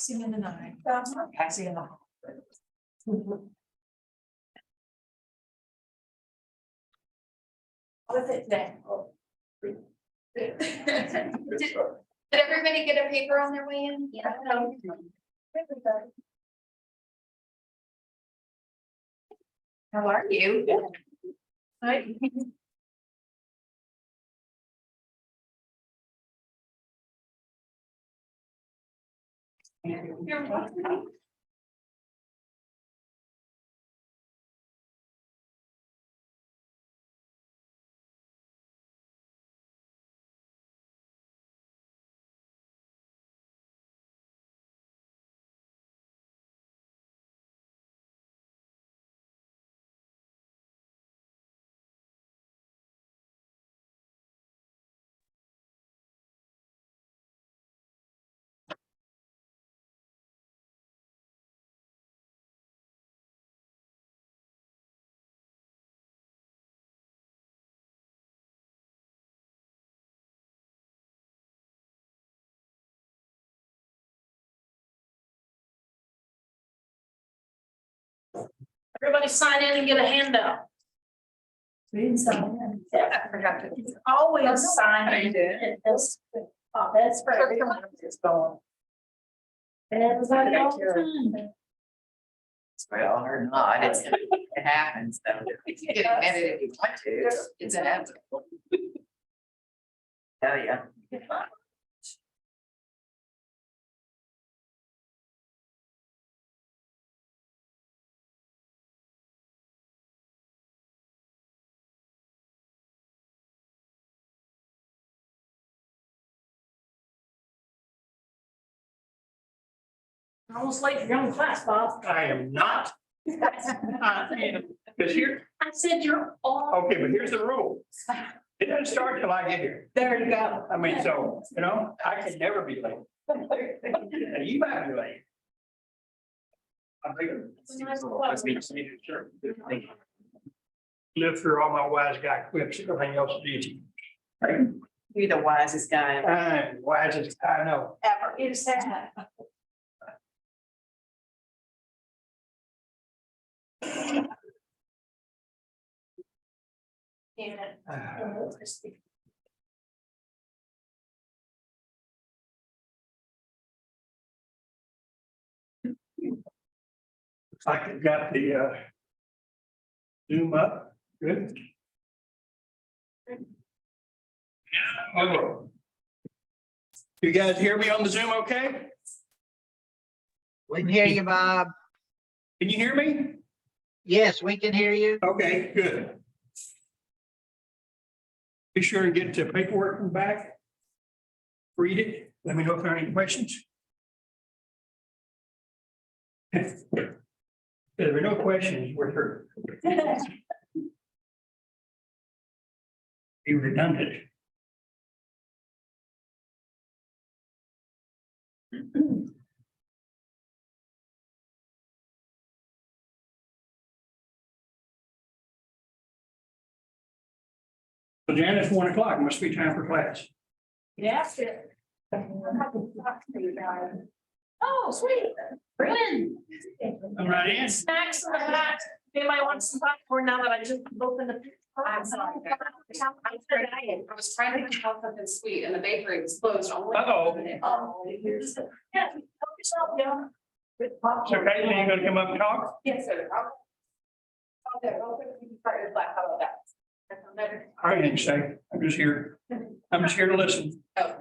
Passing in the night. Passing in the. With it then. Did everybody get a paper on their way in? Yeah. How are you? Hi. You're welcome. Everybody sign in and get a handout. We didn't sign in. Yeah, I forgot to. Always sign in. That's for. It's going. Everybody all the time. Well, or not, it happens, so you can admit it if you want to, it's inevitable. Hell yeah. Almost late for your own class, Bob. I am not. Because here, I said you're all. okay, but here's the rule. It doesn't start till I get here. There you go. I mean, so, you know, I can never be late. And you might be late. I'm thinking. Live through all my wise guy quips, everything else is easy. You're the wisest guy. I'm wisest, I know. Ever. It's that. Looks like you've got the Zoom up, good. Oh. You guys hear me on the Zoom okay? We can hear you, Bob. Can you hear me? Yes, we can hear you. Okay, good. Be sure and get the paperwork from back. Read it. Let me know if there are any questions. If there are no questions, we're through. Be redundant. So Jan, it's 1 o'clock, must be time for class. Yeah. Oh, sweet. Brilliant. Come right in. Snacks in the back. Anybody want some popcorn now that I just opened the. I'm sorry. I was trying to keep up something sweet and the bakery was closed only. Uh-oh. Oh, here's the. Yeah, help yourself, yeah. With So popcorn. Caitlin, you gonna come up and talk? Yes, sir. Okay, real quick, you can start your black, how about that? I didn't say, I'm just here. I'm just here to listen. Oh.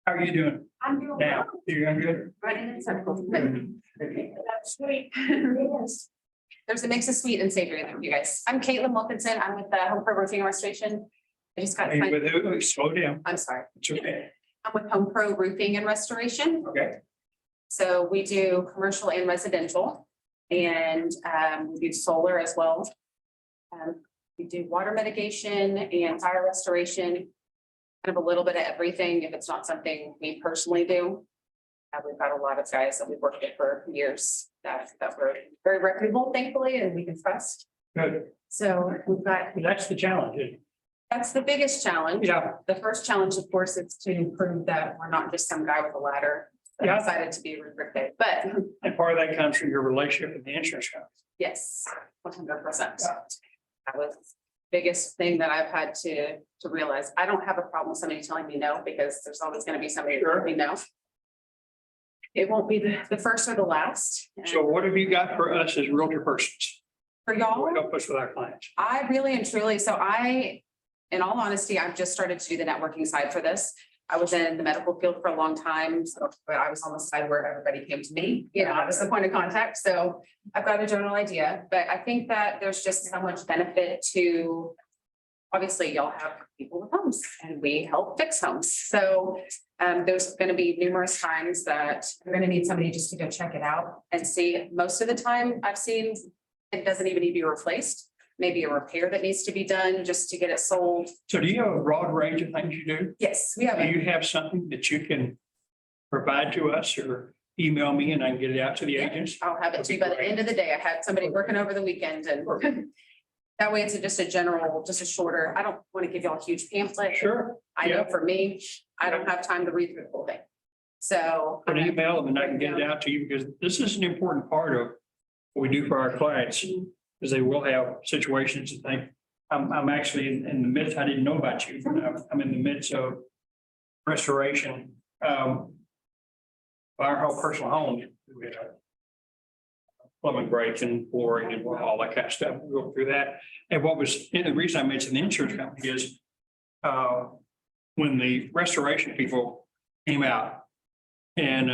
How are you doing I'm doing now? well. You doing good? Running in circles. That's sweet. Yes. There's a mix of sweet and savory in there, you guys. I'm Caitlin Wilkinson. I'm with the Home Pro Roofing and Restoration. I just got, Hey, with it, slow down. I'm sorry. It's okay. I'm with Home Pro Roofing and Restoration. Okay. So we do commercial and residential and we do solar as well. We do water mitigation and fire restoration. Kind of a little bit of everything if it's not something we personally do. We've got a lot of guys that we've worked with for years that were very reputable, thankfully, and we can trust. Good. So we've got, That's the challenge, isn't it? that's the biggest challenge. Yeah. The first challenge, of course, is to prove that we're not just some guy with a ladder I'm Yeah. excited to be restricted, but And part of that comes from your relationship with the insurance company. yes, 100%. That was the biggest thing that I've had to realize. I don't have a problem with somebody telling me no, because there's always gonna be somebody telling me no. It won't be the first or the last. And So what have you got for us as realtor persons? for y'all, Help us with our clients. I really and truly, so in all honesty, I've just started to do the networking side for this. I was in the medical field for a long time, so, but I was on the side where everybody came to me, I was the point of contact, so I've got a general idea, but I think that there's just so much benefit to. Obviously, y'all have people with homes and we help fix homes, so there's gonna be numerous times that I'm gonna need somebody just to go check it out and see. Most of the time I've seen it doesn't even need to be replaced, maybe a repair that needs to be done just to get it sold. So do you have a broad range of things you do? Yes, we have Do a you have something that you can provide to us or email me and I can get it out to the agents? I'll have it to you by the end of the day. I had somebody working over the weekend and that way it's just a general, just a shorter, I don't want to give y'all a huge pamphlet. Sure. I know for me, I don't have time to read through the whole thing. So. An email and then I can get it out to you because this is an important part of what we do for our clients. Because they will have situations that they, I'm actually in the midst, I didn't know about you, but I'm in the midst of restoration. Our whole personal home. We have plumbing breaks and flooring and all that kind of stuff. We go through that. And the reason I mentioned the insurance company is when the restoration people came out and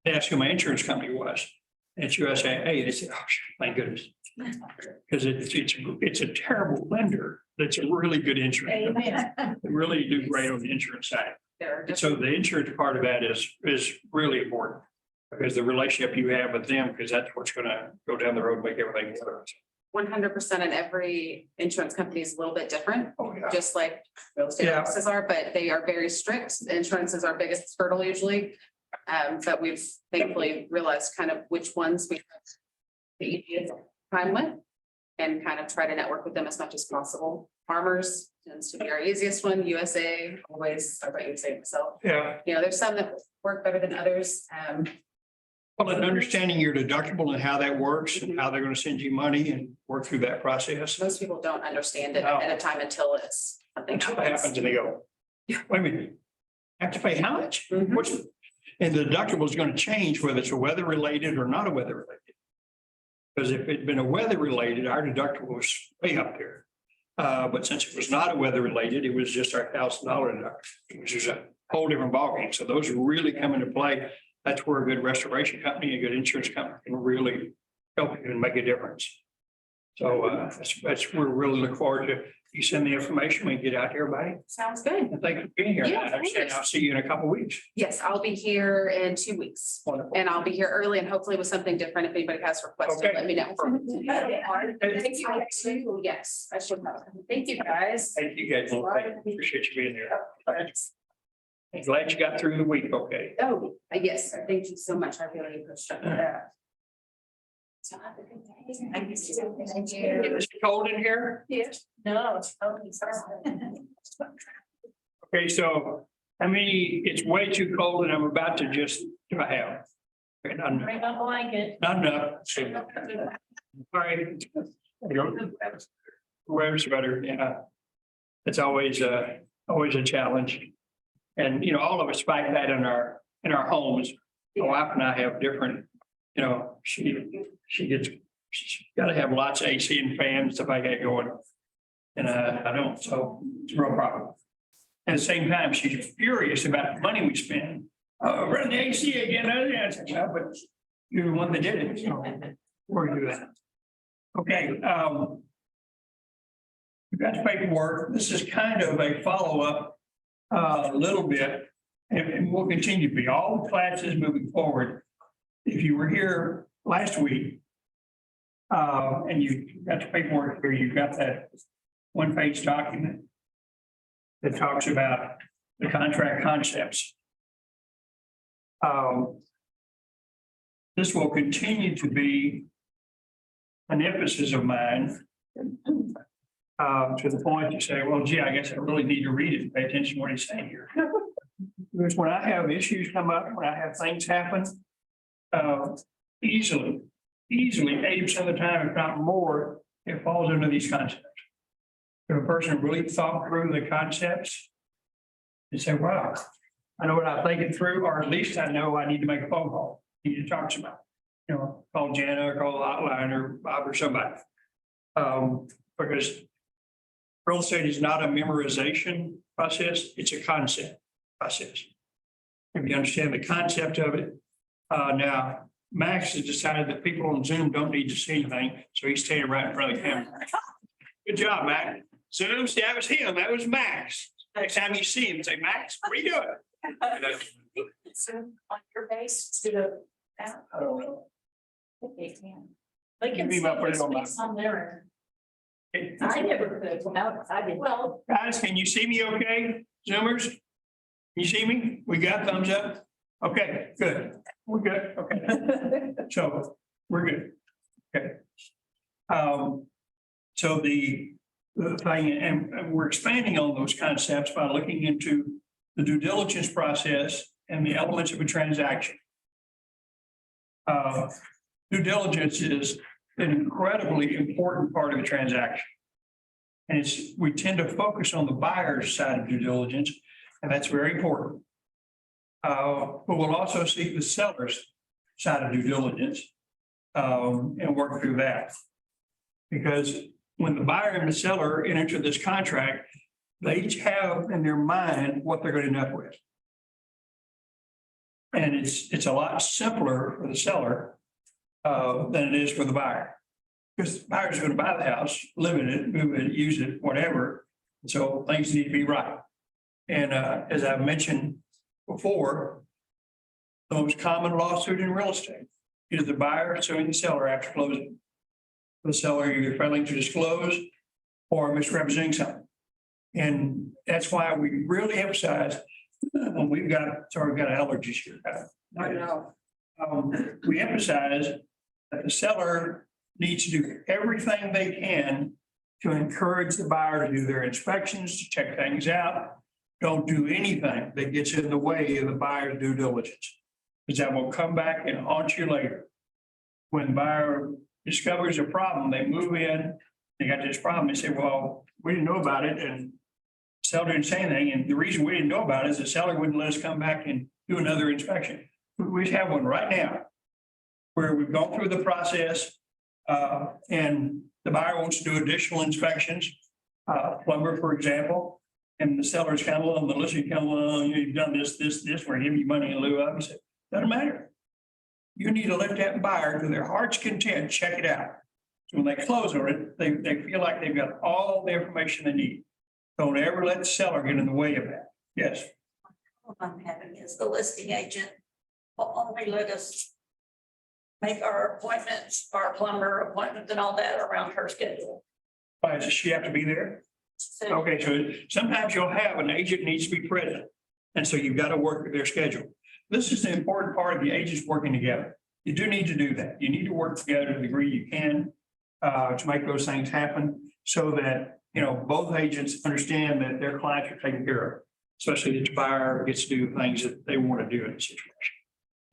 they asked who my insurance company was. It's USAA. They said, oh, thank goodness. Because it's a terrible lender. That's a really good insurance. company. Amen. They really do great on the insurance side. They're And just, so the insurance part of that is really important. Because the relationship you have with them, because that's what's gonna go down the road, and make everything better. 100%, and every insurance company is a little bit different, Oh, yeah. just like real estate Yeah. offices are, but they are very strict. Insurance is our biggest hurdle usually. But we've thankfully realized kind of which ones we have the easiest time with and kind of try to network with them as much as possible. Farmers tends to be our easiest one, USA, always, I bet you'd say so. Yeah, There's some that work better than others. well, and understanding your deductible and how that works and how they're gonna send you money and work through that process. Most people don't understand it No. at a time until it's something Until it happens and they go, wait a minute, I have to pay how much? Mhm. What's, and the deductible is gonna change whether it's a weather related or not a weather related. Because if it'd been a weather related, our deductible was way up there. But since it was not a weather related, it was just our $1,000 deductible, which is a whole different ballgame. So those really come into play. That's where a good restoration company, a good insurance company can really help you and make a difference. So that's, we really look forward to, you send the information, we can get out to everybody. Sounds good. And thank you for being here. Yeah, I understand. I'll see you in a couple of weeks. Yes, I'll be here in 2 weeks Wonderful. and I'll be here early and hopefully with something different. If anybody has requests, Okay. let me know. Thank you too. Yes, I should have. Thank you, guys. Thank you guys. Appreciate you being there. I'm glad you got through the week, okay? Oh, yes, thank you so much. I really appreciate that. So have a good day. Thank you. Is it cold in here? Yes. No, it's totally. Okay, so I mean, it's way too cold and I'm about to just, do I have? Okay, not enough. Bring a blanket. Not enough. All right. Weather's better, yeah. It's always a challenge. And, all of us fight that in our homes. My wife and I have different, she's got to have lots of AC and fans, stuff like that going. And I don't, so it's a real problem. At the same time, she's furious about the money we spend. Run the AC again. I said, well, but you're the one that did it, so we're gonna do that. Okay, we've got the paperwork. This is kind of a follow-up, a little bit, and we'll continue to be all the classes moving forward. If you were here last week, and you got the paperwork here, you've got that one-page document that talks about the contract concepts. This will continue to be an emphasis of mine. To the point you say, well, gee, I guess I really need to read it and pay attention to what he's saying here. Because when I have issues come up, when I have things happen, easily 80% of the time, if not more, it falls under these concepts. If a person really thought through the concepts and say, wow, I know what I'm thinking through, or at least I know I need to make a phone call, need to talk to somebody. You know, call Jana, or call the hotline, or Bob, or somebody. Because real estate is not a memorization process, it's a concept process. If you understand the concept of it, now Max has decided that people on Zoom don't need to see anything, so he's standing right in front of the camera. Good job, Max. Zoom, see, that was him, that was Max. Next time you see him, say, Max, what are you doing? Zoom on your face instead of that. I don't know. They can. They You can mean see about putting it on my- this on there. I never could. I didn't. Well, Guys, can you see me okay? Zoomers? Can you see me? We got thumbs up? Okay, good. We're good. Okay. So we're good. Okay. So the thing, and we're expanding on those concepts by looking into the due diligence process and the elements of a transaction. Due diligence is an incredibly important part of the transaction. And we tend to focus on the buyer's side of due diligence, and that's very important. But we'll also seek the seller's side of due diligence and work through that. Because when the buyer and the seller enter into this contract, they each have in their mind what they're going to end up with. And it's a lot simpler for the seller than it is for the buyer. Because the buyer's going to buy the house, live in it, move it, use it, whatever. So things need to be right. And as I've mentioned before, the most common lawsuit in real estate is the buyer suing the seller after closing. The seller either failing to disclose or misrepresenting something. And that's why we really emphasize when we've got allergies here. I know. We emphasize that the seller needs to do everything they can to encourage the buyer to do their inspections, to check things out. Don't do anything that gets in the way of the buyer's due diligence, because that will come back and haunt you later. When the buyer discovers a problem, they move in, they got this problem, they say, well, we didn't know about it, and seller didn't say anything, and the reason we didn't know about it is the seller wouldn't let us come back and do another inspection. We have one right now where we've gone through the process, and the buyer wants to do additional inspections, plumber, for example, and the seller's kind of on the list, kind of, well, you've done this, we're giving you money in lieu of. I said, doesn't matter. You need to let that buyer, to their heart's content, check it out. So when they close on it, they feel like they've got all the information they need. Don't ever let the seller get in the way of that. Yes. what I'm having is the listing agent will only let us make our appointments, our plumber appointments and all that around her schedule. Why does she have to be there? So Okay, so sometimes you'll have an agent needs to be present. And so you've got to work with their schedule. This is the important part of the agents working together. You do need to do that. You need to work together to the degree you can to make those things happen so that, you know, both agents understand that their clients are taken care of, especially if the buyer gets to do things that they want to do in a situation.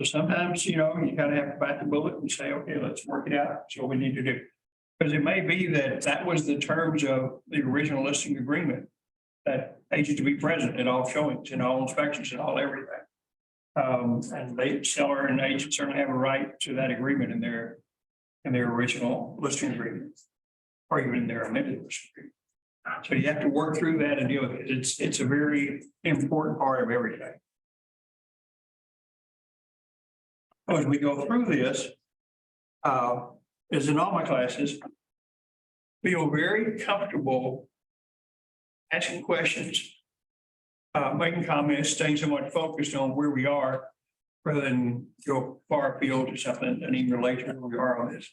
So sometimes, you know, you kind of have to bite the bullet and say, okay, let's work it out. That's what we need to do. Because it may be that that was the terms of the original listing agreement, that agent to be present at all showings and all inspections and all everything. And the seller and agent certainly have a right to that agreement in their original listing agreement, or even in their amended listing agreement. So you have to work through that and deal with it. It's a very important part of everything. As we go through this, as in all my classes, feel very comfortable asking questions, making comments, staying somewhat focused on where we are rather than go far afield to something that even relate to where we are on this.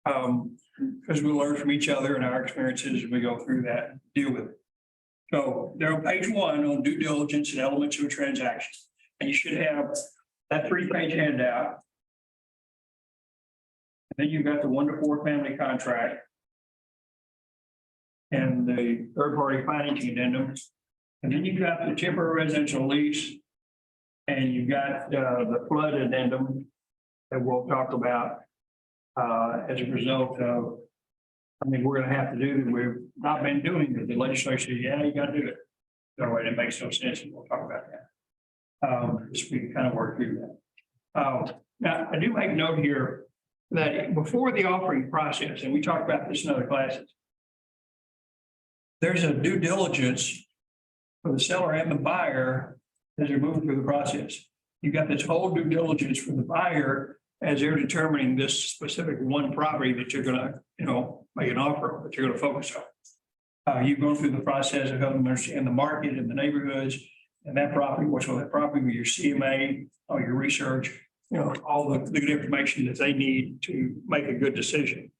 Because we learn from each other and our experiences as we go through that and deal with it. So they're on page 1 on due diligence and elements of a transaction. And you should have that 3-page handout. And then you've got the 1 to 4 family contract and the third-party financing addendum And then you've got the temporary residential lease. And you've got the flood addendum that we'll talk about as a result of, I mean, we're gonna have to do that. We've not been doing it. The legislature, yeah, you gotta do it. So it makes no sense, and we'll talk about that. Just we can kind of work through that. Now, I do make note here that before the offering process, and we talked about this in other classes, there's a due diligence for the seller and the buyer as they're moving through the process. You've got this whole due diligence for the buyer as they're determining this specific one property that you're gonna, make an offer on, that you're gonna focus on. You go through the process of helping them understand the market and the neighborhoods and that property, what's on that property with your CMA, all your research, all the good information that they need to make a good decision.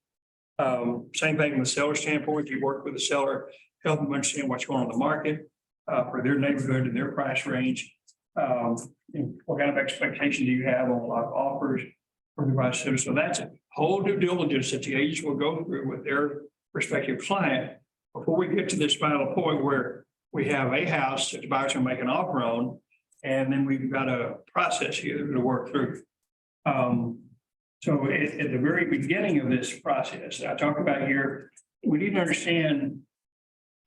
Same thing from the seller standpoint. You work with the seller, help them understand what's going on in the market for their neighborhood and their price range. What kind of expectation do you have on like offers for the right citizen? So that's a whole due diligence that the agents will go through with their respective client before we get to this final point where we have a house that the buyers are making an offer on, and then we've got a process here to work through. So at the very beginning of this process, I talked about here, we need to understand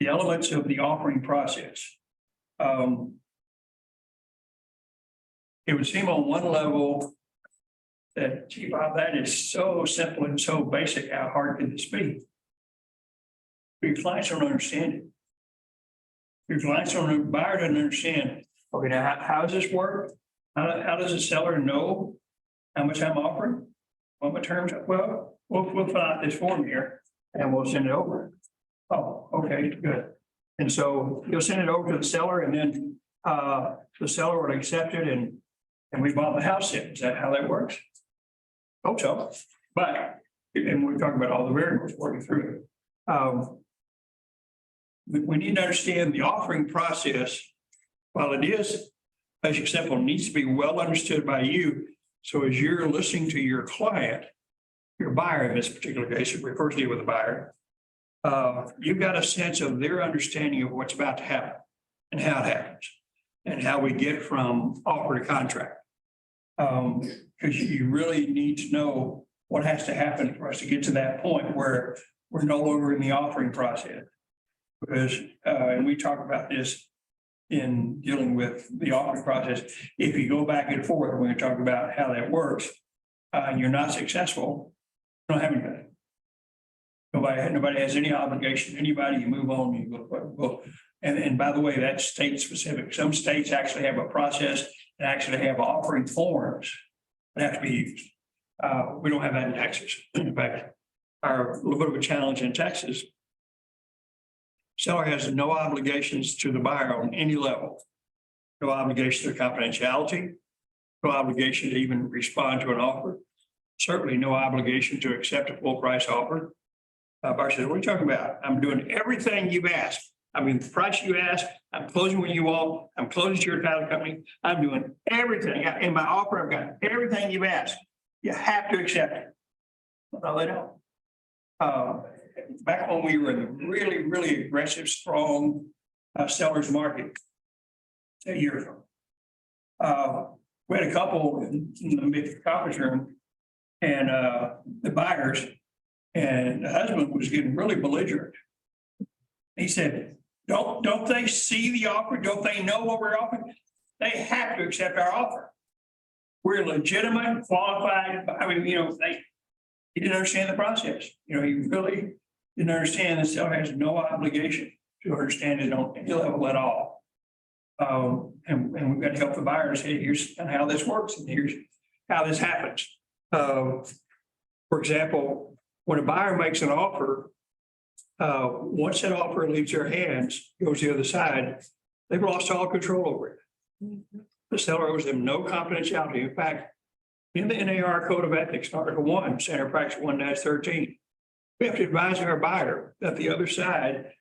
the elements of the offering process. It would seem on one level that, gee, Bob, that is so simple and so basic. How hard can this be? Your clients don't understand it. Your clients don't, buyer doesn't understand. Okay, now how does this work? How does the seller know how much I'm offering? What my terms are? Well, we'll fill out this form here and we'll send it over. Oh, okay, good. And so you'll send it over to the seller, and then the seller would accept it, and we bought the house in. Is that how that works? Hope so. But, and we're talking about all the variables working through it. We need to understand the offering process. While it is basic simple, needs to be well understood by you. So as you're listening to your client, your buyer in this particular case, we first deal with the buyer, you've got a sense of their understanding of what's about to happen and how it happens and how we get from offer to contract. Because you really need to know what has to happen for us to get to that point where we're no longer in the offering process. Because, and we talk about this in dealing with the offering process. If you go back and forth, we're going to talk about how that works, and you're not successful, you don't have anything. Nobody has any obligation. Anybody, you move on, you go. And by the way, that's state specific. Some states actually have a process and actually have offering forms that have to be used. We don't have that in Texas. In fact, our little bit of a challenge in Texas, seller has no obligations to the buyer on any level. No obligation to confidentiality, no obligation to even respond to an offer. Certainly no obligation to accept a full price offer. Buyer says, what are you talking about? I'm doing everything you've asked. I mean, the price you asked, I'm closing when you want, I'm closing to your title company. I'm doing everything. In my offer, I've got everything you've asked. You have to accept it. No, they don't. Back when we were in the really, really aggressive, strong seller's market a year ago, we had a couple in the big conference room, and the buyers, and the husband was getting really belligerent. He said, don't they see the offer? Don't they know what we're offering? They have to accept our offer. We're legitimate, qualified. I mean, he didn't understand the process. He really didn't understand the seller has no obligation to understand it on any level at all. And we've got to help the buyers. Hey, here's how this works, and here's how this happens. For example, when a buyer makes an offer, once that offer leaves their hands, goes to the other side, they've lost all control over it. The seller owes them no confidentiality. In fact, in the NAR Code of Ethics, Article 1, Standard Practice 1-13, we have to advise our buyer that the other side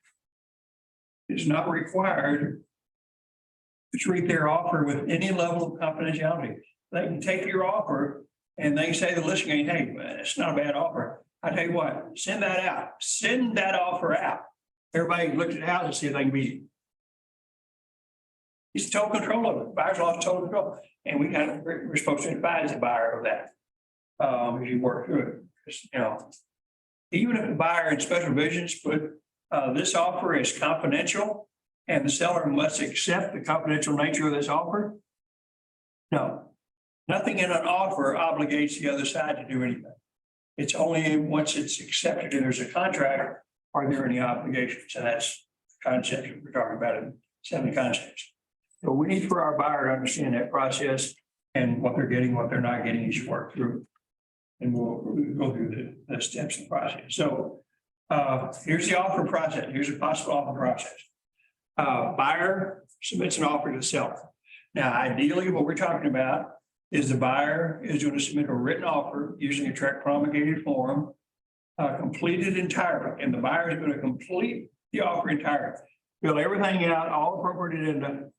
is not required to treat their offer with any level of confidentiality. They can take your offer and they can say to the listing, hey, man, it's not a bad offer. I tell you what, send that out. Send that offer out. Everybody look at the house and see if they can beat it. He's total control of it. Buyer's lost total control. And we're supposed to advise the buyer of that. As you work through it, 'cause, you know. Even if the buyer in special visions put, this offer is confidential and the seller must accept the confidential nature of this offer. No, nothing in an offer obligates the other side to do anything. It's only once it's accepted and there's a contract, are there any obligations? And that's concepts we're talking about in 7 concepts. So we need for our buyer to understand that process and what they're getting, what they're not getting as you work through. And we'll go through the steps in the process. So here's the offer process. Here's a possible offer process. Buyer submits an offer to the seller. Now, ideally, what we're talking about is the buyer is going to submit a written offer using a track promulgated form, completed entirely, and the buyer is going to complete the offer entirely. Fill everything out, all appropriate addenda,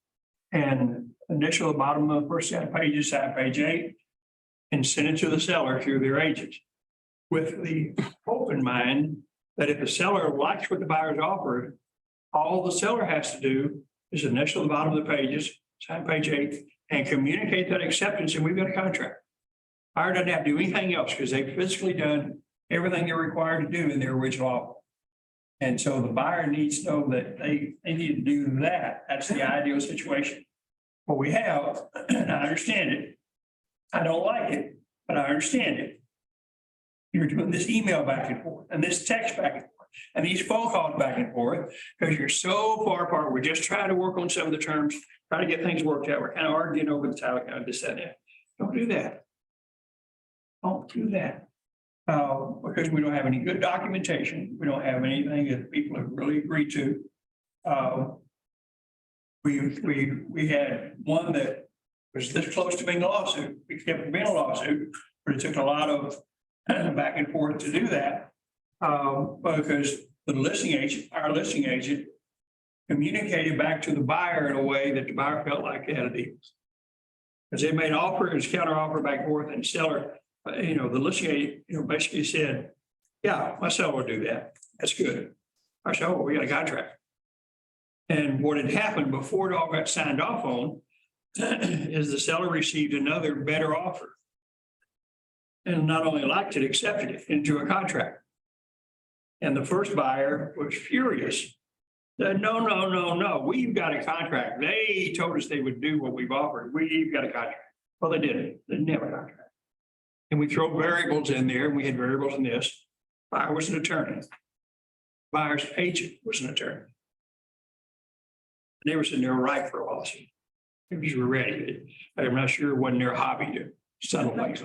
and initial the bottom of the first set of pages, sign page 8, and send it to the seller through their agent. With the hope in mind that if the seller likes what the buyer's offered, all the seller has to do is initial the bottom of the pages, sign page 8, and communicate that acceptance, and we've got a contract. Buyer doesn't have to do anything else because they've physically done everything they're required to do in their original offer. And so the buyer needs to know that they need to do that. That's the ideal situation. What we have, and I understand it, I don't like it, but I understand it. You're doing this email back and forth and this text back and forth and these phone calls back and forth because you're so far apart. We're just trying to work on some of the terms, trying to get things worked out. We're kind of arguing over the title, kind of this, that, and that. Don't do that. Don't do that. Because we don't have any good documentation. We don't have anything that people have really agreed to. We had one that was this close to being a lawsuit. We kept it being a lawsuit, but it took a lot of back and forth to do that. Because the listing agent, our listing agent, communicated back to the buyer in a way that the buyer felt like they had a deal. Because they made offers, counter offer back and forth, and seller, the listing agent, basically said, yeah, my seller will do that. That's good. I said, oh, we got a contract. And what had happened before it all got signed off on is the seller received another better offer. And not only liked it, accepted it into a contract. And the first buyer was furious. Said, no, we've got a contract. They told us they would do what we've offered. We've got a contract. Well, they didn't. They didn't have a contract. And we throw variables in there, and we had variables in this. Buyer was an attorney. Buyer's agent was an attorney. And they were sitting there right for a lawsuit. Because we were ready. I'm not sure it wasn't their hobby to settle things.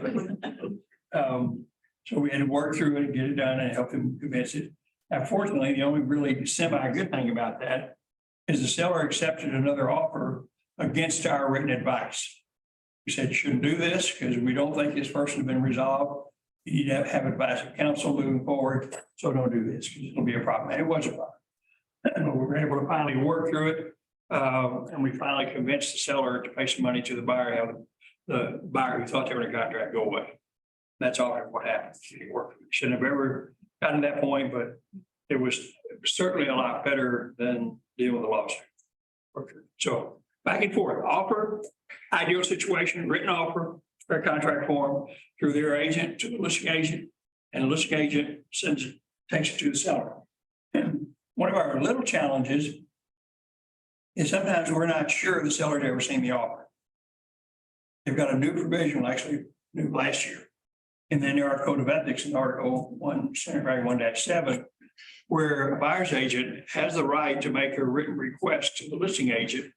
So we had to work through it and get it done and help them convince it. Unfortunately, the only really semi-good thing about that is the seller accepted another offer against our written advice. We said, you shouldn't do this because we don't think this person has been resolved. You need to have advice of counsel moving forward. So don't do this because it'll be a problem. And it was a problem. But we were able to finally work through it. And we finally convinced the seller to pay some money to the buyer, have the buyer who thought they were in a contract go away. That's all what happened. It worked. Shouldn't have ever gotten to that point, but it was certainly a lot better than dealing with a lawsuit. So back and forth, offer, ideal situation, written offer, fair contract form through their agent to the listing agent, and the listing agent takes it to the seller. And one of our little challenges is sometimes we're not sure the seller's ever seen the offer. They've got a new provision, actually new last year. And then there are code of ethics in Article 1-7, where a buyer's agent has the right to make a written request to the listing agent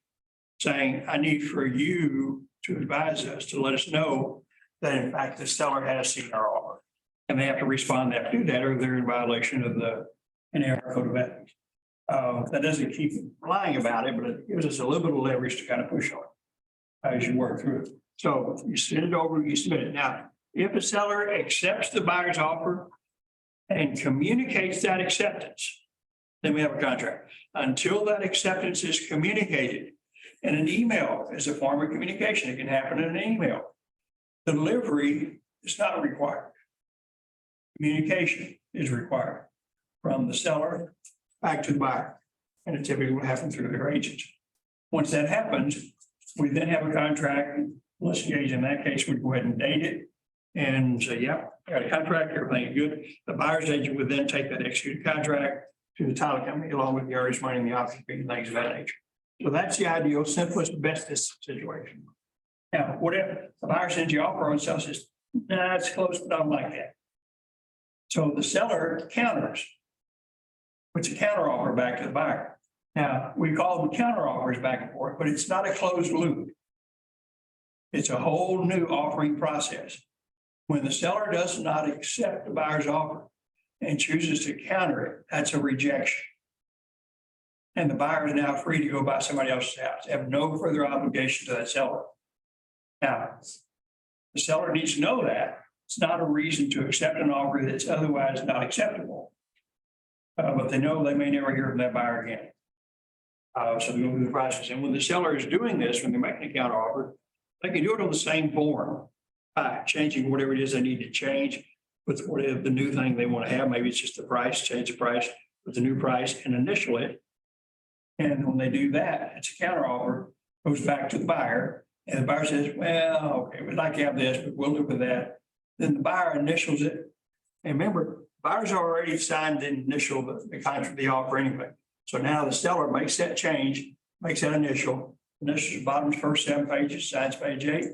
saying, I need for you to advise us to let us know that in fact the seller has seen our offer. And they have to respond to that or they're in violation of the our code of ethics. That doesn't keep lying about it, but it gives us a little bit of leverage to kind of push on as you work through it. So you send it over, you submit it. Now, if a seller accepts the buyer's offer and communicates that acceptance, then we have a contract. Until that acceptance is communicated, and an email is a form of communication. It can happen in an email. Delivery is not required. Communication is required from the seller back to the buyer. And it typically will happen through their agent. Once that happens, we then have a contract. Listing agent, in that case, would go ahead and date it and say, yeah, got a contract, everything's good. The buyer's agent would then take that executed contract to the title company along with the earnest money and the option fee and things of that nature. So that's the ideal, simplest, bestest situation. Now, what if the buyer sends you offer and seller says, nah, it's close, but I don't like that. So the seller counters. Puts a counter offer back to the buyer. Now, we call them counter offers back and forth, but it's not a closed loop. It's a whole new offering process. When the seller does not accept the buyer's offer and chooses to counter it, that's a rejection. And the buyer is now free to go buy somebody else's house, have no further obligation to that seller. Now, the seller needs to know that. It's not a reason to accept an offer that's otherwise not acceptable. But they know they may never hear from that buyer again. So they go through the process. And when the seller is doing this, when they're making a counter offer, they can do it on the same form by changing whatever it is they need to change with whatever the new thing they want to have. Maybe it's just the price, change the price with the new price and initial it. And when they do that, it's a counter offer, goes back to the buyer. And the buyer says, well, okay, we'd like to have this, but we'll live with that. Then the buyer initials it. And remember, buyers already signed the initial, the contract, the offer anyway. So now the seller makes that change, makes that initial the bottom's first 7 pages, signs page 8,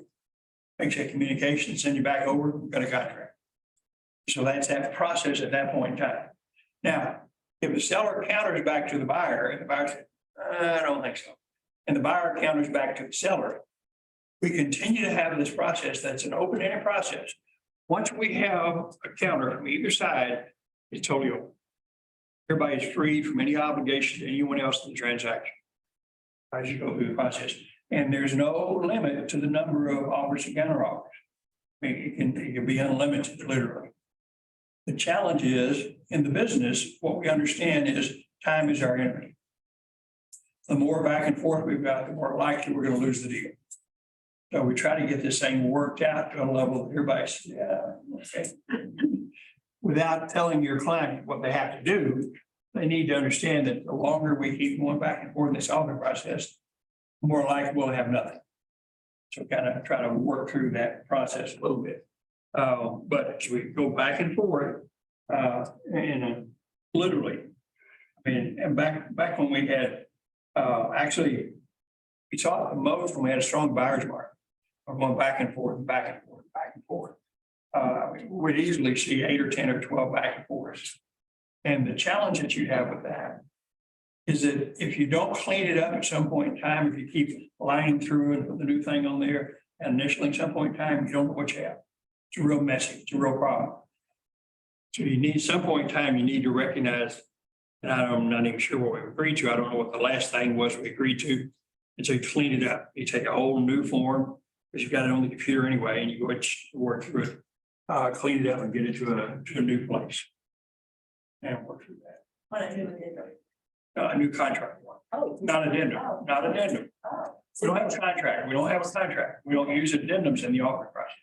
makes that communication, send you back over, we've got a contract. So that's that process at that point in time. Now, if the seller counters back to the buyer and the buyer says, I don't think so, and the buyer counters back to the seller, we continue to have this process that's an open-ended process. Once we have a counter from either side, it's totally open. Everybody is free from any obligation to anyone else in the transaction as you go through the process. And there's no limit to the number of offers and counter offers. I mean, it can be unlimited, literally. The challenge is in the business, what we understand is time is our enemy. The more back and forth we've got, the more likely we're going to lose the deal. So we try to get this thing worked out to a level that everybody says, yeah, okay. Without telling your client what they have to do, they need to understand that the longer we keep going back and forth in this offering process, the more likely we'll have nothing. So kind of try to work through that process a little bit. But as we go back and forth, and literally, I mean, and back when we had, actually, we saw it the most when we had a strong buyer's market. We're going back and forth, back and forth, back and forth. We'd easily see 8 or 10 or 12 back and forths. And the challenge that you have with that is that if you don't clean it up at some point in time, if you keep lining through and put the new thing on there, and initially at some point in time, you don't know what you have. It's real messy. It's a real problem. So you need some point in time, you need to recognize, and I'm not even sure what we agreed to. I don't know what the last thing was we agreed to. And so you clean it up. You take a whole new form, because you've got it on the computer anyway, and you go and work through it, clean it up and get it to a new place. And work through that. What I do with it. A new contract one, Oh. not addendum, not addendum. Oh. We don't have a contract. We don't have a contract. We don't use addendums in the offering process.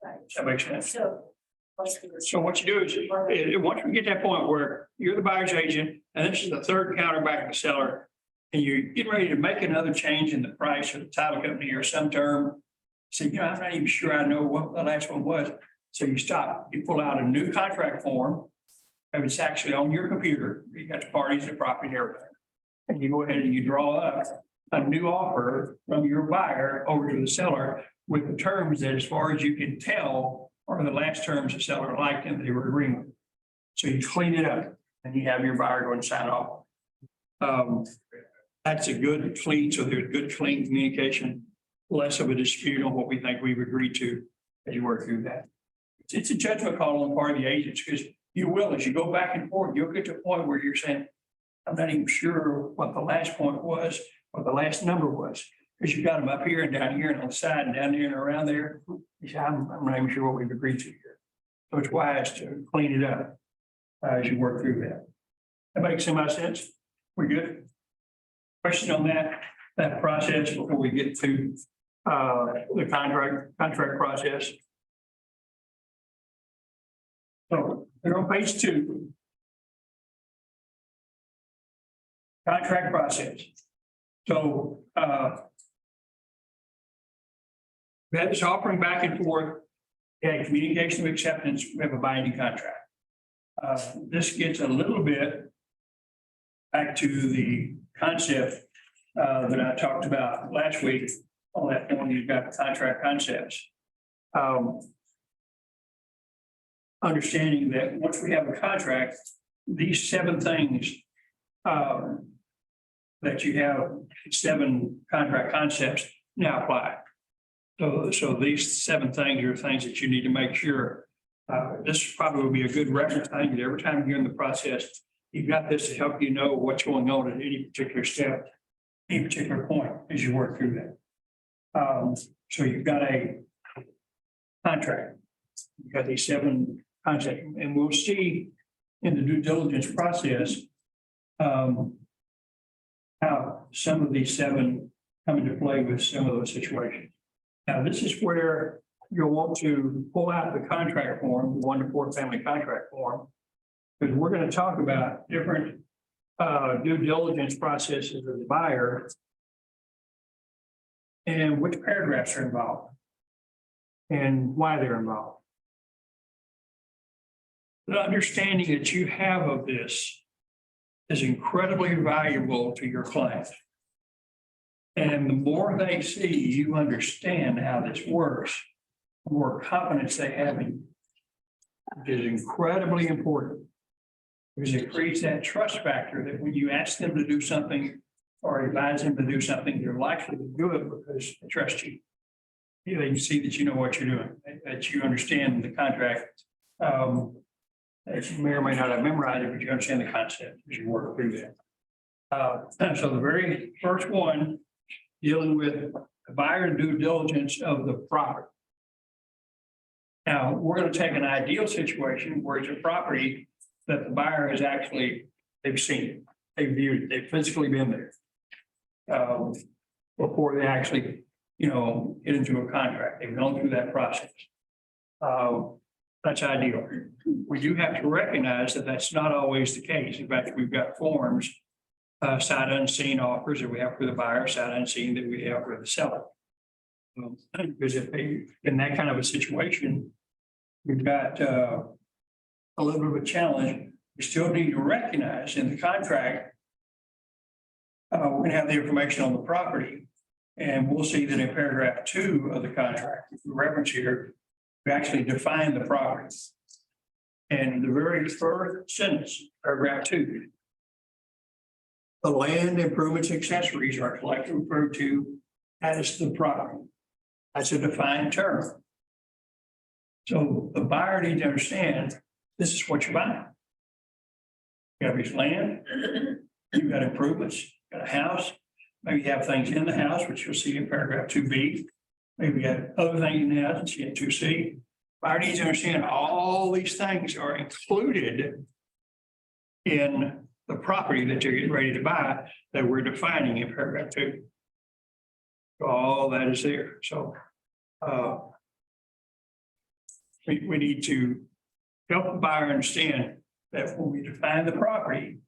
Right. Does that make sense? So. So what you do is, once we get to that point where you're the buyer's agent, and this is the third counter back to the seller, and you're getting ready to make another change in the price of the title company or some term, so, you know, I'm not even sure I know what the last one was. So you stop, you pull out a new contract form, and it's actually on your computer. You got the parties, the property, and everything. And you go ahead and you draw up a new offer from your buyer over to the seller with the terms that, as far as you can tell, are the last terms the seller liked and they were agreeing with. So you clean it up and you have your buyer go and sign off. That's a good clean, so there's good clean communication, less of a dispute on what we think we've agreed to as you work through that. It's a judgment call on the part of the agents, because you will, as you go back and forth, you'll get to a point where you're saying, I'm not even sure what the last point was, what the last number was, because you've got them up here and down here and on the side and down there and around there. You say, I'm not even sure what we've agreed to here. So it's wise to clean it up as you work through that. That makes some sense? We're good? Question on that process before we get to the contract process? So they're on page 2. Contract process. So, we had this offering back and forth. We had communication of acceptance. We have a binding contract. This gets a little bit back to the concept that I talked about last week on that one. You've got the contract concepts. Understanding that once we have a contract, these 7 things that you have, 7 contract concepts now apply. So these 7 things are things that you need to make sure. This probably will be a good reference thing that every time you're in the process, you've got this to help you know what's going on at any particular step, any particular point as you work through that. So you've got a contract. You've got these 7 concepts, and we'll see in the due diligence process how some of these 7 come into play with some of those situations. Now, this is where you'll want to pull out the contract form, the 1 to 4 family contract form, because we're going to talk about different due diligence processes of the buyer and which paragraphs are involved and why they're involved. The understanding that you have of this is incredibly valuable to your client. And the more they see you understand how this works, the more confidence they have in you, which is incredibly important. Because it creates that trust factor that when you ask them to do something or advise them to do something, they're likely to do it because they trust you. They can see that you know what you're doing, that you understand the contract. That you may or may not have memorized it, but you understand the concept as you work through that. So the very first one, dealing with the buyer due diligence of the property. Now, we're going to take an ideal situation where it's a property that the buyer has actually, they've seen it, they've viewed it, they've physically been there. Before they actually, get into a contract, they've gone through that process. That's ideal. We do have to recognize that that's not always the case. In fact, we've got forms, sight unseen offers that we have for the buyer, sight unseen that we have for the seller. Because if they, in that kind of a situation, we've got a little bit of a challenge. We still need to recognize in the contract, we're going to have the information on the property. And we'll see that in paragraph 2 of the contract, if we reference here, we actually define the properties. And the very first sentence, paragraph 2, the land improvements accessories are collectively referred to as the property. That's a defined term. So the buyer needs to understand this is what you're buying. You have this land, you've got improvements, you've got a house, maybe you have things in the house, which you'll see in paragraph 2B. Maybe you have other things in the house, and see in 2C. Buyer needs to understand all these things are included in the property that you're getting ready to buy that we're defining in paragraph 2. All that is there. So we need to help the buyer understand that when we define the property,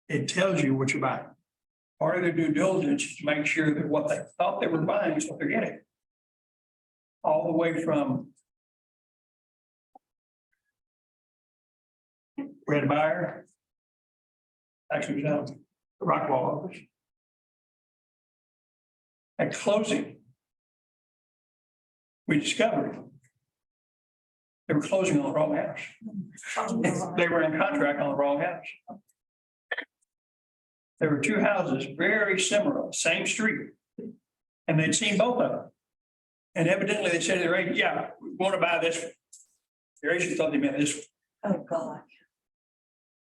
it tells you what you're buying. Part of their due diligence is to make sure that what they thought they were buying is what they're getting. All the way from we had a buyer, actually was out of the Rockwall office. At closing, we discovered they were closing on the wrong house. They were in contract on the wrong house. There were 2 houses, very similar, same street, and they'd seen both of them. And evidently they said to their agent, yeah, we want to buy this one. Their agent thought they meant this one. Oh, God.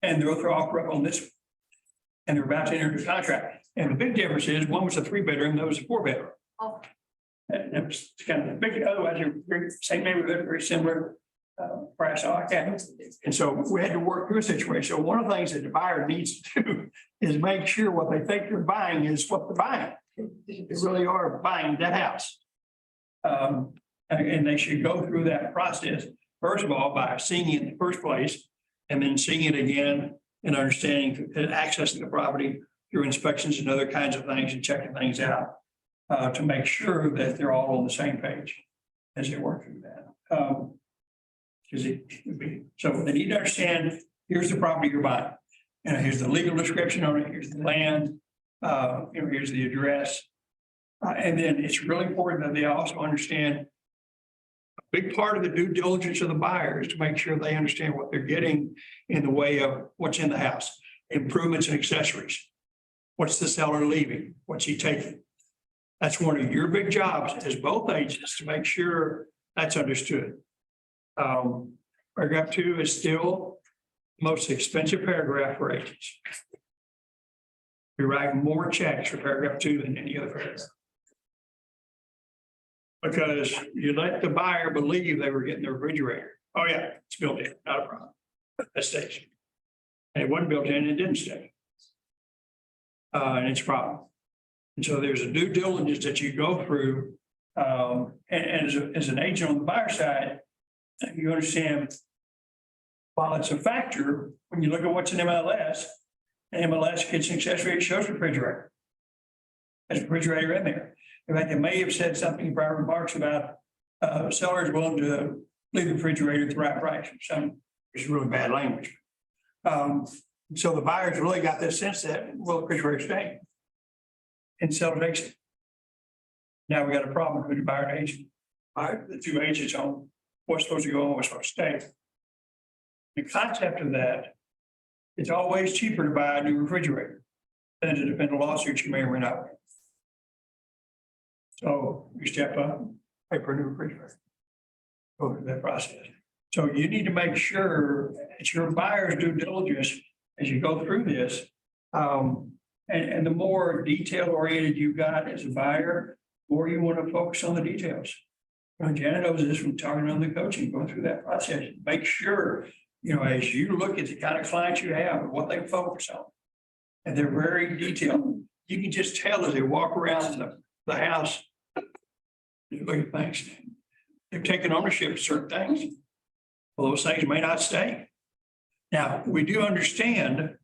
And they wrote their offer up on this one. And they're about to enter into contract. And the big difference is one was a 3-bedroom, that was a 4-bedroom. Oh. And that was kind of big, otherwise they're very same neighborhood, very similar price like that. And so we had to work through a situation. So one of the things that the buyer needs to do is make sure what they think they're buying is what they're buying. They really are buying that house. And they should go through that process, first of all, by seeing it in the first place, and then seeing it again and understanding and accessing the property through inspections and other kinds of things and checking things out to make sure that they're all on the same page as they work through that. Because it would be, so they need to understand, here's the property you're buying. And here's the legal description on it, here's the land, here's the address. And then it's really important that they also understand a big part of the due diligence of the buyer is to make sure they understand what they're getting in the way of what's in the house, improvements and accessories. What's the seller leaving? What's he taking? That's one of your big jobs as both agents to make sure that's understood. Paragraph 2 is still the most expensive paragraph for agents. We write more checks for paragraph 2 than any other paragraph. Because you let the buyer believe they were getting the refrigerator. Oh, yeah, it's built in, not a problem. That stays. And it wasn't built in, it didn't stay. And it's a problem. And so there's a due diligence that you go through. And as an agent on the buyer side, you understand, while it's a factor, when you look at what's in MLS, MLS kitchen accessory, it shows refrigerator. There's a refrigerator in there. In fact, they may have said something in prior remarks about sellers willing to leave the refrigerator at the right price. Some is really bad language. So the buyers really got this sense that, well, the refrigerator stay. And seller takes it. Now we got a problem with the buyer and agent. The two agents on what's supposed to go on, what's supposed to stay. The concept of that, it's always cheaper to buy a new refrigerator than to defend a lawsuit you may or may not win. So you step up, pay for a new refrigerator. Go through that process. So you need to make sure it's your buyer's due diligence as you go through this. And the more detail oriented you've got as a buyer, the more you want to focus on the details. Janet knows this from talking on the coaching, going through that process. Make sure, as you look at the kind of clients you have and what they focus on. And they're very detailed. You can just tell as they walk around the house. You look at things. They've taken ownership of certain things. Well, those things may not stay. Now, we do understand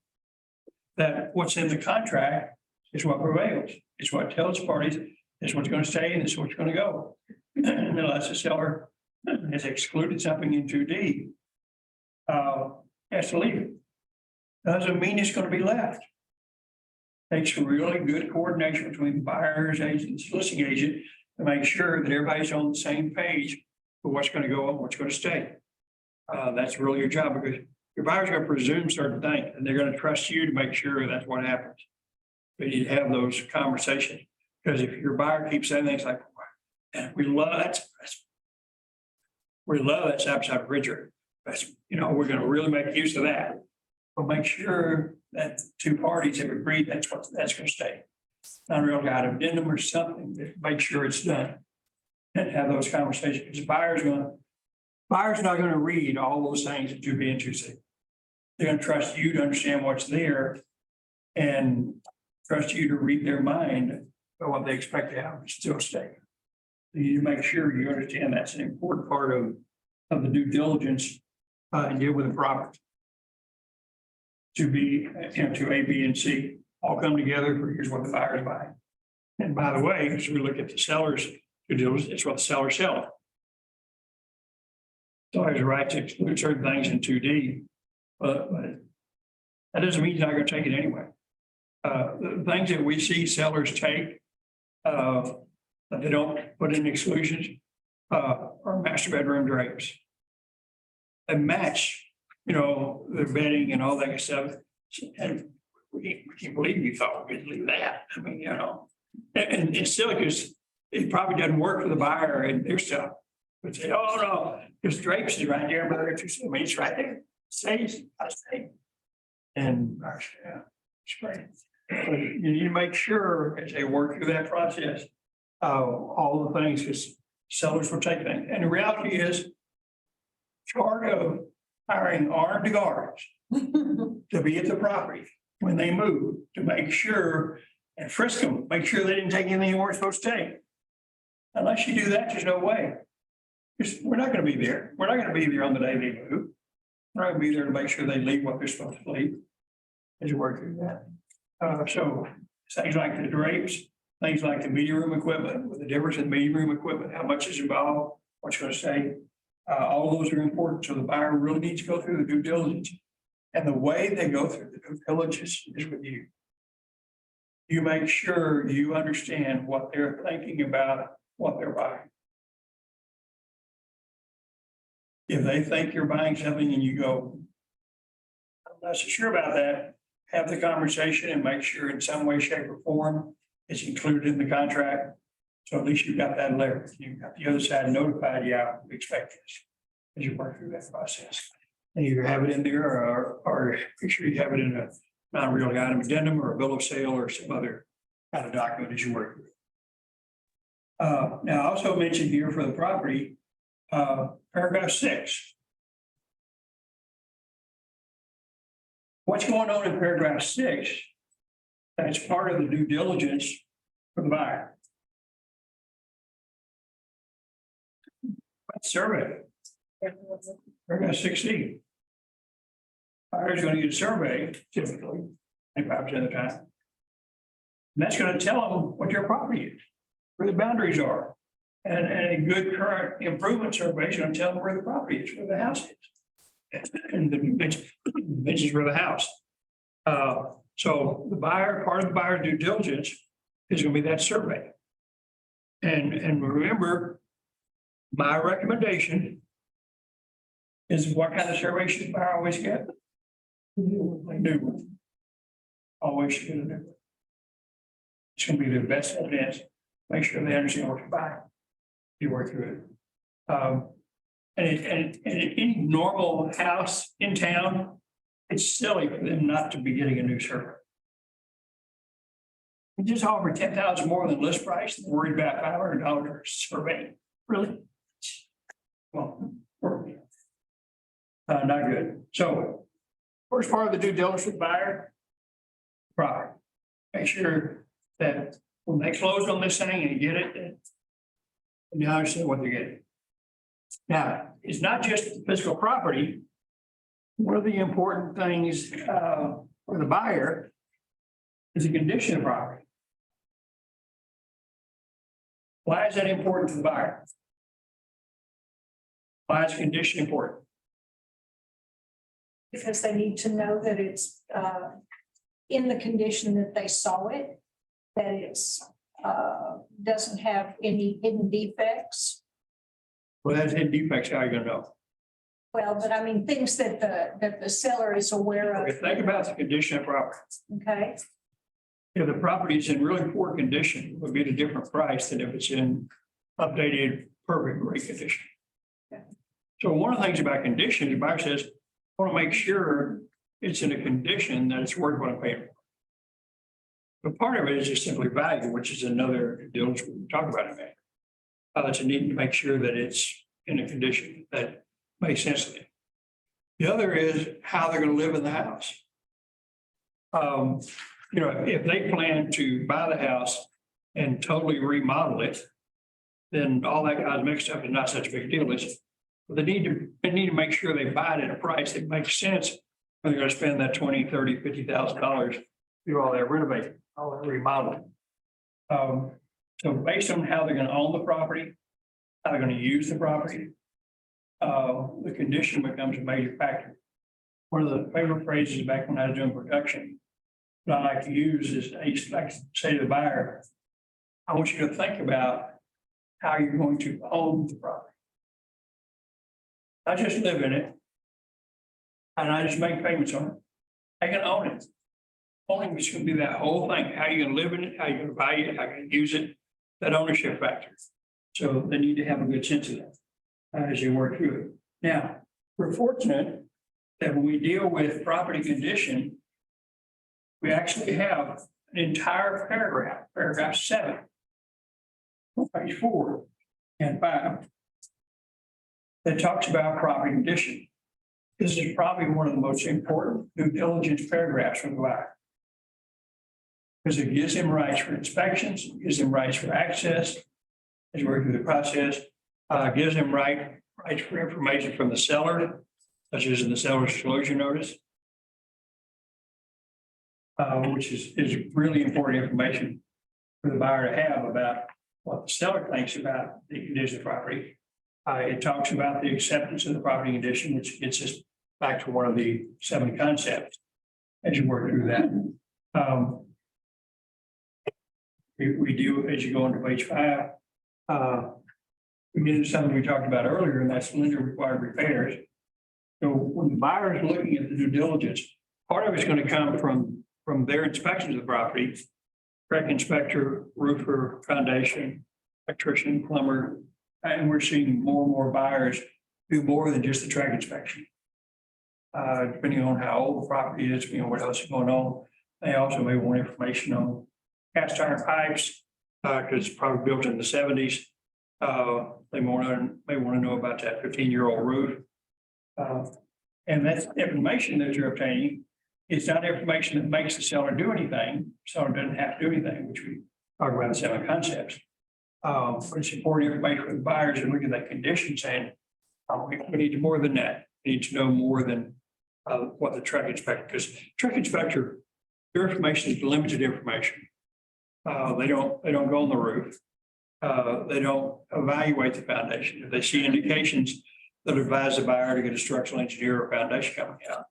that what's in the contract is what prevails. It's what tells parties it's what's going to stay and it's what's going to go. And unless the seller has excluded something in 2D, has to leave it. Doesn't mean it's going to be left. Takes really good coordination between the buyer's agent and listing agent to make sure that everybody's on the same page for what's going to go and what's going to stay. That's really your job, because your buyer's going to presume certain things and they're going to trust you to make sure that's what happens. But you need to have those conversations, because if your buyer keeps saying things like, we love that outside refrigerator. We're going to really make use of that. But make sure that the two parties have agreed that's going to stay. Not a real guide addendum or something to make sure it's done. And have those conversations. Because the buyer's not going to read all those things that you're being too sick. They're going to trust you to understand what's there and trust you to read their mind about what they expect to have and still stay. You need to make sure you understand that's an important part of the due diligence and deal with the property. To be, to A, B, and C all come together for here's what the buyer's buying. And by the way, as we look at the seller's due diligence, it's what the seller selling. So there's a right to exclude certain things in 2D, but that doesn't mean you're not going to take it anyway. The things that we see sellers take that they don't put in exclusions are master bedroom drapes. They match, the bedding and all that kind of stuff. And we can't believe you thought we could leave that. I mean, and it's silly because it probably doesn't work for the buyer and their stuff. But say, oh no, there's drapes is right there, but I mean, it's right there. It stays, I stay. And it's great. But you need to make sure as they work through that process, all the things, because sellers will take things. And the reality is, part of hiring armed guards to be at the property when they move, to make sure and frisk them, make sure they didn't take anything they weren't supposed to take. Unless you do that, there's no way. Because we're not going to be there. We're not going to be there on the day they move. We're not going to be there to make sure they leave what they're supposed to leave as you work through that. So things like the drapes, things like the meeting room equipment, with the difference in meeting room equipment, how much is involved, what's going to stay. All those are important. So the buyer really needs to go through the due diligence. And the way they go through the due diligence is with you. You make sure you understand what they're thinking about, what they're buying. If they think you're buying something and you go, I'm not so sure about that, have the conversation and make sure in some way, shape or form it's included in the contract. So at least you've got that leverage. You've got the other side notified, yeah, we expect this as you work through that process. And either have it in there or make sure you have it in a non-real item addendum or a bill of sale or some other kind of document as you work through. Now, I also mentioned here for the property, paragraph 6. What's going on in paragraph 6? That's part of the due diligence for the buyer. Survey. Paragraph 16. Buyer's going to get a survey typically 25% of the time. And that's going to tell them what your property is, where the boundaries are. And a good current improvement survey is going to tell them where the property is, where the house is. And the dimensions for the house. So the buyer, part of the buyer due diligence is going to be that survey. And remember, my recommendation is what kind of survey should the buyer always get? A new one. Always should get a new one. It's going to be their best evidence. Make sure they understand what you're buying. You work through it. And any normal house in town, it's silly for them not to be getting a new survey. We just offer $10,000 more than list price and worried about $500 survey. Really? Well, not good. So first part of the due diligence with buyer, property. Make sure that when they close on this thing and get it, and you understand what they're getting. Now, it's not just the physical property. One of the important things for the buyer is the condition of the property. Why is that important to the buyer? Why is condition important? Because they need to know that it's in the condition that they saw it, that it's doesn't have any hidden defects. Well, that's hidden defects, how are you gonna know? Well, but I mean, things that the seller is aware of. Okay, think about the condition of property. Okay, If the property is in really poor condition, it would be at a different price than if it's in updated, perfect, great condition. So one of the things about condition, the buyer says, I want to make sure it's in a condition that it's worth what I'm paying for. But part of it is just simply value, which is another deal we can talk about in a minute. That you need to make sure that it's in a condition that makes sense to them. The other is how they're going to live in the house. If they plan to buy the house and totally remodel it, then all that cosmetic stuff is not such a big deal, is it? But they need to make sure they buy it at a price that makes sense when they're going to spend that $20,000, $30,000, $50,000 to do all that renovating, all that remodeling. So based on how they're going to own the property, how they're going to use the property, the condition becomes a major factor. One of the favorite phrases back when I was doing production that I like to use is I used to like to say to the buyer, I want you to think about how you're going to own the property. I just live in it and I just make payments on it. I can own it. Owning is going to be that whole thing. How you going to live in it, how you going to value it, how you going to use it, that ownership factor. So they need to have a good sense of that as you work through it. Now, we're fortunate that when we deal with property condition, we actually have an entire paragraph, paragraph 7, page 4 and 5, that talks about property condition. This is probably one of the most important due diligence paragraphs from the buyer. Because it gives him rights for inspections, gives him rights for access, as you work through the process, gives him rights for information from the seller, such as in the seller's disclosure notice. which is really important information for the buyer to have about what the seller thinks about the condition of the property. It talks about the acceptance of the property condition, which gets us back to one of the 7 concepts as you work through that. We do, as you go into page 5, we get into something we talked about earlier, and that's lender required repairs. So when the buyer is looking at the due diligence, part of it's going to come from their inspections of the property. Track inspector, roofer, foundation, electrician, plumber, and we're seeing more and more buyers do more than just the track inspection. Depending on how old the property is, what else is going on. They also may want information on cast iron pipes, because it's probably built in the 70s. They may want to know about that 15-year-old roof. And that's information that you're obtaining. It's not information that makes the seller do anything. Seller doesn't have to do anything, which we talk about in 7 concepts. But it's important information for the buyers and look at that condition saying, we need more than that. We need to know more than what the track inspector, because track inspector, their information is limited information. They don't go on the roof. They don't evaluate the foundation. If they see indications, they'll advise the buyer to get a structural engineer or foundation coming out.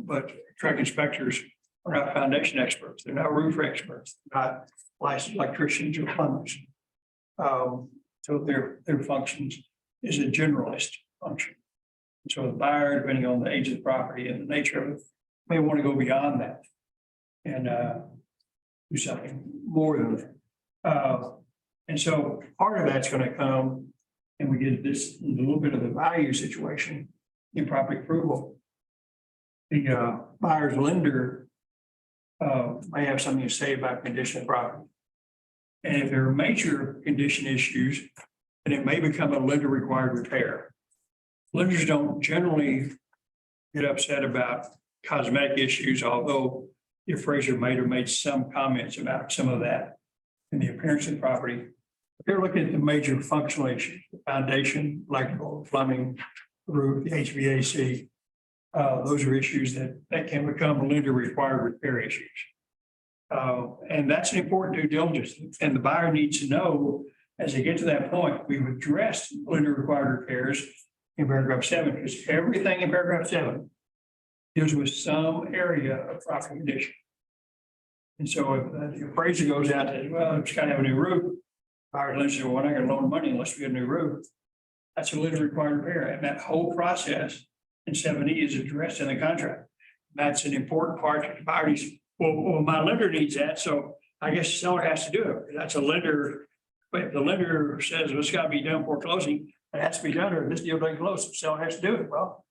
But track inspectors are not foundation experts. They're not roof experts, they're not licensed electricians or plumbers. So their functions is a generalist function. So the buyer, depending on the age of the property and the nature of it, may want to go beyond that and do something more than that. And so part of that's going to come, and we get this a little bit of the value situation in property approval. The buyer's lender may have something to say about condition of property. And if there are major condition issues, then it may become a lender required repair. Lenders don't generally get upset about cosmetic issues, although the appraiser might have made some comments about some of that in the appearance of the property. They're looking at the major functional issues, the foundation, electrical, plumbing, roof, the HVAC. Those are issues that can become lender required repair issues. And that's an important due diligence. And the buyer needs to know as they get to that point, we've addressed lender required repairs in paragraph 7, because everything in paragraph 7 deals with some area of property condition. And so if the appraiser goes out and says, well, it's got to have a new roof, buyer lender says, well, we're not going to loan money unless we get a new roof. That's a lender required repair. And that whole process in 7E is addressed in the contract. That's an important part that the buyer needs. Well, my lender needs that, so I guess the seller has to do it. That's a lender. But if the lender says well, it's got to be done before closing, it has to be done, or this deal doesn't close. The seller has to do it. Well,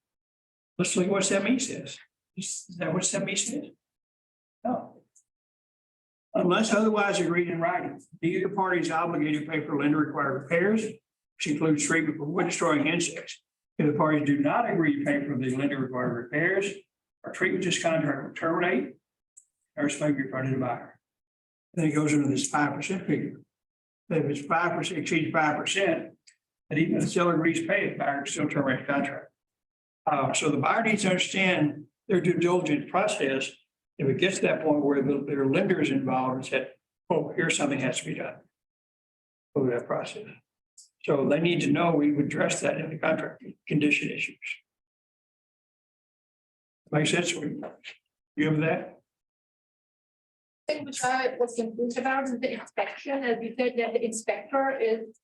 let's look at what 7E says. Is that what 7E says? No. Unless otherwise agreed in writing, neither party is obligated to pay for lender required repairs, which includes treatment for wood destroying insects. If the parties do not agree to pay for the lender required repairs, or treatment this contract will terminate, or may be refunded to the buyer. Then it goes into this 5% figure. If it's 5%, exceeds 5%, and even if the seller agrees to pay it, the buyer can still terminate the contract. So the buyer needs to understand their due diligence process. If it gets to that point where their lender is involved and said, oh, here's something has to be done over that process. So they need to know we've addressed that in the contract condition issues. Make sense? You have that? thing which I was confused about is the inspection, as you said, that the inspector is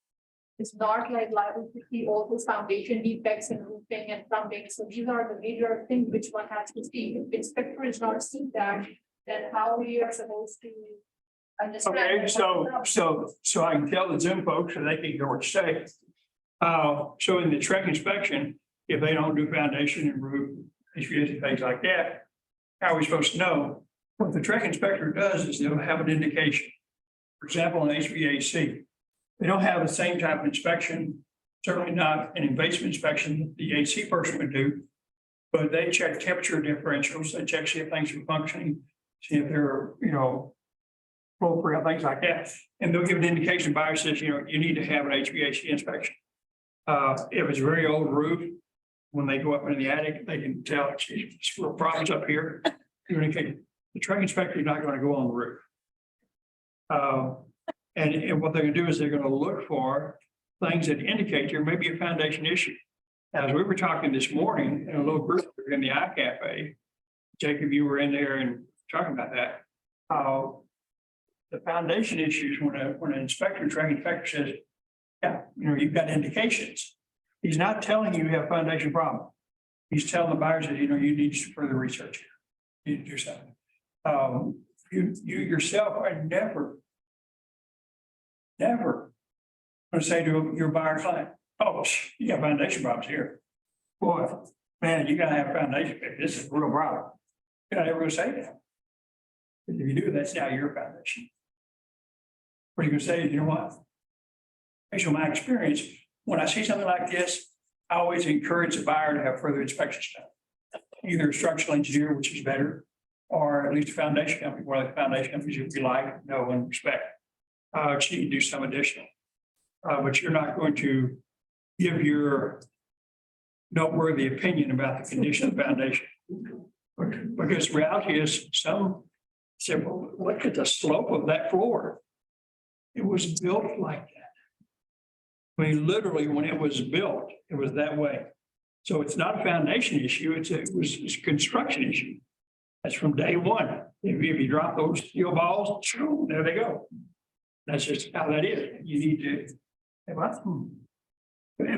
not like liable to see all those foundation defects in roofing and plumbing. So these are the major things which one has to see. If the inspector is not seeing that, then how we are supposed to understand? Okay, so I can tell the Zoom folks so they can hear what you say. So in the track inspection, if they don't do foundation and roof, HVAC, things like that, how are we supposed to know? What the track inspector does is they'll have an indication. For example, in HVAC, they don't have the same type of inspection, certainly not an invasive inspection that the AC person would do, but they check temperature differentials, they check see if things are functioning, see if they're, appropriate, things like that. And they'll give an indication, buyer says, you need to have an HVAC inspection. If it's a very old roof, when they go up into the attic, they can tell, geez, there's problems up here. the traffic inspector is not going to go on the roof. And what they're going to do is they're going to look for things that indicate there may be a foundation issue. As we were talking this morning in a little group in the iCafe, Jacob, you were in there and talking about that. The foundation issues when an inspector, traffic inspector says, yeah, you've got indications. He's not telling you have a foundation problem. He's telling the buyers that, you need to further research it yourself. You yourself are never going to say to your buyer client, oh, you got foundation problems here. Boy, man, you gotta have a foundation. This is a real problem. You're not ever gonna say that. If you do, that's now your foundation. What you're gonna say is, you know what? Based on my experience, when I see something like this, I always encourage the buyer to have further inspections done. Either a structural engineer, which is better, or at least a foundation company, one of the foundation companies that we like, know, and respect. So you can do some additional. But you're not going to give your noteworthy opinion about the condition of the foundation. Because the reality is some said, well, look at the slope of that floor. It was built like that. I mean, literally, when it was built, it was that way. So it's not a foundation issue, it's a construction issue. That's from day one. If you drop those steel balls, there they go. That's just how that is. You need to.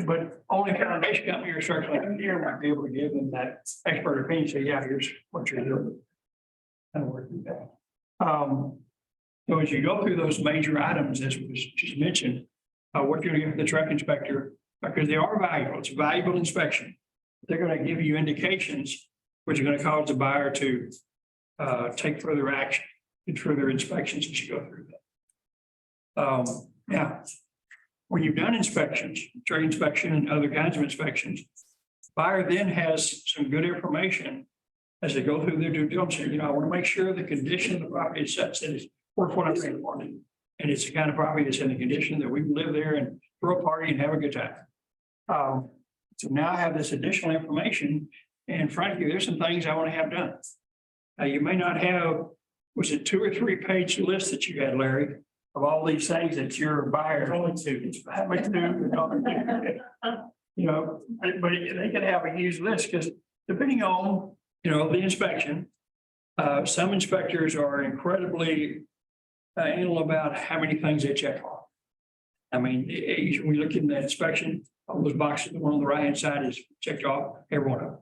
But only foundation company or structural engineer might be able to give them that expert opinion, say, yeah, here's what you're doing. And work with that. So as you go through those major items, as was just mentioned, what you're going to give the truck inspector, because they are valuable, it's a valuable inspection. They're going to give you indications which are going to cause the buyer to take further action and further inspections as you go through that. Now, when you've done inspections, trade inspection and other kinds of inspections, buyer then has some good information as they go through their due diligence. I want to make sure the condition of the property is such that it's worth what I'm paying for. And it's the kind of property that's in the condition that we can live there and throw a party and have a good time. So now I have this additional information, and frankly, there's some things I want to have done. Now, you may not have, was it 2 or 3 page list that you had, Larry, of all these things that your buyer. Only 2. But they could have a huge list because depending on, the inspection, some inspectors are incredibly anal about how many things they check off. I mean, we look in the inspection, all those boxes, the one on the right-hand side is checked off, every one of them.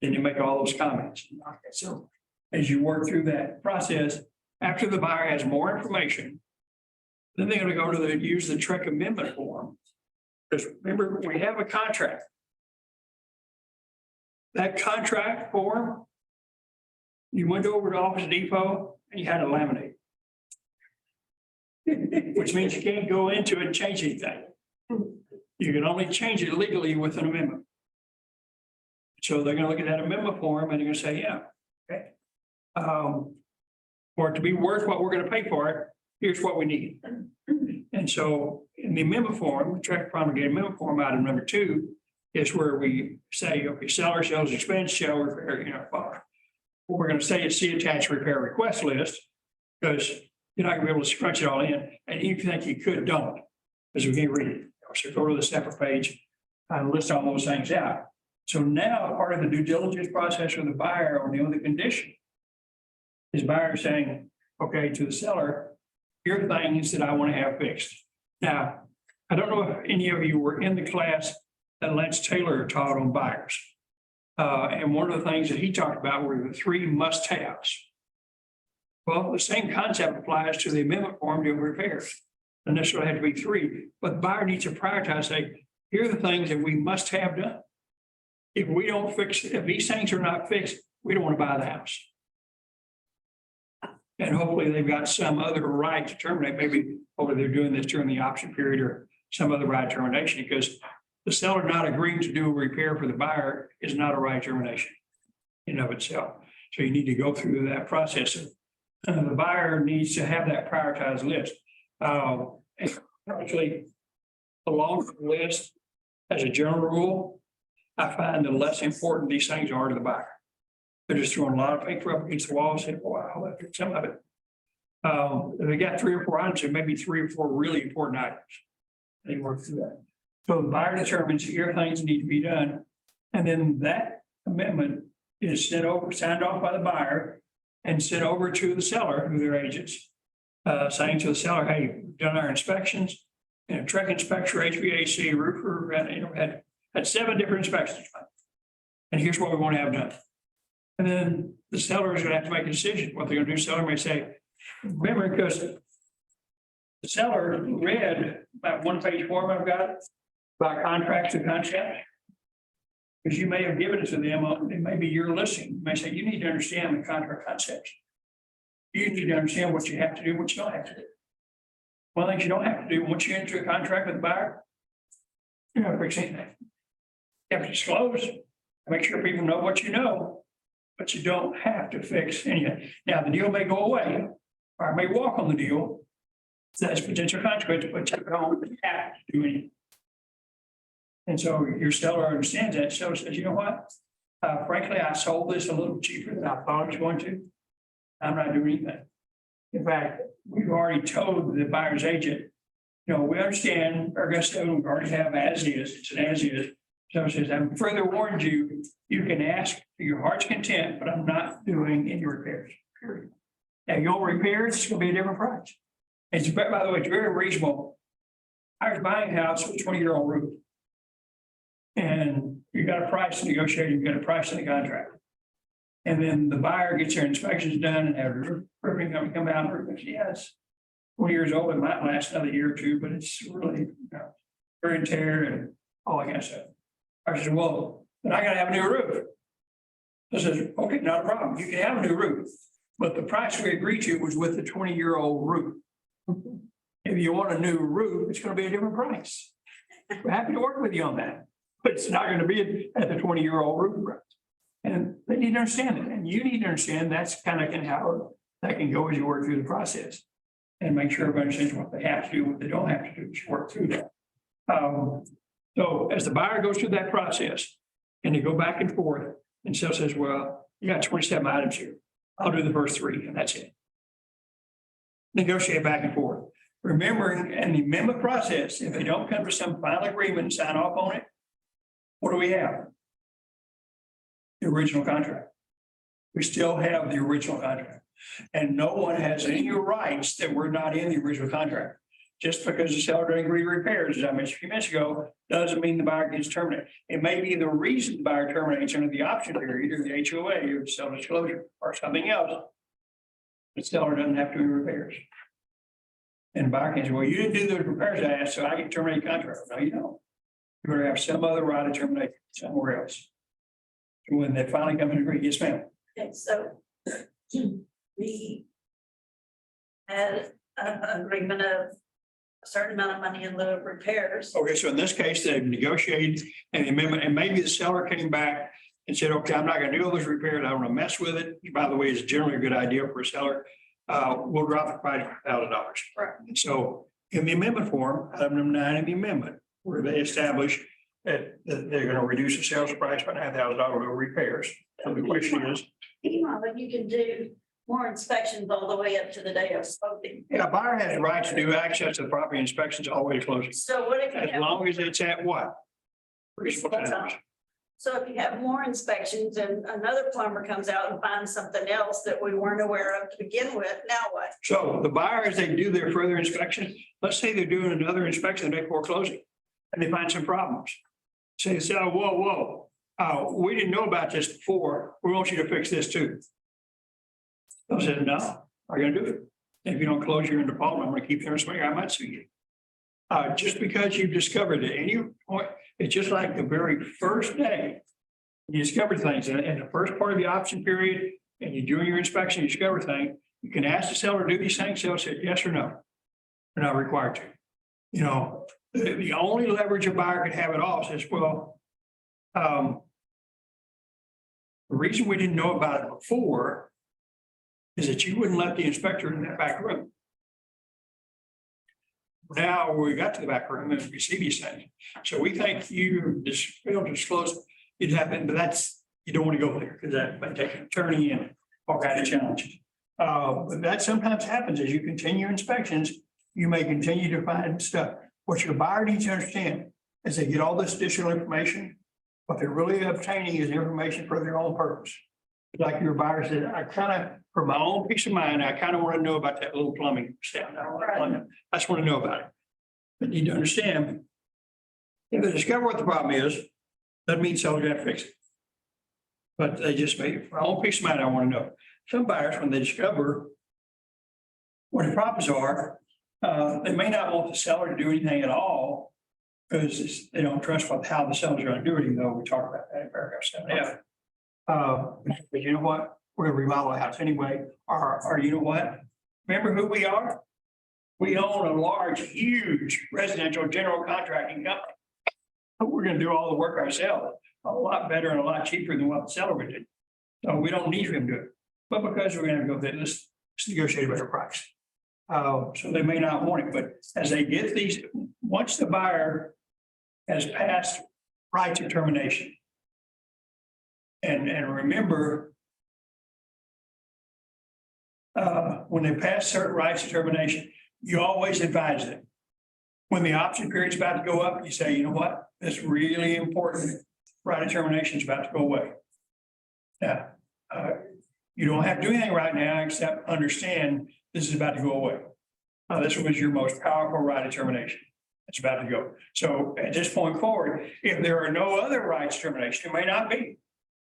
Then you make all those comments. So as you work through that process, after the buyer has more information, then they're going to go to use the TREC amendment form. Because remember, we have a contract. That contract form, you went over to Office Depot and you had to laminate. Which means you can't go into it and change anything. You can only change it legally with an amendment. So they're going to look at that amendment form and they're going to say, yeah, okay. For it to be worth what we're going to pay for it, here's what we need. And so in the amendment form, the TREC promulgated amendment form, item number 2 is where we say, okay, seller sales expense shall repair, we're going to say it's the attached repair request list because you're not going to be able to scrunch it all in. And if you think you could, don't, because we can't read it. So go to the separate page and list all those things out. So now part of the due diligence process for the buyer on the other condition is buyer saying, okay, to the seller, here are things that I want to have fixed. Now, I don't know if any of you were in the class that Lance Taylor taught on buyers. And one of the things that he talked about were the 3 must-haves. Well, the same concept applies to the amendment form to repairs. Doesn't necessarily have to be 3, but the buyer needs to prioritize, say, here are the things that we must have done. If we don't fix, if these things are not fixed, we don't want to buy the house. And hopefully they've got some other right to terminate. Maybe hopefully they're doing this during the option period or some other right termination, because the seller not agreeing to do a repair for the buyer is not a right termination in of itself. So you need to go through that process. The buyer needs to have that prioritized list. Actually, along the list, as a general rule, I find the less important these things are to the buyer. They're just throwing a lot of paper up against the wall, saying, wow, I'll pick some of it. They got 3 or 4 items, and maybe 3 or 4 really important items. They work through that. So the buyer determines here things need to be done. And then that amendment is sent over, signed off by the buyer and sent over to the seller, who their agents. Saying to the seller, hey, we've done our inspections, truck inspector, HVAC, roofer, had 7 different inspections. And here's what we want to have done. And then the seller is gonna have to make a decision, what they're gonna do. Seller may say, remember, because the seller read about 1-page form I've got about contracts and concepts. Because you may have given it to them, it may be your listing, you may say, you need to understand the contract concepts. You need to understand what you have to do, what you don't have to do. One of the things you don't have to do, once you enter a contract with the buyer, you're not fix anything. You have to disclose, make sure people know what you know, but you don't have to fix anything. Now, the deal may go away, or I may walk on the deal. That's potential consequence, but you don't have to do anything. And so your seller understands that. Seller says, you know what? Frankly, I sold this a little cheaper than I thought I was going to. I'm not doing anything. In fact, we've already told the buyer's agent, you know, we understand, our guest we already have as is, it's an as is. So it says, I've further warned you, you can ask for your heart's content, but I'm not doing any repairs. Period. Now, your repairs, it's gonna be a different price. It's, by the way, it's very reasonable. I was buying a house with a 20-year-old roof. And you got a price to negotiate, you got a price in the contract. And then the buyer gets their inspections done and have a roofing company come out and roof. Yes, 20 years old, it might last another year or two, but it's really, you know, wear and tear and all that kind of stuff. I said, well, then I gotta have a new roof. I said, okay, not a problem. You can have a new roof, but the price we agreed to was with the 20-year-old roof. If you want a new roof, it's gonna be a different price. We're happy to work with you on that, but it's not gonna be at the 20-year-old roof price. And they need to understand it, and you need to understand that's kind of how that can go as you work through the process. And make sure everybody understands what they have to do, what they don't have to do, just work through that. So as the buyer goes through that process and they go back and forth, and seller says, well, you got 27 items here. I'll do the first 3 and that's it. Negotiate back and forth. Remembering in the amendment process, if they don't come to some final agreement and sign off on it, what do we have? The original contract. We still have the original contract. And no one has any rights that were not in the original contract. Just because the seller doesn't agree to repairs, as I mentioned a few minutes ago, doesn't mean the buyer gets terminated. It may be the reason the buyer terminates under the option period or the HOA or self-disclosure or something else. The seller doesn't have to do repairs. And the buyer can say, well, you didn't do those repairs I asked, so I get terminated contract. No, you don't. You're going to have some other right to terminate somewhere else. When they finally come and agree, yes, ma'am. Okay, so we had an agreement of a certain amount of money in lieu of repairs. Okay, so in this case, they've negotiated an amendment, and maybe the seller came back and said, okay, I'm not gonna do all those repairs, I wanna mess with it. Which, by the way, is generally a good idea for a seller. We'll drop the price $1,000. Right. So in the amendment form, item number 9 in the amendment, where they establish that they're gonna reduce the sales price by $9,000 over repairs. So the question is, But you can do more inspections all the way up to the day of closing. yeah, a buyer has the right to do access to the property inspections all the way to closing, So what if you as have, long as it's at what? Reasonable times. so if you have more inspections and another plumber comes out and finds something else that we weren't aware of to begin with, now what? So the buyers, they do their further inspection. Let's say they're doing another inspection the day before closing and they find some problems. Say, they say, oh, whoa, we didn't know about this before. We want you to fix this too. I said, no, I'm gonna do it. If you don't close your default, I'm gonna keep your inspection. I might sue you. Just because you've discovered it, and you point, it's just like the very first day you discover things in the first part of the option period, and you're doing your inspection, you discover things. You can ask the seller to do these things. Seller said yes or no. They're not required to. You know, the only leverage a buyer could have it off is, well, the reason we didn't know about it before is that you wouldn't let the inspector in that back room. Now we got to the back room and we see these things. So we think you just failed to disclose it happened, but that's you don't want to go there because that may take an attorney and all kind of challenges. But that sometimes happens as you continue inspections, you may continue to find stuff. What your buyer needs to understand is they get all this additional information. What they're really obtaining is information for their own purpose. Like your buyer said, I kind of, for my own peace of mind, I kind of want to know about that little plumbing stuff. I just want to know about it. But you need to understand, if they discover what the problem is, that means someone's got to fix it. But they just may, for my own peace of mind, I want to know. Some buyers, when they discover what the problems are, they may not want the seller to do anything at all because they don't trust how the seller's going to do it, even though we talk about that in paragraph 7F. But you know what? We're going to remodel the house anyway. Or you know what? Remember who we are? We own a large, huge residential general contracting company. We're going to do all the work ourselves, a lot better and a lot cheaper than what the seller would do. So we don't need him to do it. But because we're going to go there, let's negotiate a better price. So they may not want it, but as they get these, once the buyer has passed rights of termination. And remember, when they pass certain rights of termination, you always advise them. When the option period's about to go up, you say, you know what, this really important right of termination is about to go away. Now, you don't have to do anything right now except understand this is about to go away. This was your most powerful right of termination. It's about to go. So at this point forward, if there are no other rights of termination, it may not be.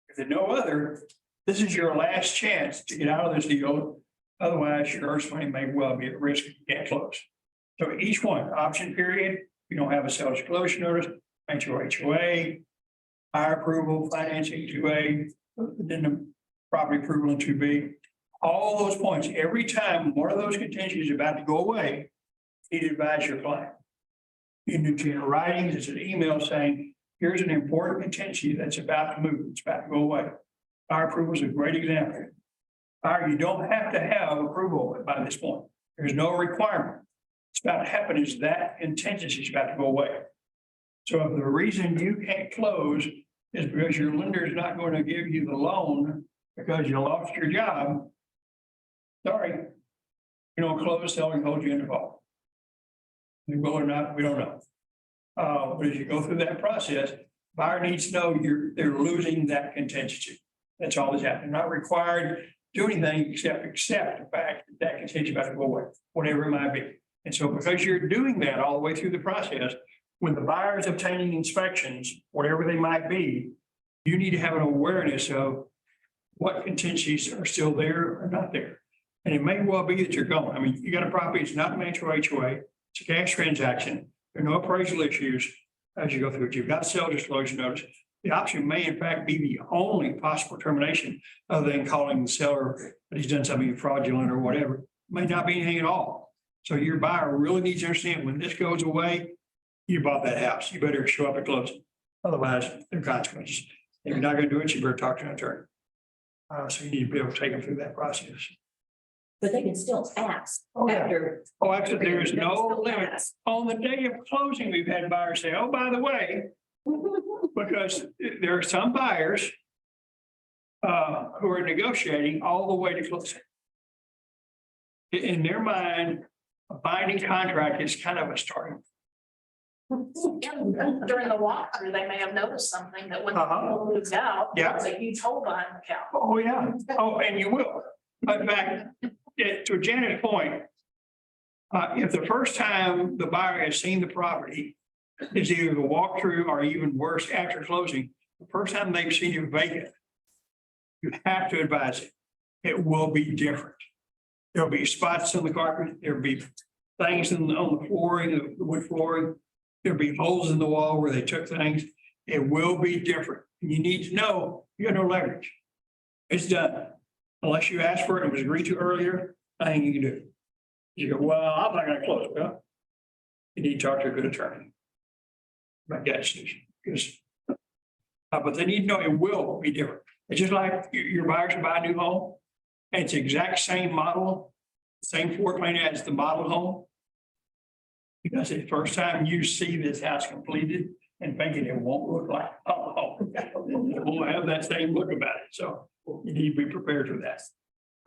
If there's no other, this is your last chance to get out of this deal. Otherwise, your earth money may well be at risk if you can't close. So each one, option period, you don't have a sales disclosure notice, HOA, buyer approval, financing 2A, then the property approval in 2B. All those points, every time one of those contingencies is about to go away, you need to advise your client. You need to, in writings, it's an email saying, here's an important contingency that's about to move, it's about to go away. Buyer approval is a great example. Buyer, you don't have to have approval by this point. There's no requirement. It's about to happen is that contingency is about to go away. So if the reason you can't close is because your lender is not going to give you the loan because you lost your job, sorry, you don't close, they'll hold you in default. They will or not, we don't know. But as you go through that process, buyer needs to know they're losing that contingency. That's all that's happening. Not required to do anything except accept the fact that that contingency is about to go away, whatever it might be. And so because you're doing that all the way through the process, when the buyer is obtaining inspections, whatever they might be, you need to have an awareness of what contingencies are still there or not there. And it may well be that you're going. I mean, you got a property, it's not managed HOA, it's a cash transaction. There are no appraisal issues as you go through it. You've got sales disclosure notice. The option may in fact be the only possible termination other than calling the seller that he's done something fraudulent or whatever. May not be anything at all. So your buyer really needs to understand when this goes away, you bought that house. You better show up at closing. Otherwise, there are consequences. If you're not going to do it, you better talk to an attorney. So you need to be able to take them through that process. But they can still ask Oh, yeah. after. Oh, actually, there is They can no still limit. ask. On the day of closing, we've had buyers say, oh, by the way, because there are some buyers who are negotiating all the way to closing. In their mind, a binding contract is kind of a starting. During the walkthrough, they may have noticed something that when the Uh-huh. people moved out, Yeah. there's a huge hole behind the cow. Oh, yeah. Oh, and you will. In fact, to Janet's point, if the first time the buyer has seen the property is either the walkthrough or even worse after closing, the first time they've seen it vacant, you have to advise it. It will be different. There'll be spots on the carpet. There'll be things on the flooring, the wood flooring. There'll be holes in the wall where they took things. It will be different. You need to know you have no leverage. It's done. Unless you asked for it and it was agreed to earlier, nothing you can do. You go, well, I'm not going to close it. Well, you need to talk to a good attorney. Make that decision. Because, but they need to know it will be different. It's just like your buyers should buy a new home. And it's the exact same model, same floor plan as the model home. Because the first time you see this house completed, and thinking it won't look like, it won't have that same look about it. So you need to be prepared for that.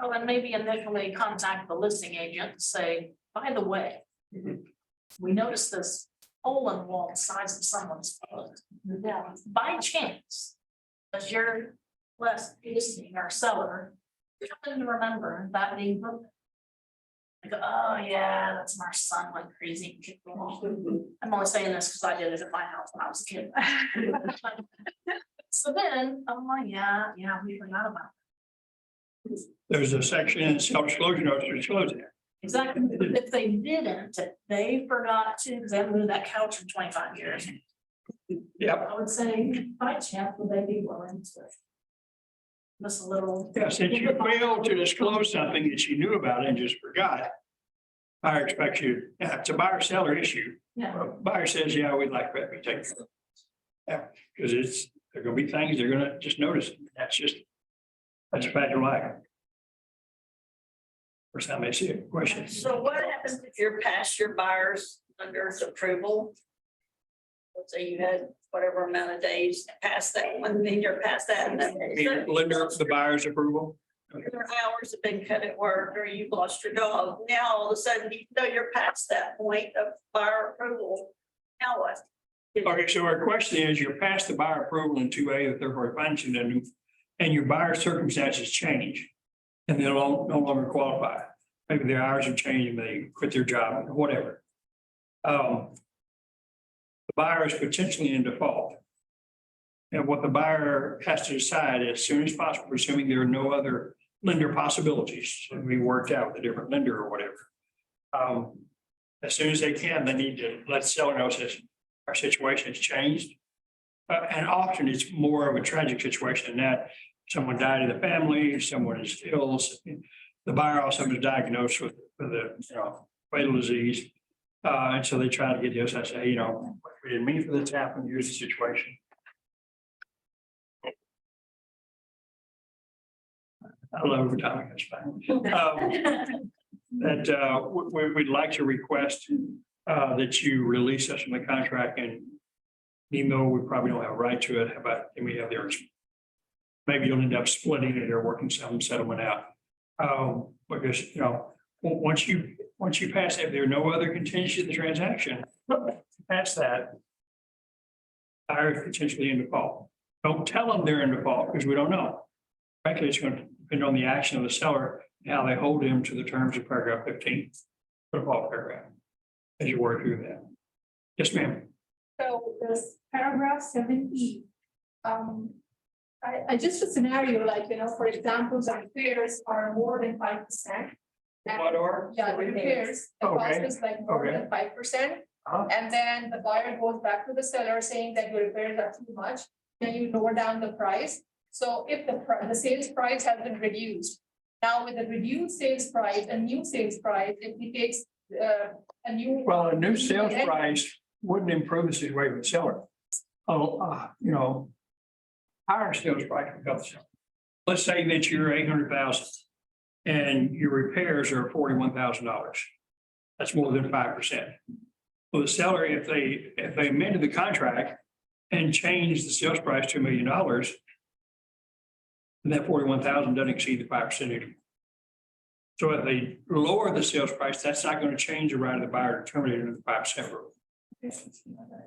Oh, and maybe initially contact the listing agent and say, by the way, we noticed this hole in the wall the size of someone's foot. Now, by chance, does your listing or seller happen to remember that neighbor? Like, oh yeah, that's when our son went crazy. and kicked the wall." I'm only saying this because I did it at my house when I was a kid. So then, oh yeah, we forgot about it. There's a section in self-disclosure notice to disclose that. Exactly, but if they didn't, if they forgot to, because they haven't moved that couch in 25 years. Yep. I would say, by chance, would they be willing to? Just a little. Yeah, since you failed to disclose something that you knew about and just forgot. Buyer expects you, yeah, it's a buyer seller issue. Yeah, Buyer says, yeah, we'd like that to be taken care of. Yeah, because there are gonna be things they're gonna just notice. That's a fact of life. First time I see a question. So what happens if you're past your buyer's lender's approval? Let's say you had whatever amount of days past that, one, then you're past that. And then Lender, the buyer's approval. your hours have been cut at work, or you've lost your dog. Now, all of a sudden, you know you're past that point of buyer approval. Now what? Okay, so our question is, you're past the buyer approval in 2A, the third party financing, and your buyer circumstances change. And they'll no longer qualify. Maybe their hours have changed, and they quit their job, or whatever. The buyer is potentially in default. And what the buyer has to decide as soon as possible, assuming there are no other lender possibilities, to be worked out with a different lender or whatever. As soon as they can, they need to let the seller know that our situation has changed. And often it's more of a tragic situation than that. Someone died in the family, someone is ill. The buyer also was diagnosed with a fatal disease. And so they try to get this. I say, we didn't mean for this to happen. Here's the situation. I love overtime, that's fine. We'd like to request that you release us from the contract, and even though we probably don't have a right to it, how about, and we have theirs. Maybe you'll end up splitting it or working some settlement out. Because, once you pass that, if there are no other contingency in the transaction, past that, buyer is potentially in default. Don't tell them they're in default, because we don't know. Frankly, it's going to depend on the action of the seller, and how they hold him to the terms of paragraph 15, default paragraph, as you work through that. Yes, ma'am. So this paragraph 7E. I just a scenario like, for example, the repairs are more than 5%. What are? Yeah, the repairs, the cost Okay. is like more Okay. than 5%. Uh-huh. And then the buyer goes back to the seller saying that your repairs are too much, then you lower down the price. So if the sales price has been reduced, now with the reduced sales price, a new sales price, if he takes a new. Well, a new sales price wouldn't improve the situation with the seller. Higher sales price would help the seller. Let's say that you're 800,000 and your repairs are $41,000. That's more than 5%. Well, the seller, if they amended the contract and changed the sales price to $1 million, and that 41,000 doesn't exceed the 5% anymore. So if they lower the sales price, that's not going to change the right of the buyer to terminate under the 5% rule.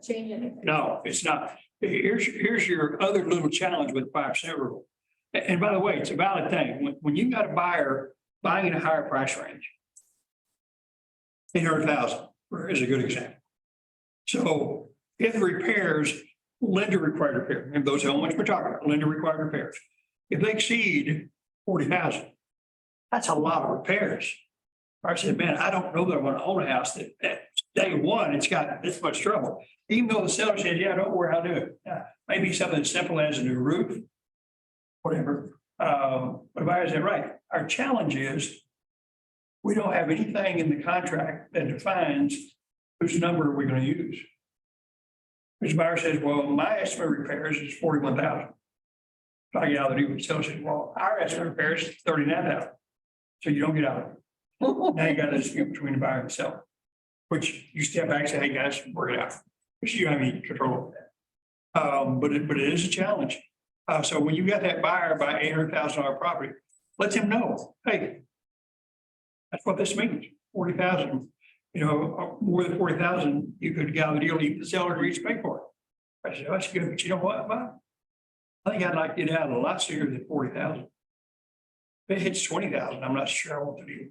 Change anything. No, it's not. Here's your other little challenge with the 5% rule. And by the way, it's a valid thing. When you've got a buyer buying in a higher price range, 800,000 is a good example. So if repairs, lender required repair, and those are how much we're talking about, lender required repairs. If they exceed 40,000, that's a lot of repairs. I said, man, I don't know that I want to own a house that day one, it's got this much trouble. Even though the seller says, yeah, don't worry, I'll do it. Maybe something as simple as a new roof, whatever. But the buyer said, right, our challenge is we don't have anything in the contract that defines whose number are we going to use. Which buyer says, well, my estimate of repairs is 41,000. So I get out of the deal with the seller says, well, our estimate of repairs is 39,000. So you don't get out of it. Now you got a dispute between the buyer and the seller, which you step back and say, hey guys, work it out. Because you don't have any control over that. But it is a challenge. So when you got that buyer buy $800,000 property, let them know, hey, that's what this means, 40,000, more than 40,000, you could get out of the deal, the seller agrees to pay for it. I said, that's good, but you know what, Bob? I think I'd like to get out a lot sooner than 40,000. If it hits 20,000, I'm not sure I want to do.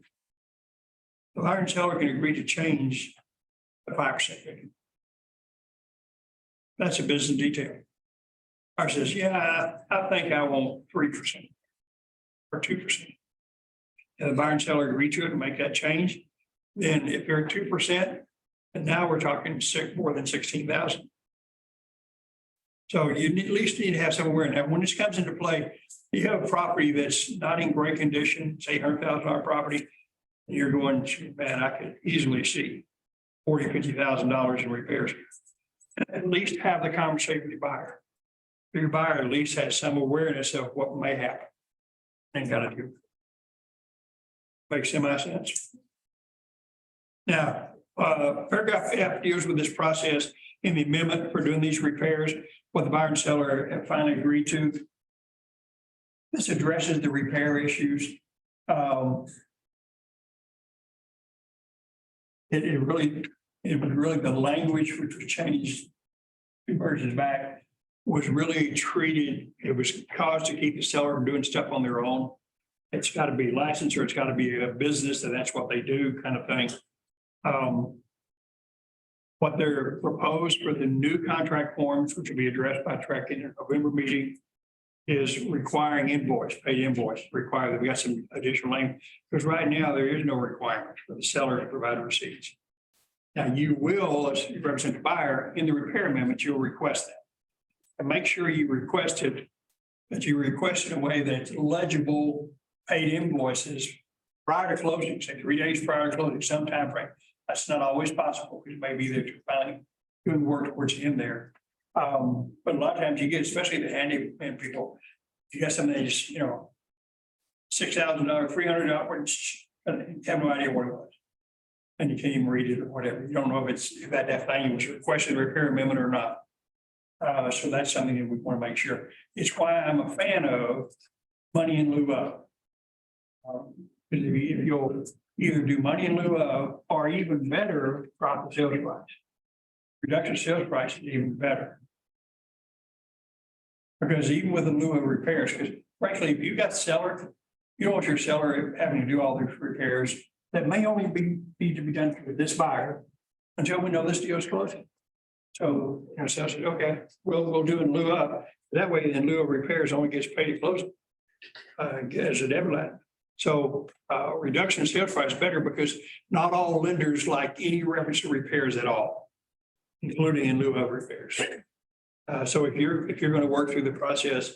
The buyer and seller can agree to change the 5%. That's a business detail. Buyer says, yeah, I think I want 3% or 2%. And the buyer and seller agree to it and make that change. Then if you're at 2%, and now we're talking more than 16,000. So you at least need to have some awareness. Now, when this comes into play, you have a property that's not in great condition, say $100,000 property, and you're going, man, I could easily see $40,000-$50,000 in repairs. At least have the conversation with your buyer. Your buyer at least has some awareness of what may happen. And gotta do. Makes sense. Now, paragraph F deals with this process in the amendment for doing these repairs, what the buyer and seller have finally agreed to. This addresses the repair issues. It was really the language which was changed 2 versions back was really treated, it was caused to keep the seller from doing stuff on their own. It's got to be licensed or it's got to be a business and that's what they do kind of thing. What they're proposed for the new contract forms, which will be addressed by Trek in the November meeting, is requiring paid invoice, require that we got some additional language. Because right now there is no requirement for the seller to provide receipts. Now you will, as you represent the buyer, in the repair amendment, you'll request that. And make sure you request it, that you request it in a way that's legible paid invoices prior to closing, say 3 days prior to closing, some time frame. That's not always possible. It may be that you're finally doing work towards the end there. But a lot of times you get, especially the handyman people, you got something that just, $6,000, $300, and have no idea what it was. And you can't even read it or whatever. You don't know if that thing was requested repair amendment or not. So that's something that we want to make sure. It's why I'm a fan of money in lieu of. If you'll either do money in lieu of, or even better, drop the sales price. Reduction of sales price is even better. Because even with the lieu of repairs, because frankly, if you got the seller, you don't want your seller having to do all these repairs that may only need to be done with this buyer until we know this deal is closing. So, seller says, okay, we'll do in lieu of. That way, in lieu of repairs only gets paid at closing as a deadline. So reduction in sales price is better because not all lenders like any reference to repairs at all, including in lieu of repairs. So if you're going to work through the process,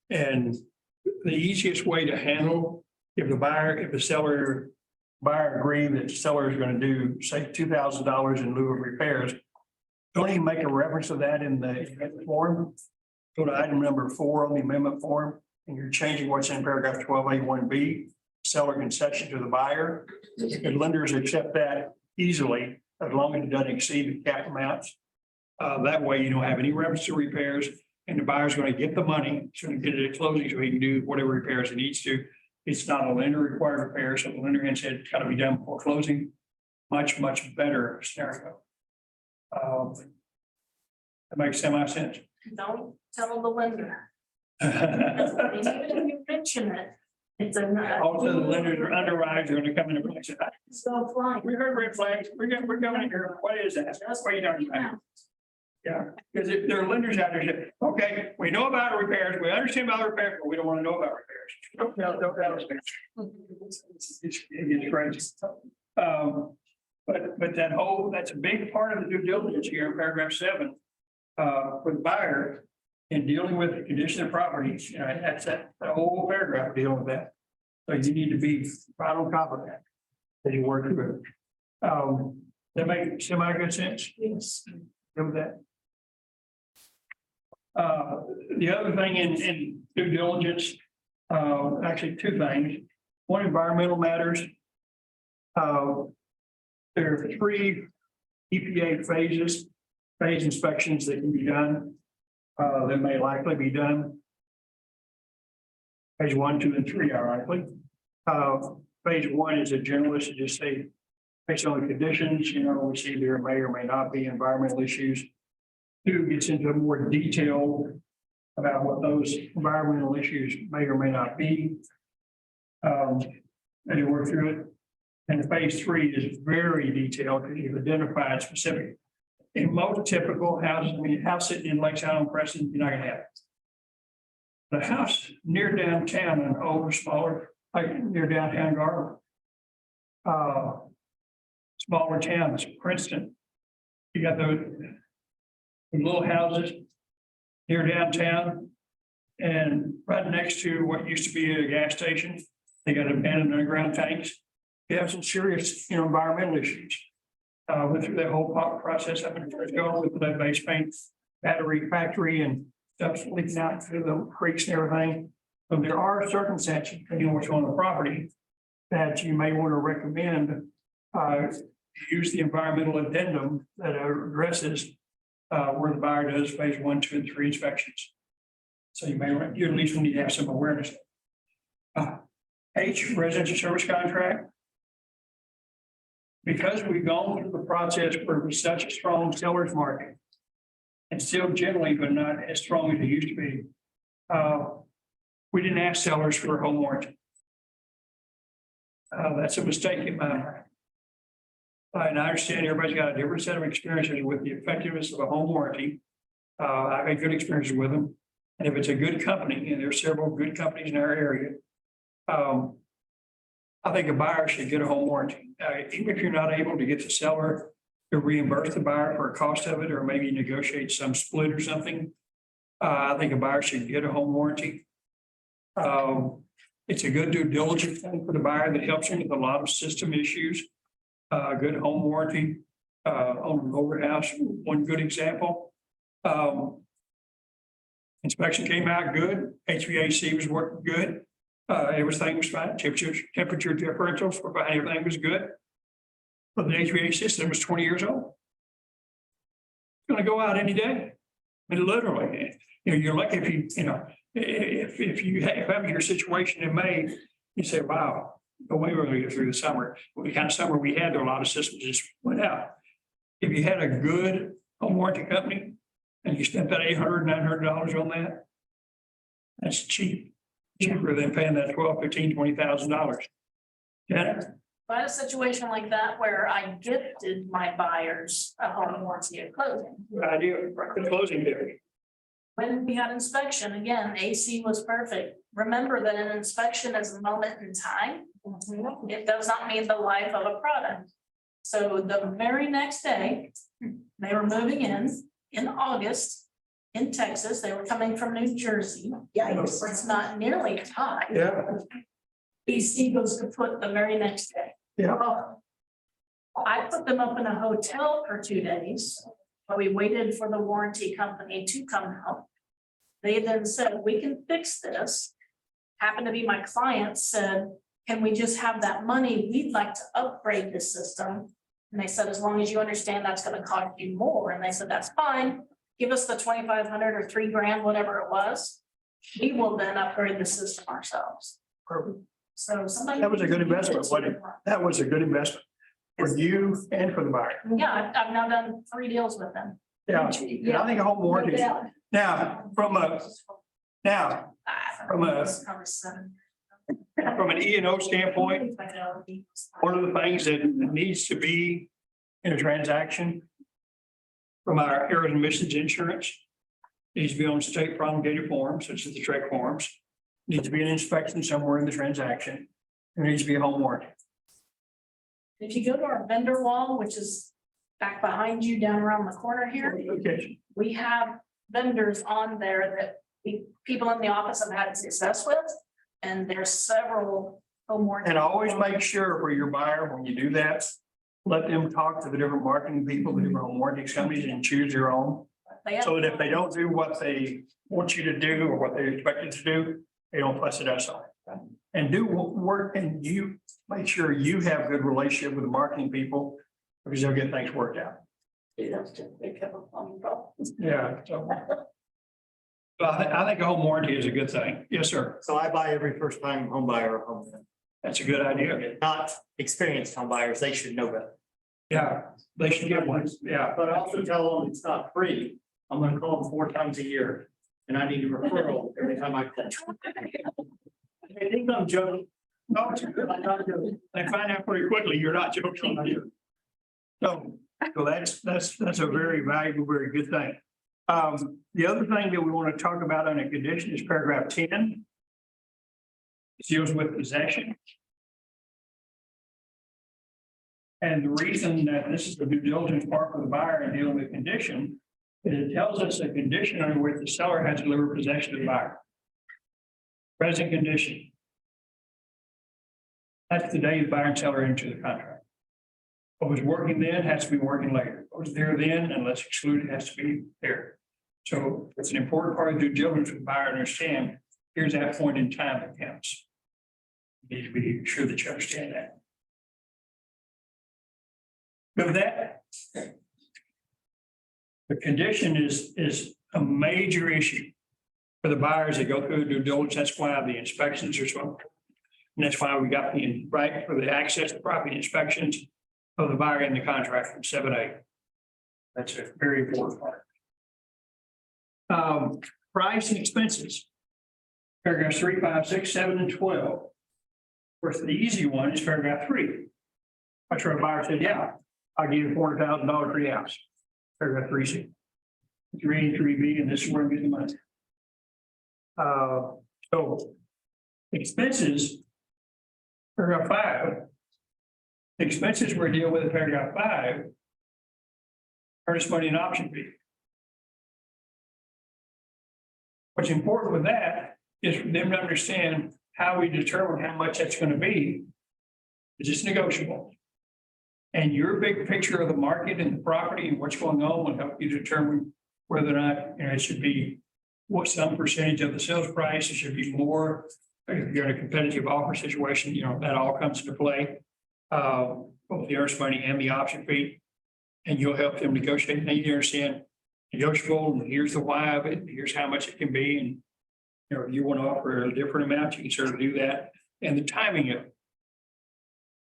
and the easiest way to handle if the seller buyer agree that the seller is going to do, say, $2,000 in lieu of repairs, don't even make a reference to that in the form. Go to item number 4 on the amendment form, and you're changing what's in paragraph 12A1B. Seller concession to the buyer. And lenders accept that easily as long as it doesn't exceed the cap amounts. That way you don't have any reference to repairs, and the buyer's going to get the money, so going to get it at closing so he can do whatever repairs he needs to. It's not a lender required repair, so the lender said it's got to be done before closing. Much better scenario. That makes semi-sense. Don't tell the lender. Even if you mention it, it's a. Also, the lenders are underwriters, they're going to come in and say, So flying. we heard red flags, we're coming in here, what is that? That's why you don't. Yeah, because if there are lenders out there, say, okay, we know about repairs, we understand about repairs, but we don't want to know about repairs. Don't tell us. It's crazy. But that's a big part of the due diligence here in paragraph 7. For the buyer in dealing with the condition of properties, that's that whole paragraph dealing with that. So you need to be right on top of that as you work through it. That make semi good sense? Yes. Good with that. The other thing in due diligence, actually 2 things. One, environmental matters. There are 3 EPA phase inspections that can be done. that may likely be done. Phase 1, 2, and 3 are likely. Phase 1 is a generalist, to just say, based on the conditions, we see there may or may not be environmental issues. 2 gets into more detail about what those environmental issues may or may not be. As you work through it. And phase 3 is very detailed because you've identified specific. In most typical houses, house sitting in Lakeside on Preston, you're not gonna have it. The house near downtown and older, smaller, like near downtown Garland. Smaller towns, Princeton. You got those little houses near downtown. And right next to what used to be a gas station, they got abandoned underground tanks. You have some serious, environmental issues. Went through that whole process up in Frisco with the lead base paint battery factory and stuff leaking out through the creeks and everything. So there are circumstances, depending on what's on the property, that you may want to recommend use the environmental addendum that addresses where the buyer does phase 1, 2, and 3 inspections. So you at least need to have some awareness. H, residential service contract. Because we've gone through the process where we're such a strong seller's market, and still generally, but not as strong as it used to be, we didn't ask sellers for a home warranty. That's a mistake in my mind. And I understand everybody's got a different set of experiences with the effectiveness of a home warranty. I've had good experiences with them. And if it's a good company, and there's several good companies in our area, I think a buyer should get a home warranty. Even if you're not able to get the seller to reimburse the buyer for a cost of it, or maybe negotiate some split or something, I think a buyer should get a home warranty. It's a good due diligence thing for the buyer that helps them with a lot of system issues. A good home warranty on an older house, one good example. Inspection came out good. HVAC was working good. Everything was fine. Temperature differentials were fine. Everything was good. But the HVAC system was 20 years old. It's going to go out any day. I mean, literally, you're lucky if if you have your situation in May, you say, wow, go way earlier through the summer. The kind of summer we had, there were a lot of systems just went out. If you had a good home warranty company and you spent that $800, $900 on that, that's cheap. Cheaper than paying that $12,000, $15,000, $20,000. Yeah. If I had a situation like that where I gifted my buyers a home warranty at closing. Good idea. The closing period. When we had inspection, again, AC was perfect. Remember that an inspection is a moment in time. It does not mean the life of a product. So the very next day, they were moving in August. In Texas, they were coming from New Jersey. Yeah, it's not nearly as high. Yeah. AC goes kaput the very next day. Yeah. I put them up in a hotel for 2 days. We waited for the warranty company to come out. They then said, we can fix this. Happened to be my client said, can we just have that money? We'd like to upgrade the system. And they said, as long as you understand that's going to cost you more. And they said, that's fine. Give us the 2,500 or $3,000, whatever it was. We will then upgrade the system ourselves. Perfect. So somebody. That was a good investment, wasn't it? That was a good investment for you and for the buyer. Yeah, I've now done 3 deals with them. Yeah. And I think a home warranty. Now, from an E&O standpoint, one of the things that needs to be in a transaction from our errors and omissions insurance needs to be on state promulgated forms, such as the TREC forms. Needs to be an inspection somewhere in the transaction. There needs to be a home warranty. If you go to our vendor wall, which is back behind you down around the corner here, Okay. we have vendors on there that people in the office have had success with. And there's several home warranty. And always make sure for your buyer, when you do that, let them talk to the different marketing people, the different home warranty companies, and choose your own. So that if they don't do what they want you to do or what they expect you to do, they don't fuss at us on it. And do work, and you make sure you have a good relationship with the marketing people, because they'll get things worked out. Yeah. So Well, I think a home warranty is a good thing. Yes, sir. So I buy every first time home buyer a home. That's a good idea. Not experienced home buyers, they should know better. Yeah, they should get one. Yeah. But I also tell them it's not free. I'm gonna call them 4 times a year. And I need a referral every time I call. I think I'm joking. No, it's good. I'm not joking. They find out pretty quickly you're not joking. So that's a very valuable, very good thing. The other thing that we want to talk about on a condition is paragraph 10. It deals with possession. And the reason that this is the due diligence part for the buyer in dealing with condition is it tells us a condition under which the seller has delivered possession to the buyer. Present condition. That's the day the buyer and seller enter the contract. What was working then has to be working later. What was there then, unless excluded, has to be there. So it's an important part of due diligence for the buyer to understand, here's that point in time that counts. You need to be sure that you understand that. With that, the condition is a major issue for the buyers that go through due diligence. That's why the inspections are so important. And that's why we got the right for the access to property inspections of the buyer in the contract from 7A. That's a very important part. Price and expenses. Paragraphs 3, 5, 6, 7, and 12. Of course, the easy one is paragraph 3. That's where a buyer said, yeah, I'll give you $400,000 for the house. Paragraph 3C. 3 and 3B, and this is where I'm getting the money. So expenses. Paragraph 5. The expenses we're dealing with in paragraph 5. Earnest money and option fee. What's important with that is for them to understand how we determine how much that's going to be. Is this negotiable? And your big picture of the market and the property and what's going on will help you determine whether or not, it should be what some percentage of the sales price, it should be more. If you're in a competitive offer situation, that all comes into play. Both the earnest money and the option fee. And you'll help them negotiate. Now you understand negotiable, and here's the why of it, here's how much it can be. And if you want to offer a different amount, you can certainly do that. And the timing of it.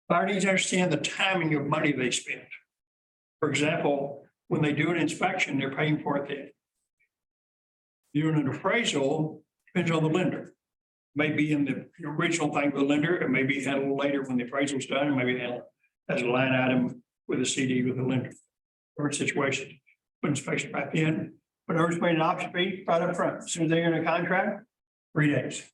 Buyer needs to understand the timing of money they spend. For example, when they do an inspection, they're paying for it then. Doing an appraisal depends on the lender. Maybe in the original thing with the lender, it may be handled later when the appraisal is done, and maybe handled as a line item with a CD with the lender. Or situation, but inspection back in, but ours made an option fee right up front. As soon as they're in a contract, 3 days.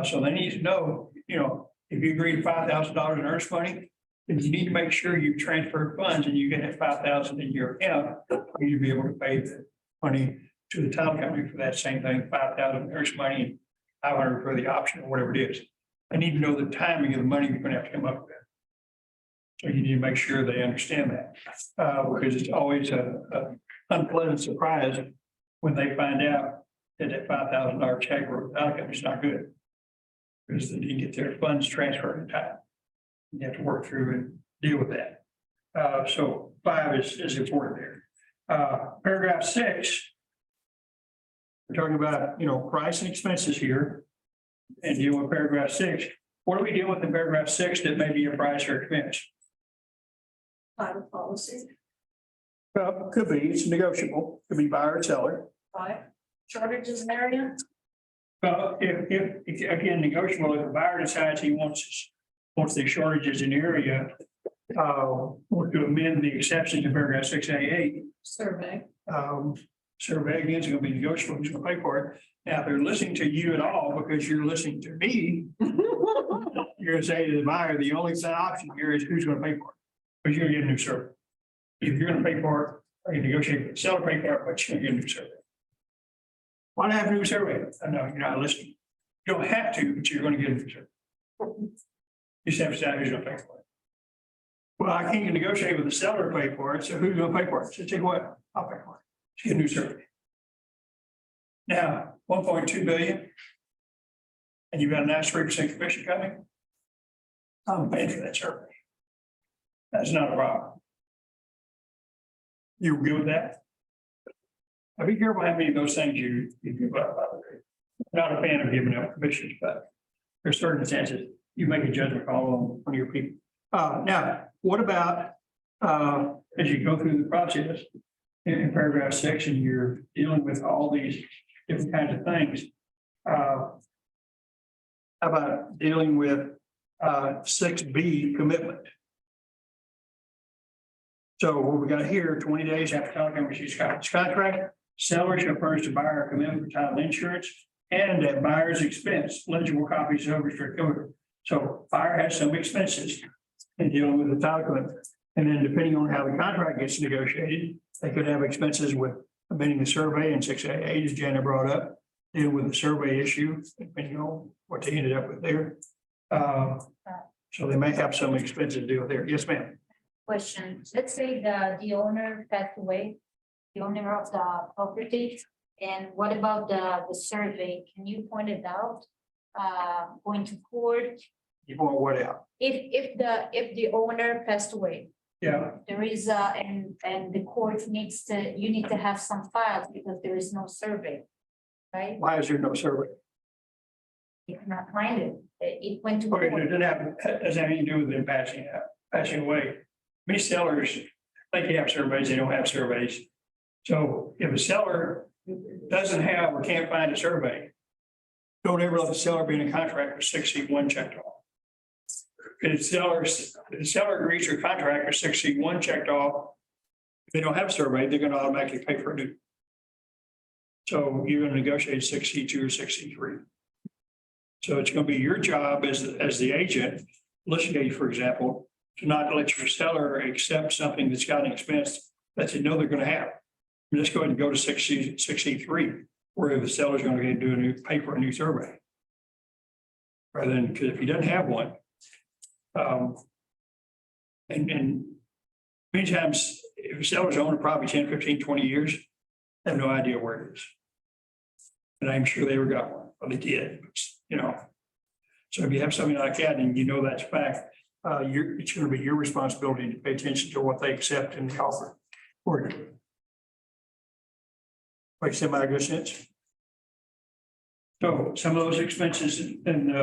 So they need to know, if you agree to $5,000 in earnest money, then you need to make sure you transfer funds and you get that $5,000 in your account for you to be able to pay the money to the title company for that same thing, $5,000 in earnest money and $500 for the option or whatever it is. I need to know the timing of the money you're going to have to come up with. So you need to make sure they understand that, because it's always a unpleasant surprise when they find out that $5,000 check or outcome is not good. Because they didn't get their funds transferred in time. You have to work through and deal with that. So 5 is important there. Paragraph 6. We're talking about, price and expenses here. And deal with paragraph 6. What do we deal with in paragraph 6 that may be a price or expense? Title policy, Well, could be, it's negotiable, could be buyer or seller. right? Shortages in area? Well, if again, negotiable, if the buyer decides he wants the shortages in the area, or to amend the exception to paragraph 6A8, Survey. survey again is gonna be negotiable, who's gonna pay for it. Now, if they're listening to you at all, because you're listening to me, you're gonna say to the buyer, the only option here is who's gonna pay for it. Because you're gonna get a new survey. If you're gonna pay for it, or you negotiate with the seller, pay for it, but you're gonna get a new survey. Why not have a new survey? I know you're not listening. You don't have to, but you're gonna get a new survey. You just have to decide who's gonna pay for it. Well, I can't negotiate with the seller to pay for it, so who's gonna pay for it? So take what? I'll pay for it. Just get a new survey. Now, 1.2 billion. And you've got a nice 3% commission coming. I'm paying for that survey. That's not a problem. You good with that? Now be careful how many of those things you give up, by the way. Not a fan of giving up commissions, but there's certain instances you make a judgment call on your people. Now, what about, as you go through the process, in paragraph 6, and you're dealing with all these different kinds of things. How about dealing with 6B commitment? So what we got here, 20 days after telecom receives contract, seller shall furnish the buyer a commitment for title insurance and at buyer's expense, legible copies of restricted cover. So buyer has some expenses in dealing with the title commitment. And then depending on how the contract gets negotiated, they could have expenses with amending the survey and 6A, as Jana brought up, dealing with the survey issue, depending on what they ended up with there. So they may have some expenses to deal there. Yes, ma'am. Question, let's say the owner passed away, the owner of the property, and what about the survey? Can you point it out? Going to court, You want what out? if the owner passed away, Yeah, there is and the court needs to, you need to have some files because there is no survey. Right? why is there no survey? You cannot find it. It went to Okay, it court. doesn't have anything to do with them passing away. Many sellers think they have surveys, they don't have surveys. So if a seller doesn't have or can't find a survey, don't ever let the seller be in a contract with 6C1 checked off. If the seller agrees to a contract with 6C1 checked off, if they don't have a survey, they're gonna automatically pay for a new. So you're gonna negotiate 6C2 or 6C3. So it's gonna be your job as the agent, litigate, for example, to not let your seller accept something that's got an expense that they know they're gonna have. Let's go ahead and go to 6C3, where the seller's gonna do pay for a new survey. Rather than, because if he doesn't have one, and many times, if a seller's owned probably 10, 15, 20 years, they have no idea where it is. And I'm sure they ever got one, well, they did, you know. So if you have something like that and you know that's fact, it's gonna be your responsibility to pay attention to what they accept in the offer. For you. Makes semi good sense? So some of those expenses and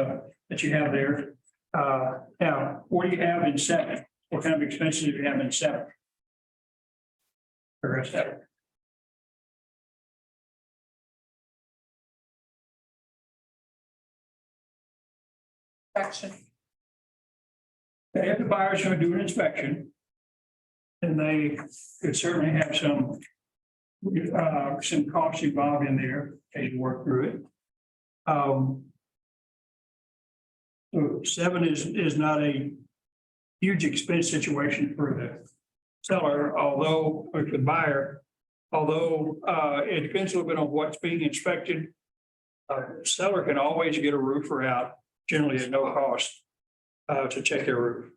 that you have there. Now, what do you have in 7? What kind of expenses do you have in 7? Paragraph 7. Action. If the buyer's going to do an inspection, then they could certainly have some costs involved in there as you work through it. So 7 is not a huge expense situation for the seller, although, or the buyer, although it depends a little bit on what's being inspected. Seller can always get a roofer out, generally at no cost, to check their roof.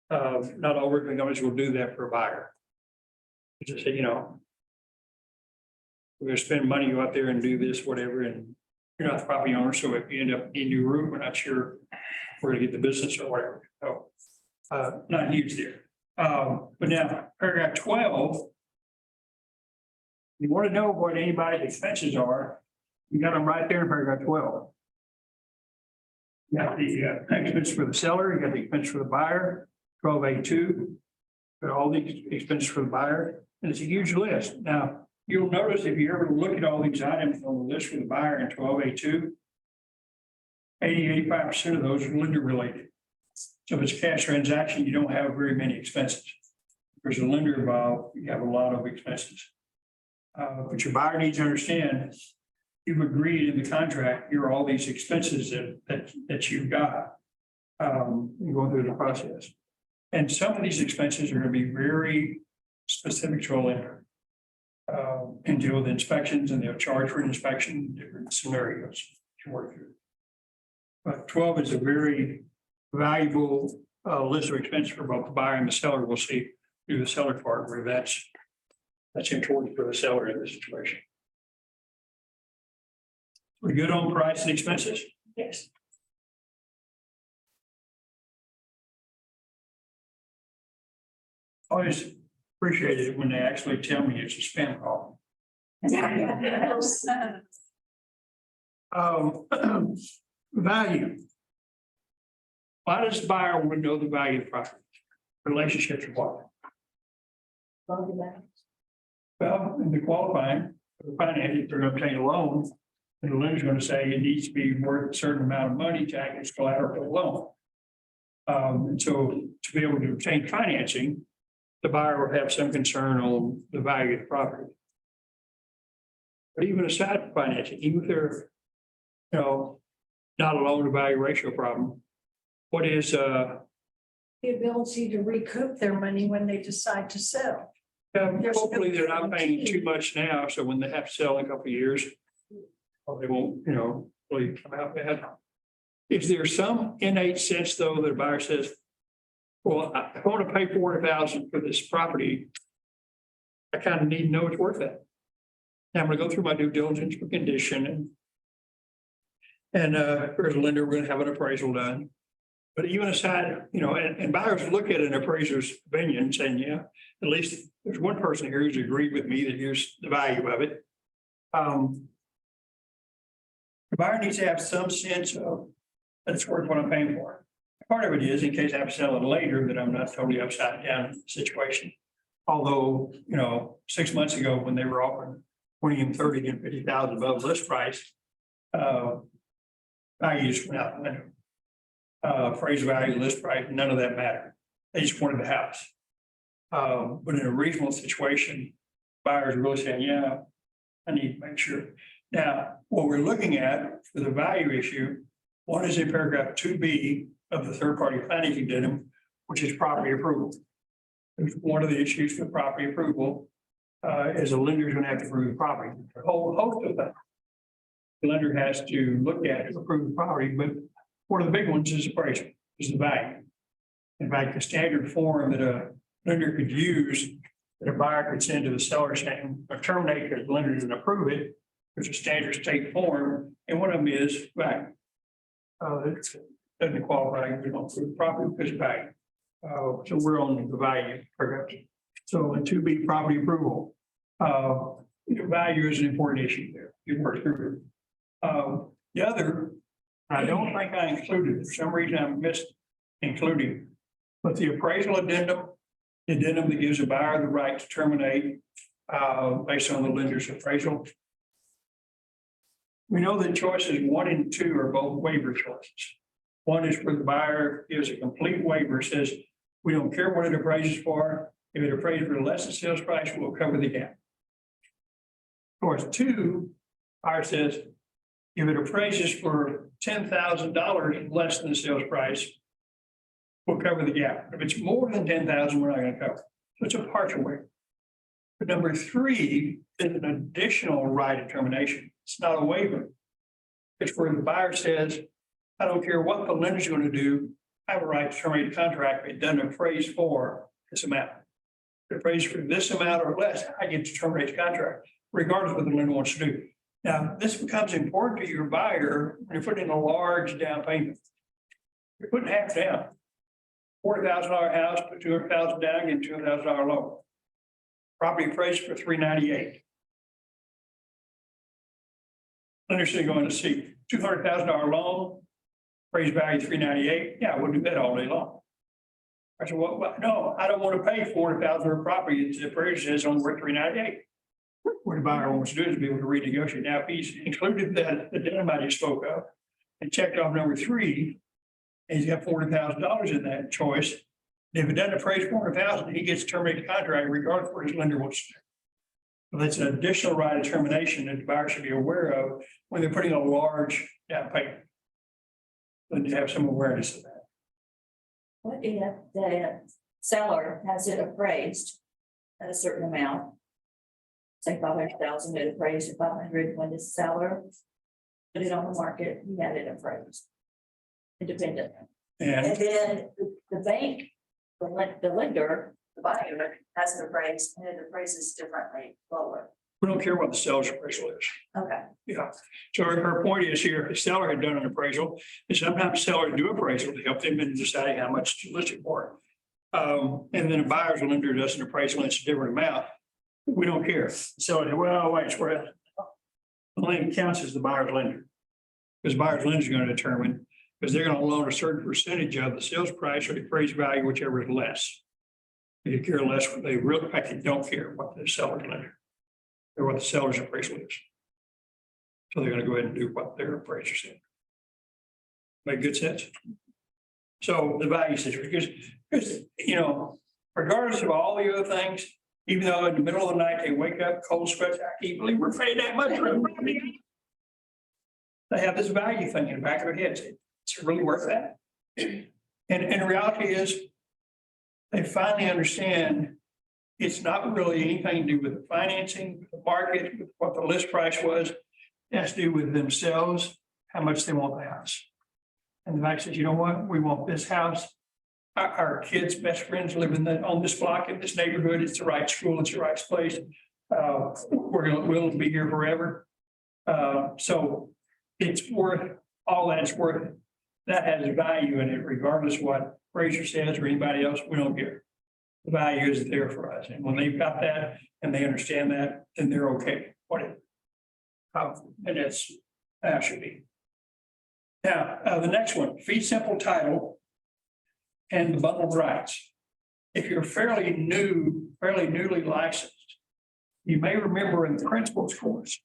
Not all roofing companies will do that for a buyer. Just say, you know, we're gonna spend money, go out there and do this, whatever, and you're not the property owner, so if you end up in your roof, we're not sure where to get the business or whatever. So, not huge there. But now, paragraph 12. You want to know what anybody's expenses are, you got them right there in paragraph 12. You got the expense for the seller, you got the expense for the buyer, 12A2. Got all the expenses for the buyer, and it's a huge list. Now, you'll notice if you ever look at all these items on the list for the buyer in 12A2, 85% of those are lender related. So if it's a cash transaction, you don't have very many expenses. If there's a lender involved, you have a lot of expenses. But your buyer needs to understand, you've agreed in the contract, here are all these expenses that you've got. Going through the process. And some of these expenses are going to be very specific to a lender. And deal with inspections, and they'll charge for an inspection in different scenarios to work through. But 12 is a very valuable list of expenses for both the buyer and the seller. We'll see through the seller part where that's important for the seller in this situation. We're good on price and expenses? Yes. Always appreciate it when they actually tell me it's a spam call. Value. Why does the buyer want to know the value of property? Relationships are what? Well, in the qualifying, the finance, if they're going to obtain a loan, and the lender's going to say it needs to be worth a certain amount of money to act as collateral for the loan. And so to be able to obtain financing, the buyer will have some concern on the value of the property. But even aside from financing, even if they're, not a loan to value ratio problem, what is, The ability to recoup their money when they decide to sell. hopefully they're not paying too much now, so when they have to sell in a couple of years, they won't, really come out bad. Is there some innate sense, though, that a buyer says, well, I want to pay $400,000 for this property, I kind of need to know it's worth that. Now I'm going to go through my due diligence for condition and there's a lender, we're going to have an appraisal done. But even aside, and buyers look at an appraiser's opinion saying, yeah, at least there's one person here who's agreed with me that here's the value of it. The buyer needs to have some sense of that it's worth what I'm paying for. Part of it is in case I have to sell it later, that I'm not totally upside down in the situation. Although, 6 months ago when they were offering 20 and 30 and 50,000 above list price, value just went out the window. Appraised value, list price, none of that mattered. They just wanted the house. But in a reasonable situation, buyers are really saying, yeah, I need to make sure. Now, what we're looking at for the value issue, one is in paragraph 2B of the third-party planning addendum, which is property approval. One of the issues for property approval is a lender is going to have to approve the property. A whole host of things. The lender has to look at and approve the property, but one of the big ones is appraisal, is the value. In fact, the standard form that a lender could use, that a buyer could send to the seller saying, or terminate because the lender doesn't approve it, there's a standard state form, and one of them is value. It doesn't qualify, we don't approve the property because of value. So we're on the value paragraph. So in 2B property approval, value is an important issue there. You work through it. The other, I don't think I included, for some reason I missed including, but the appraisal addendum, the addendum that gives a buyer the right to terminate based on the lender's appraisal. We know that choices 1 and 2 are both waiver choices. One is where the buyer gives a complete waiver, says, we don't care what it appraises for. If it appraises for less than sales price, we'll cover the gap. Of course, 2, buyer says, if it appraises for $10,000 less than the sales price, we'll cover the gap. If it's more than 10,000, we're not going to cover. So it's a partial waiver. But number 3 is an additional right of termination. It's not a waiver. It's where the buyer says, I don't care what the lender's going to do, I have a right to terminate the contract if it doesn't appraise for this amount. If it appraises for this amount or less, I get to terminate the contract, regardless of what the lender wants to do. Now, this becomes important to your buyer when you're putting in a large down payment. You're putting half down. $40,000 house, put $200,000 down, get $200,000 loan. Property appraised for $398,000. Lender's going to see $200,000 loan, appraised value $398,000. Yeah, we'll do that all day long. I said, well, no, I don't want to pay $400,000 for a property that the appraiser says only worth $398,000. What the buyer wants to do is be able to renegotiate. Now, if he's included that addendum I just spoke of and checked off number 3, and he's got $400,000 in that choice, if it doesn't appraise $400,000, he gets to terminate the contract regardless of what his lender wants to do. So that's an additional right of termination that the buyer should be aware of when they're putting a large down payment. And to have some awareness of that. What if the seller has it appraised at a certain amount? Say 500,000, it appraised at 500 when the seller put it on the market, he had it appraised. Independent. And And then the bank, the lender, the buyer has it appraised and it appraises differently, lower. we don't care what the seller's appraisal is. Okay. Yeah. So her point is here, if the seller had done an appraisal, and sometimes sellers do appraisal to help them in deciding how much to list it for. And then a buyer's lender does an appraisal, and it's a different amount. we don't care. So, well, wait, it's where the lender counts as the buyer's lender. Because buyer's lender is going to determine, because they're going to loan a certain percentage of the sales price or the appraised value, whichever is less. They care less, they really, in fact, they don't care what the seller's lender or what the seller's appraisal is. So they're going to go ahead and do what their appraiser said. Make good sense? So the value situation, because, you know, regardless of all the other things, even though in the middle of the night they wake up cold sweats, I can't believe we're paying that much for the property. They have this value thing in the back of their heads. It's really worth that. And the reality is, they finally understand it's not really anything to do with the financing, the market, with what the list price was. It has to do with themselves, how much they want the house. And the fact says, you know what, we want this house. Our kids' best friends live on this block in this neighborhood. It's the right school, it's the right place. We'll be here forever. So it's worth all that it's worth. That has a value in it, regardless of what Fraser says or anybody else. We don't care. The value is there for us, and when they've got that and they understand that, then they're okay. Whatever. And that's that should be. Now, the next one, fee simple title and the bundle of rights. If you're fairly newly licensed, you may remember in the principles course,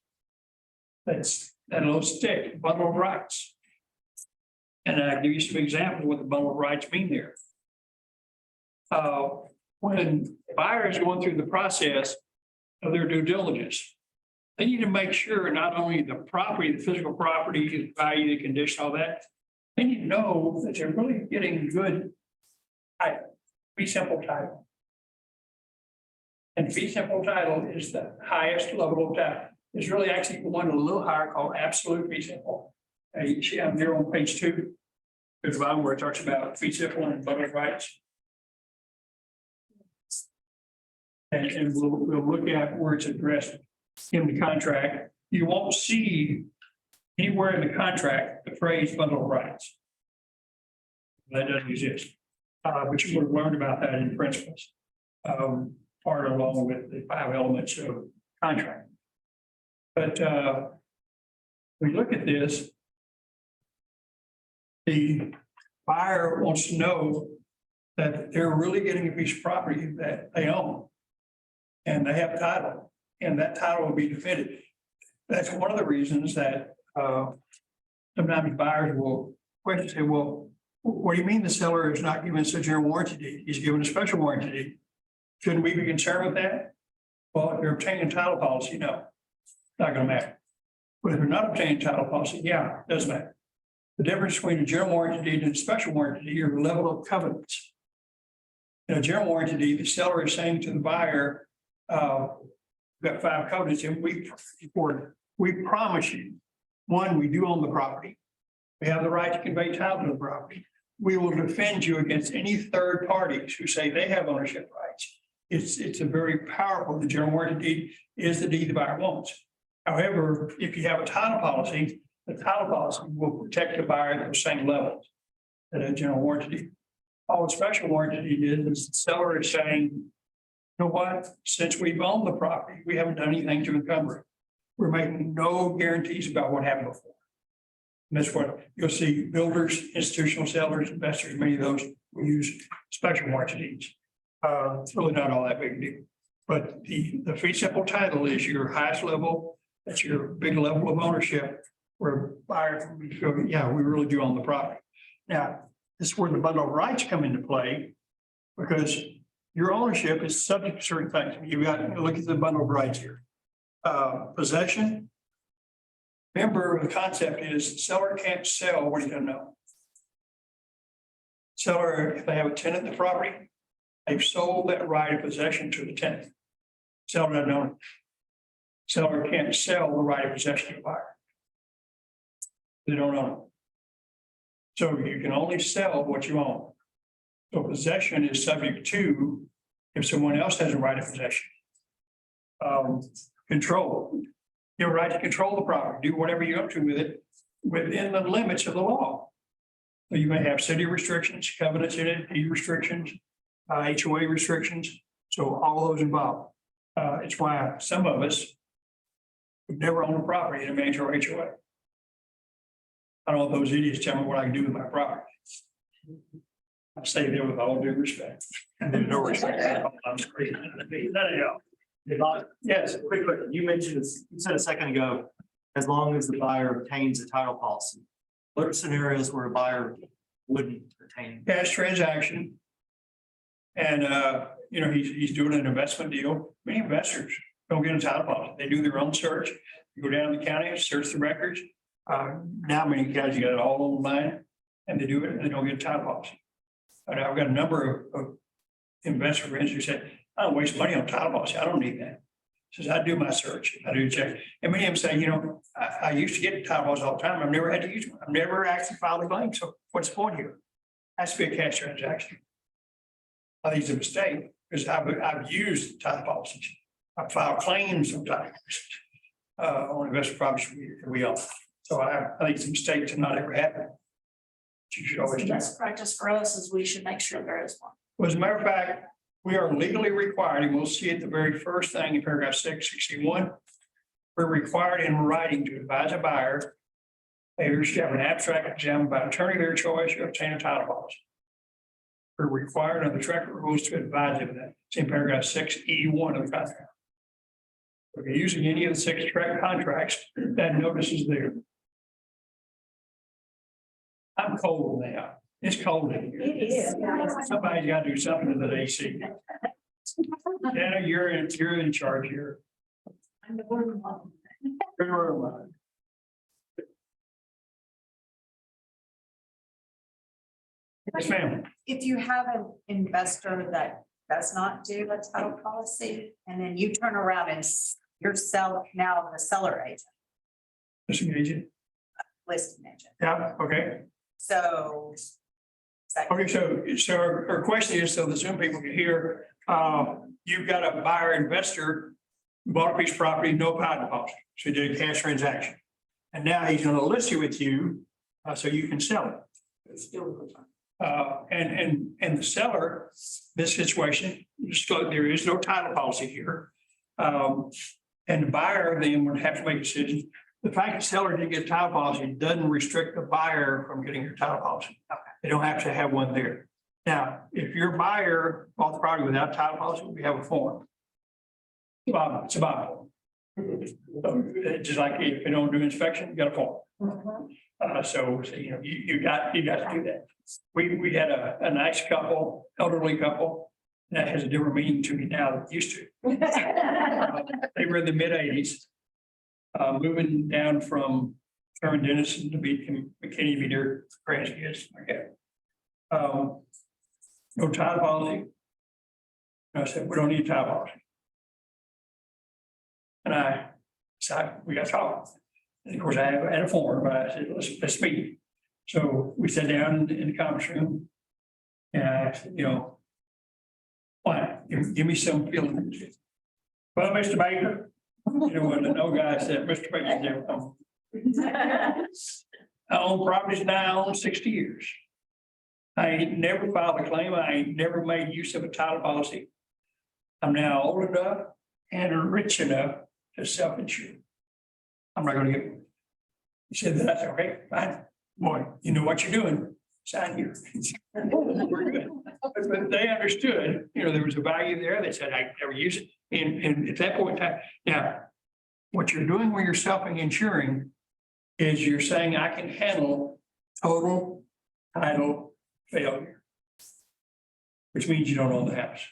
that's that little stick, bundle of rights. And I'll give you some examples of what the bundle of rights mean there. When buyers going through the process of their due diligence, they need to make sure not only the property, the physical property, the value, the condition, all that, they need to know that they're really getting good title, fee simple title. And fee simple title is the highest level of title. There's really actually one a little higher called absolute fee simple. You see I'm there on page 2. There's one where it talks about fee simple and bundle of rights. And we'll look at where it's addressed in the contract. You won't see anywhere in the contract the phrase bundle of rights. That doesn't exist. But you would have learned about that in principles. Part along with the 5 elements of contract. But we look at this. The buyer wants to know that they're really getting a piece of property that they own. And they have title, and that title will be defended. That's one of the reasons that sometimes buyers will question, say, well, what do you mean the seller is not giving such a warranty deed? He's given a special warranty deed. Shouldn't we be concerned with that? Well, if you're obtaining title policy, no, not going to matter. But if you're not obtaining title policy, yeah, it does matter. The difference between a general warranty deed and a special warranty deed are the level of covenants. In a general warranty deed, the seller is saying to the buyer, we've got 5 covenants, and we promise you, one, we do own the property. We have the right to convey title to the property. We will defend you against any third parties who say they have ownership rights. It's a very powerful, the general warranty deed is the deed the buyer wants. However, if you have a title policy, the title policy will protect the buyer at the same levels that a general warranty deed. All a special warranty deed is the seller is saying, you know what, since we've owned the property, we haven't done anything to encumber it. We're making no guarantees about what happened before. And that's what you'll see builders, institutional sellers, investors, many of those will use special warranty deeds. It's really not all that big a deal. But the fee simple title is your highest level, that's your big level of ownership, where buyers will feel, yeah, we really do own the property. Now, this is where the bundle of rights come into play, because your ownership is subject to certain things. You've got to look at the bundle of rights here. Possession. Remember, the concept is the seller can't sell what he doesn't know. Seller, if they have a tenant in the property, they've sold that right of possession to the tenant. Seller doesn't own it. Seller can't sell the right of possession to the buyer. They don't own it. So you can only sell what you own. So possession is subject to if someone else has a right of possession. Control. You have a right to control the property, do whatever you up to with it within the limits of the law. So you may have city restrictions, covenants in it, deed restrictions, HOA restrictions. So all those involved. It's why some of us would never own a property in a major HOA. I don't want those idiots tell me what I can do with my property. I say that with all due respect. And there's no respect. I'm screaming. Yes, Quick, you mentioned, you said a second ago, as long as the buyer obtains a title policy. What are scenarios where a buyer wouldn't obtain? cash transaction. And, you know, he's doing an investment deal. Many investors don't get a title policy. They do their own search. You go down to the county, search the records. Now many guys, you got it all online and they do it and they don't get a title policy. And I've got a number of investor friends who said, I don't waste money on title policy. I don't need that. Says I do my search, I do check. And many of them say, you know, I used to get title policies all the time. I've never had to use one. I've never actually filed a claim. So what's the point here? Has to be a cash transaction. I think it's a mistake because I've used title policies. I've filed claims sometimes on investment properties we own. So I think it's a mistake to not ever have it. You should always The do. best practice for us is we should make sure there is one. Well, as a matter of fact, we are legally required, and we'll see it the very first thing in paragraph 661. We're required in writing to advise a buyer. They should have an abstract exam by attorney of their choice to obtain a title policy. We're required under the track rules to advise them of that. It's in paragraph 6E1 of the contract. If you're using any of the 6 track contracts, that notice is there. I'm cold now. It's cold in here. It is. Somebody's got to do something to the AC. Dana, you're in charge here. I'm the board one. Yes, ma'am. If you have an investor that does not do a title policy, and then you turn around and you're now the seller agent, Mr. Agent. listing agent, Yeah, okay. so. is that- Okay, so our question is, so the Zoom people can hear, you've got a buyer investor, bought a piece of property, no title policy, so he did a cash transaction. And now he's gonna list it with you, so you can sell it. And the seller, this situation, there is no title policy here. And the buyer then would have to make a decision. The fact the seller didn't get a title policy doesn't restrict the buyer from getting your title policy. They don't have to have one there. Now, if your buyer bought the property without title policy, we have a form. It's a Bible. Just like if you don't do inspection, you got a form. So, you know, you got to do that. We had a nice couple, elderly couple, that has a different meaning to me now than it used to. They were in the mid-80s, moving down from Sherman Denison to McKinney, be their grandkids, like that. No title policy. And I said, we don't need a title policy. And I said, we got to talk. And of course, I had a form, but I said, let's meet. So we sat down in the conference room. And I said, you know, why? Give me some feeling. Well, Mr. Baker, you know, when the no guy said, Mr. Baker's never come. I own properties now, I own 60 years. I ain't never filed a claim. I ain't never made use of a title policy. I'm now old enough and rich enough to self-insure. I'm not gonna get one. He said, that's okay, fine. Boy, you know what you're doing. Sign here. We're good. But they understood, you know, there was a value there. They said, I never use it. And at that point in time, now, what you're doing when you're self-insuring is you're saying I can handle total title failure, which means you don't own the house.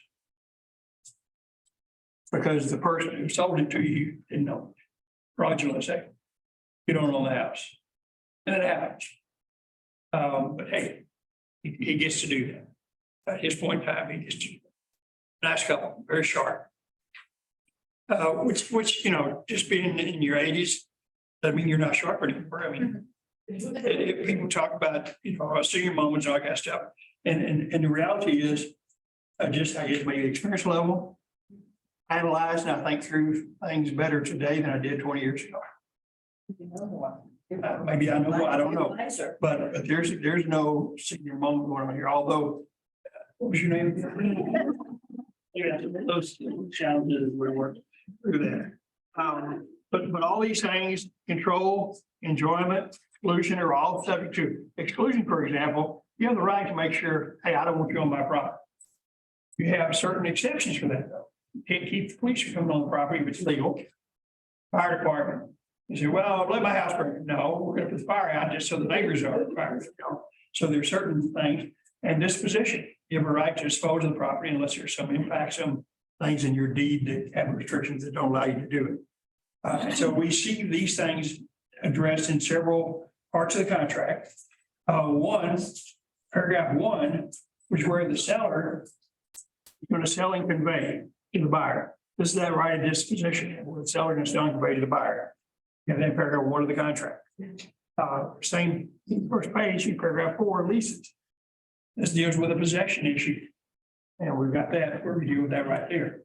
Because the person who sold it to you didn't know. Fraudulent say, you don't own the house. And it happens. But hey, he gets to do that. At his point in time, he gets to. Nice couple, very sharp. Which, you know, just being in your 80s, doesn't mean you're not sharp anymore. I mean, if people talk about, you know, senior moments, all that kind of stuff. And the reality is, I guess my experience level, analyze and I think through things better today than I did 20 years ago. Maybe I know, I don't know, but there's no senior moment going on here, although, what was your name? Yeah, those challenges, we're working through that. But all these things, control, enjoyment, exclusion are all subject to exclusion, for example. You have the right to make sure, hey, I don't want you on my property. You have certain exceptions for that, though. You can't keep the police from coming on the property if it's legal. Fire department, you say, well, let my house burn. No, we're gonna put the fire out just so the neighbors are. So there's certain things, and disposition, you have a right to dispose of the property unless there's some impact, some things in your deed that have restrictions that don't allow you to do it. And so we see these things addressed in several parts of the contract. Paragraph 1, which is where the seller is going to sell and convey to the buyer. This is that right of disposition, where the seller is going to sell and convey to the buyer. And then paragraph 1 of the contract. Same first page, paragraph 4, leases. This deals with a possession issue. And we've got that, we're dealing with that right there.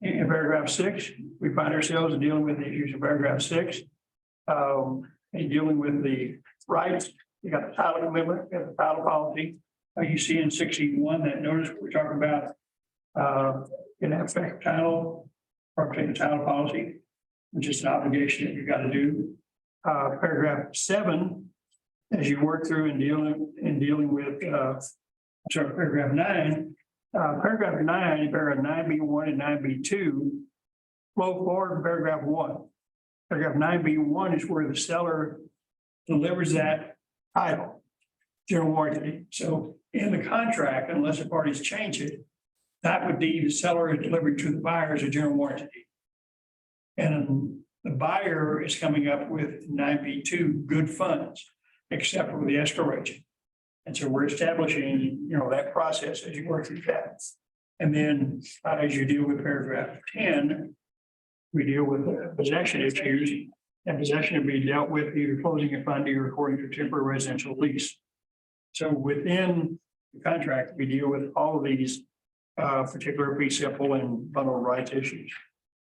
In paragraph 6, we find ourselves dealing with the issues of paragraph 6. And dealing with the rights, you got the title amendment, you got the title policy. You see in 61, that notice we're talking about, in effect title, or take the title policy, which is an obligation that you got to do. Paragraph 7, as you work through and dealing with, paragraph 9, paragraph 9B1 and 9B2 flow forward to paragraph 1. Paragraph 9B1 is where the seller delivers that title, general warranty. So in the contract, unless the parties change it, that would be the seller is delivering to the buyer as a general warranty. And the buyer is coming up with 9B2 good funds, except for the escrow agent. And so we're establishing, that process as you work through that. And then as you deal with paragraph 10, we deal with possession issues, and possession will be dealt with either closing a funding or according to temporary residential lease. So within the contract, we deal with all of these particular fee simple and bundle of rights issues.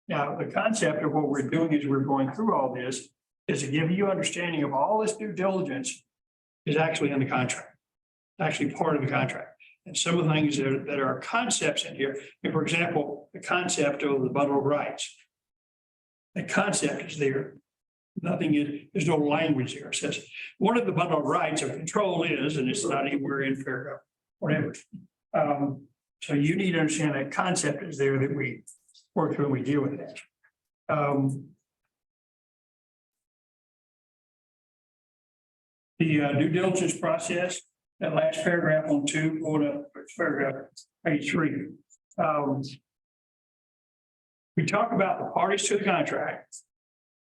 Now, the concept of what we're doing is we're going through all this is to give you understanding of all this due diligence is actually in the contract, actually part of the contract. And some of the things that are concepts in here, for example, the concept of the bundle of rights. The concept is there. Nothing is, there's no language there. It says one of the bundle of rights of control is, and it's not anywhere in paragraph, whatever. So you need to understand that concept is there that we work through and we deal with that. The due diligence process, that last paragraph on 2, hold up, paragraph page 3. We talk about the parties to the contract.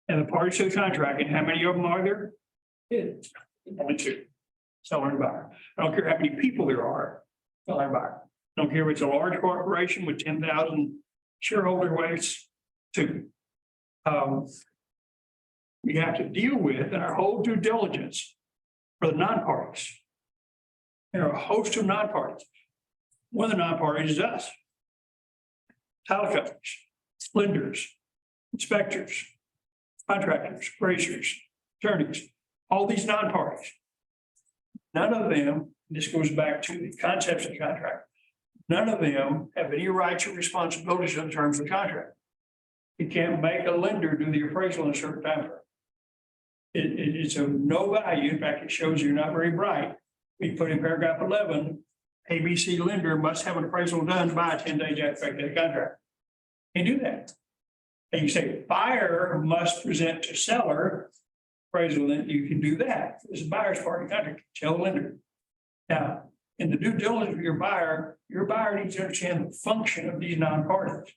And the parties to the contract, and how many of them are there? Only 2. Seller and buyer. I don't care how many people there are, seller and buyer. I don't care if it's a large corporation with 10,000 shareholder weights, 2. We have to deal with in our whole due diligence for the non-parties. There are a host of non-parties. One of the non-parties is us. Title companies, lenders, inspectors, contractors, appraisers, attorneys, all these non-parties. None of them, this goes back to the concepts of the contract, none of them have any rights or responsibilities in terms of the contract. You can't make a lender do the appraisal in a certain time frame. It's of no value. In fact, it shows you're not very bright. We put in paragraph 11, ABC lender must have an appraisal done by 10 days after the contract. Can't do that. And you say buyer must present to seller appraisal, then you can do that. It's a buyer's part of the contract, tell the lender. Now, in the due diligence of your buyer needs to understand the function of these non-parties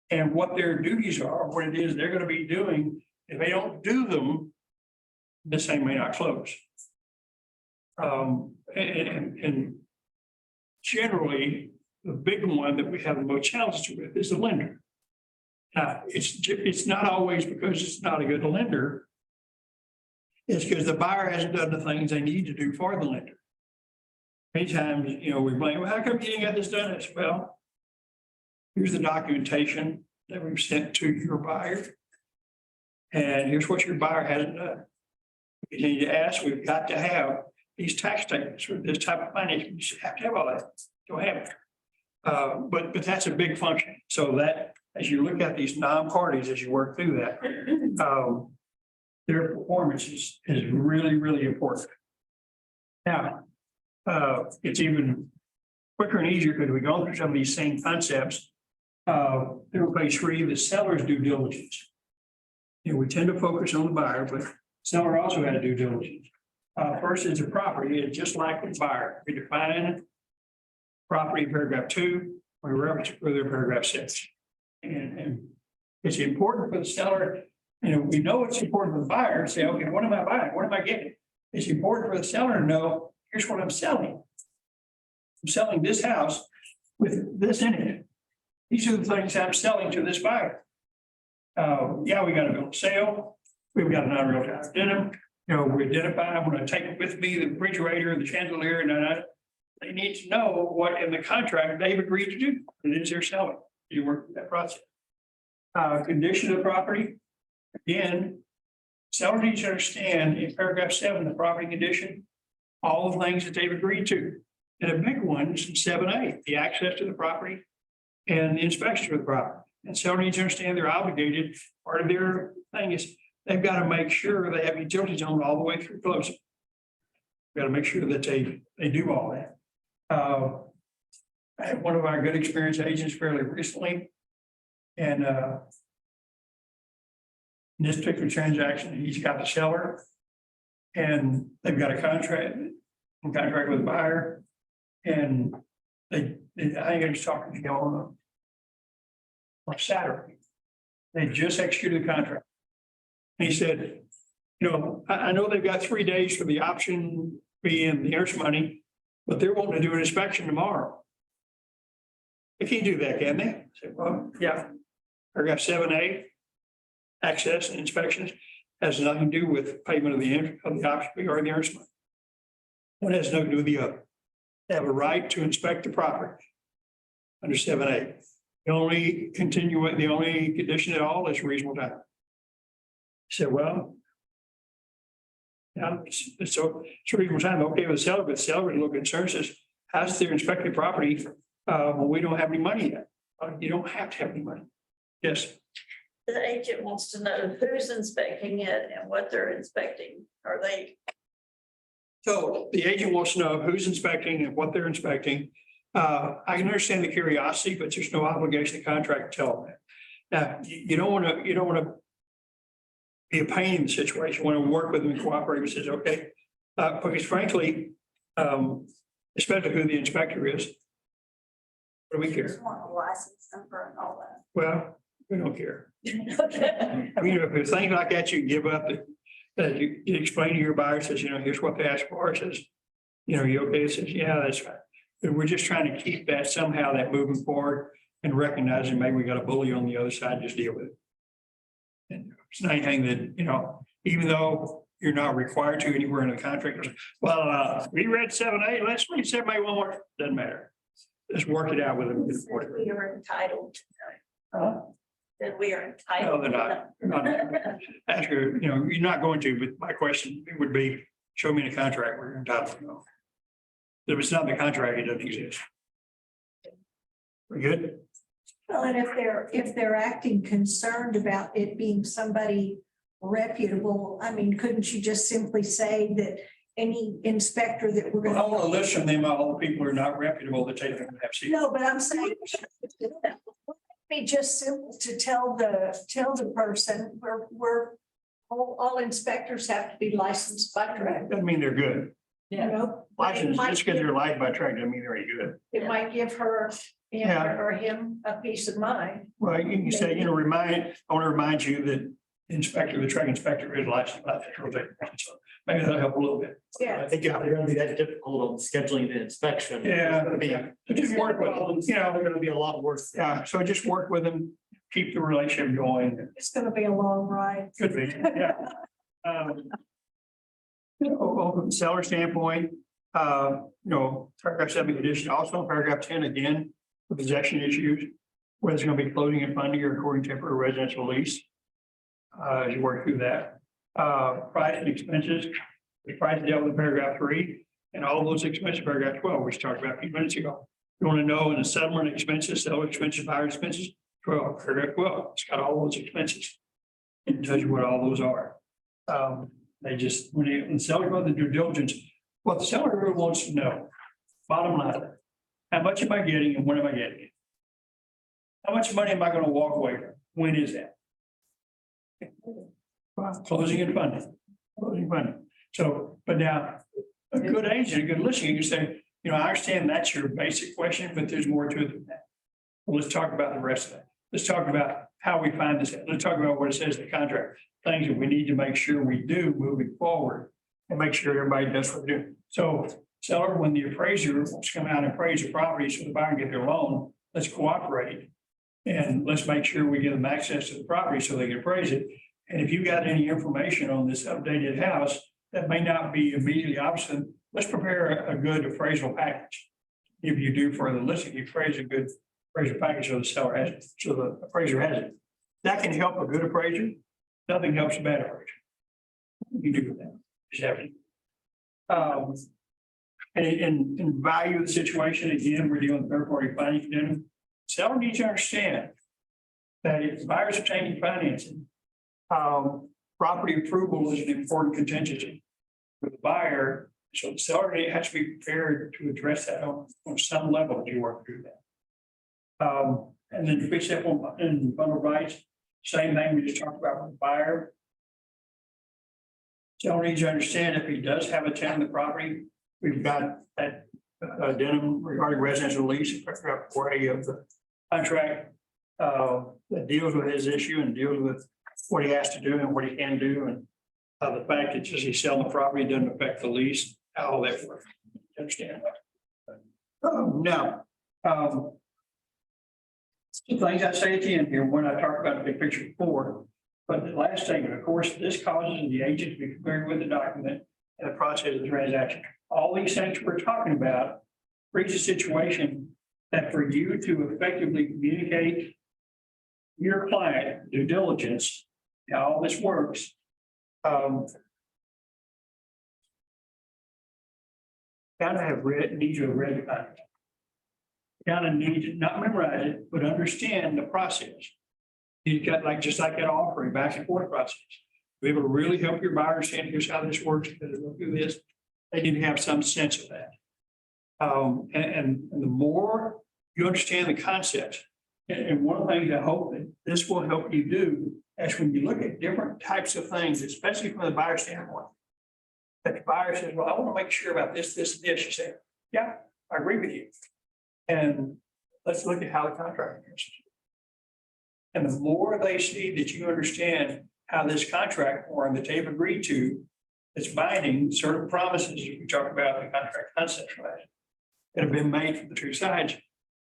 and what their duties are, what it is they're going to be doing. If they don't do them, this thing may not close. And generally, the big one that we have the most challenges with is the lender. Now, it's not always because it's not a good lender. It's because the buyer hasn't done the things they need to do for the lender. Many times, we blame, well, how come you didn't get this done? It's, well, here's the documentation that we've sent to your buyer. And here's what your buyer hasn't done. We need to ask, we've got to have these tax statements or this type of financing. You have to have all that. Don't have it. But that's a big function. So that, as you look at these non-parties, as you work through that, their performance is really, really important. Now, it's even quicker and easier because we go through some of these same concepts. Everybody's free, the seller's due diligence. You know, we tend to focus on the buyer, but seller also had to do diligence. First is the property, it's just like the buyer. We define property in paragraph 2, we reference it further in paragraph 6. And it's important for the seller, you know, we know it's important for the buyer to say, okay, what am I buying? What am I getting? It's important for the seller to know, here's what I'm selling. I'm selling this house with this in it. These are the things I'm selling to this buyer. Yeah, we got a bill of sale. We've got a non-real time denim. You know, we identify, I'm going to take with me the refrigerator, the chandelier, and they need to know what in the contract they've agreed to do. It is they're selling. You work with that process. Condition of the property. Again, seller needs to understand in paragraph 7, the property condition, all the things that they've agreed to. And a big one is in 7A, the access to the property and the inspection of the property. And seller needs to understand they're obligated. Part of their thing is they've got to make sure they have utilities on all the way through closing. Got to make sure that they do all that. I had one of our good experienced agents fairly recently. And in this particular transaction, he's got the seller. And they've got a contract with the buyer. And I think I was talking to him on Saturday. They just executed the contract. And he said, you know, I know they've got 3 days for the option fee and the interest money, but they're wanting to do an inspection tomorrow. They can't do that, can they? I said, well, yeah. Paragraph 7A, access and inspections has nothing to do with payment of the option fee or the interest money. One has nothing to do with the other. They have a right to inspect the property under 7A. The only condition at all is reasonable time. He said, well, yeah, it's reasonable time, okay with the seller, but the seller is a little concerned, says, how's their inspected property? Well, we don't have any money yet. You don't have to have any money. Yes. The agent wants to know who's inspecting it and what they're inspecting. Are they? So the agent wants to know who's inspecting and what they're inspecting. I can understand the curiosity, but there's no obligation to contract to tell them that. Now, you don't want to be a pain in the situation. You want to work with them and cooperate and says, okay, because frankly, especially who the inspector is. What do we care? Just want a license number and all that. Well, we don't care. Okay. I mean, if there's things like that, you can give up that you explain to your buyer, says, you know, here's what they asked for, says, you know, you okay? It says, yeah, that's right. But we're just trying to keep that somehow that moving forward and recognizing maybe we got a bully on the other side, just deal with it. And it's not anything that, you know, even though you're not required to anywhere in the contract, well, we read 7A, let's read 7A one more, doesn't matter. Just work it out with them. We are entitled to Huh? know. That we are No, entitled. they're not. They're not. Ask her, you know, you're not going to, but my question would be, show me the contract where you're entitled to know. If it's not in the contract, it doesn't exist. We good? Well, and if they're acting concerned about it being somebody reputable, I mean, couldn't you just simply say that any inspector that we're Well, I gonna? want to list from them all the people who are not reputable that they don't have seats. No, but I'm saying. Be just simple to tell the person, all inspectors have to be licensed by track, Doesn't mean they're good. you know? License, just because they're licensed by track doesn't mean they're any good. It might give her Yeah. or him a peace of mind. Well, you can say, you know, I want to remind you that the track inspector is licensed by the federal state. So maybe that'll help a little bit. Yeah. I think if they're gonna be that difficult on scheduling the inspection. Yeah. It's gonna be, So just work with them, you know, they're gonna be a lot worse. yeah, so just work with them, keep the relationship going. It's gonna be a long ride. Could be, yeah. You know, from the seller standpoint, you know, paragraph 7 condition, also paragraph 10 again, the possession issues, whether it's going to be closing and funding or according to temporary residential lease. As you work through that, price and expenses, the price dealt with in paragraph 3, and all those expenses, paragraph 12, which we talked about a few minutes ago. You want to know in the settlement expenses, seller expenses, buyer expenses, well, paragraph 12, it's got all those expenses. It tells you what all those are. They just, when the seller goes to due diligence, what the seller really wants to know, bottom line, how much am I getting and when am I getting it? How much money am I going to walk away from? When is that? Well, closing and funding, closing funding. So, but now, a good agent, a good listener, you say, you know, I understand that's your basic question, but there's more to it than that. Well, let's talk about the rest of that. Let's talk about how we find this. Let's talk about what it says in the contract, things that we need to make sure we do moving forward and make sure everybody does what they're doing. So seller, when the appraiser wants to come out and appraise the property so the buyer can get their loan, let's cooperate. And let's make sure we give them access to the property so they can appraise it. And if you got any information on this updated house that may not be immediately obsolete, let's prepare a good appraisal package. If you do for the listing, you appraise a good appraisal package so the seller has it, so the appraiser has it. That can help a good appraiser. Nothing helps a bad appraiser. You do with that. Just have to. And value of the situation, again, we're dealing with third party financing. Seller needs to understand that if the buyer's obtaining financing, property approval is an important contingency for the buyer. So the seller has to be prepared to address that on some level as you work through that. And then to fix that one in bundle rights, same thing we just talked about with the buyer. Seller needs to understand if he does have a tenant in the property, we've got that addendum regarding residential lease, paragraph 4A of the contract that deals with his issue and deals with what he has to do and what he can do. And the fact that just he's selling the property doesn't affect the lease, how all that works. Understand that. Now, two things I say at the end here, when I talk about the big picture before, but the last statement, of course, this causes the agent to be familiar with the document and the process of the transaction. All these things we're talking about creates a situation that for you to effectively communicate your client due diligence, how all this works. Kind of have read, need to have read the contract. Kind of need to not memorize it, but understand the process. You got like, just like that offering back and forth process. Be able to really help your buyer understand here's how this works, because we'll do this. They need to have some sense of that. And the more you understand the concepts, and one of the things I hope that this will help you do is when you look at different types of things, especially from the buyer standpoint, that the buyer says, well, I want to make sure about this, this, and this. You say, yeah, I agree with you. And let's look at how the contract works. And the more they see that you understand how this contract form that they've agreed to, it's binding, certain promises we talk about in the contract concept that have been made from the two sides,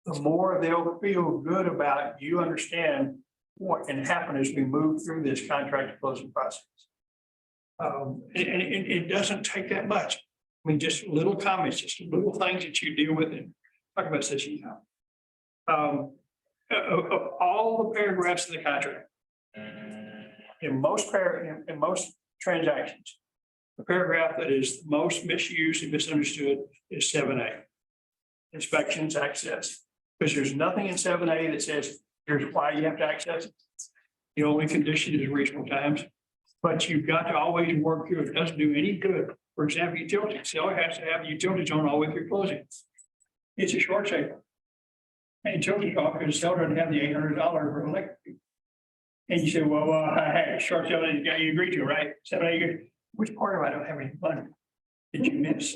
the more they'll feel good about you understand what can happen as we move through this contract closing process. And it doesn't take that much. I mean, just little comments, just little things that you deal with and talk about such, you know. Of all the paragraphs in the contract, in most transactions, the paragraph that is most misused and misunderstood is 7A. Inspections, access. Because there's nothing in 7A that says here's why you have to access it. The only condition is reasonable times, but you've got to always work through it. It doesn't do any good. For example, utilities. Seller has to have utilities on all the way through closing. It's a short sale. And utility cost because the seller doesn't have the $800 for electric. And you say, well, I had a short sale that you agreed to, right? 7A, which part of I don't have any money? Did you miss?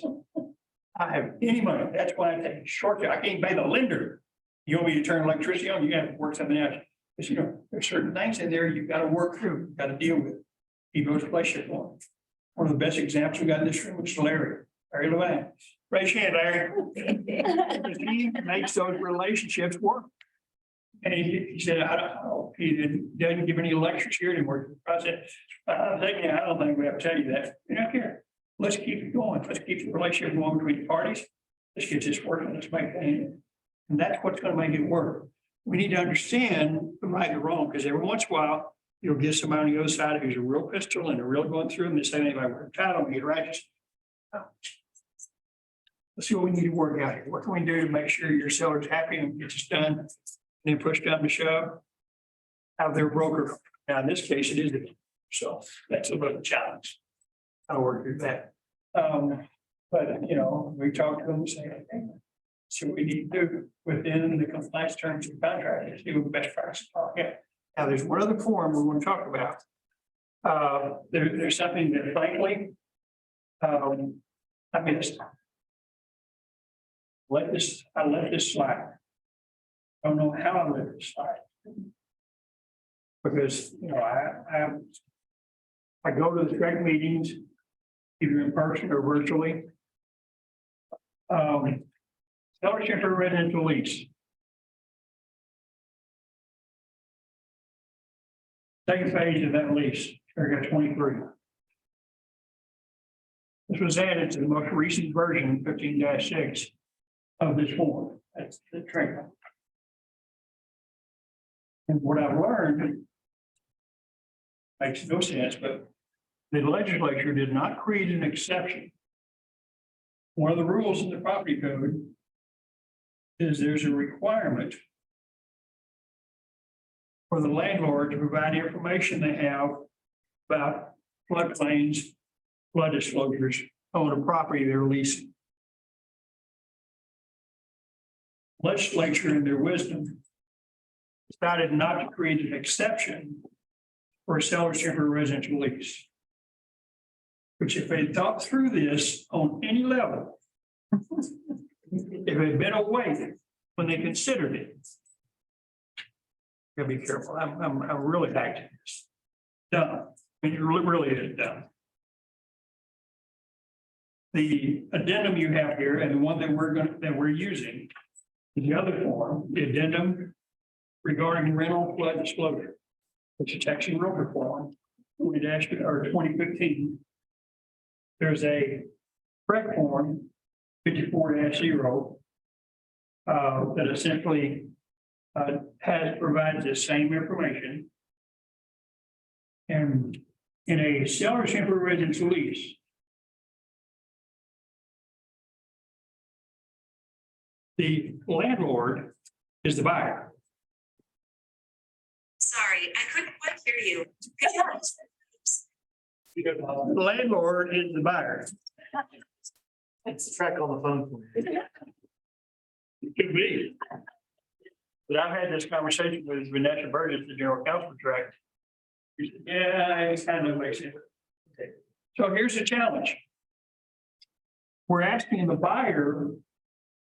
I have any money. That's why I take a short sale. I can't pay the lender. You want me to turn electricity on? You got to work something else. Because, you know, there's certain things in there you've got to work through, you've got to deal with. He goes to relationship one. One of the best examples we got in this room was Larry Levine. Raise your hand, Larry. Because he makes those relationships work. And he said, I don't know, he doesn't give any lectures here anymore. I said, I don't think we have to tell you that. You don't care. Let's keep it going. Let's keep the relationship going between the parties. Let's get this working. Let's make that happen. And that's what's going to make it work. We need to understand the right and the wrong, because every once in a while, you'll get somebody on the other side who's a real pistol and they're really going through them. They say, anybody, we're entitled, we get righteous. let's see what we need to work out here. What can we do to make sure your seller's happy and gets this done? And then push down the shove. Have their broker, now in this case, it is, so that's a little challenge. I'll work through that. But, you know, we talk to them and say, okay, see what we need to do within the compliance terms of the contract, and see what the best practices are. Yeah. Now, there's one other form we want to talk about. There's something that frankly, I missed. I let this slide. I don't know how I let it slide. Because, you know, I go to the track meetings, either in person or virtually. Scholarship for residential lease. Second page of that lease, paragraph 23. This was added to the most recent version, 15-6 of this form. That's the trade. And what I've learned makes no sense, but the legislature did not create an exception. One of the rules in the property code is there's a requirement for the landlord to provide information they have about floodplains, flood disclosures on a property they're leasing. Legislature, in their wisdom, decided not to create an exception for a seller's temporary residential lease. Which if they thought through this on any level, if it had been awake when they considered it, gotta be careful. I'm really back to this. Dumb. I mean, it really is dumb. The addendum you have here and the one that we're using is the other form, the addendum regarding rental flood disclosure. It's a Texas Realtor form, 2015. There's a correct form, 54-0, that essentially provides the same information. And in a seller's temporary residential lease, the landlord is the buyer. Sorry, I couldn't quite hear you. The landlord is the buyer. It's a track on the phone for me. It could be. But I've had this conversation with Vanessa Burgess, the general counsel track. She said, yeah, it kind of makes sense. Okay. So here's the challenge. We're asking the buyer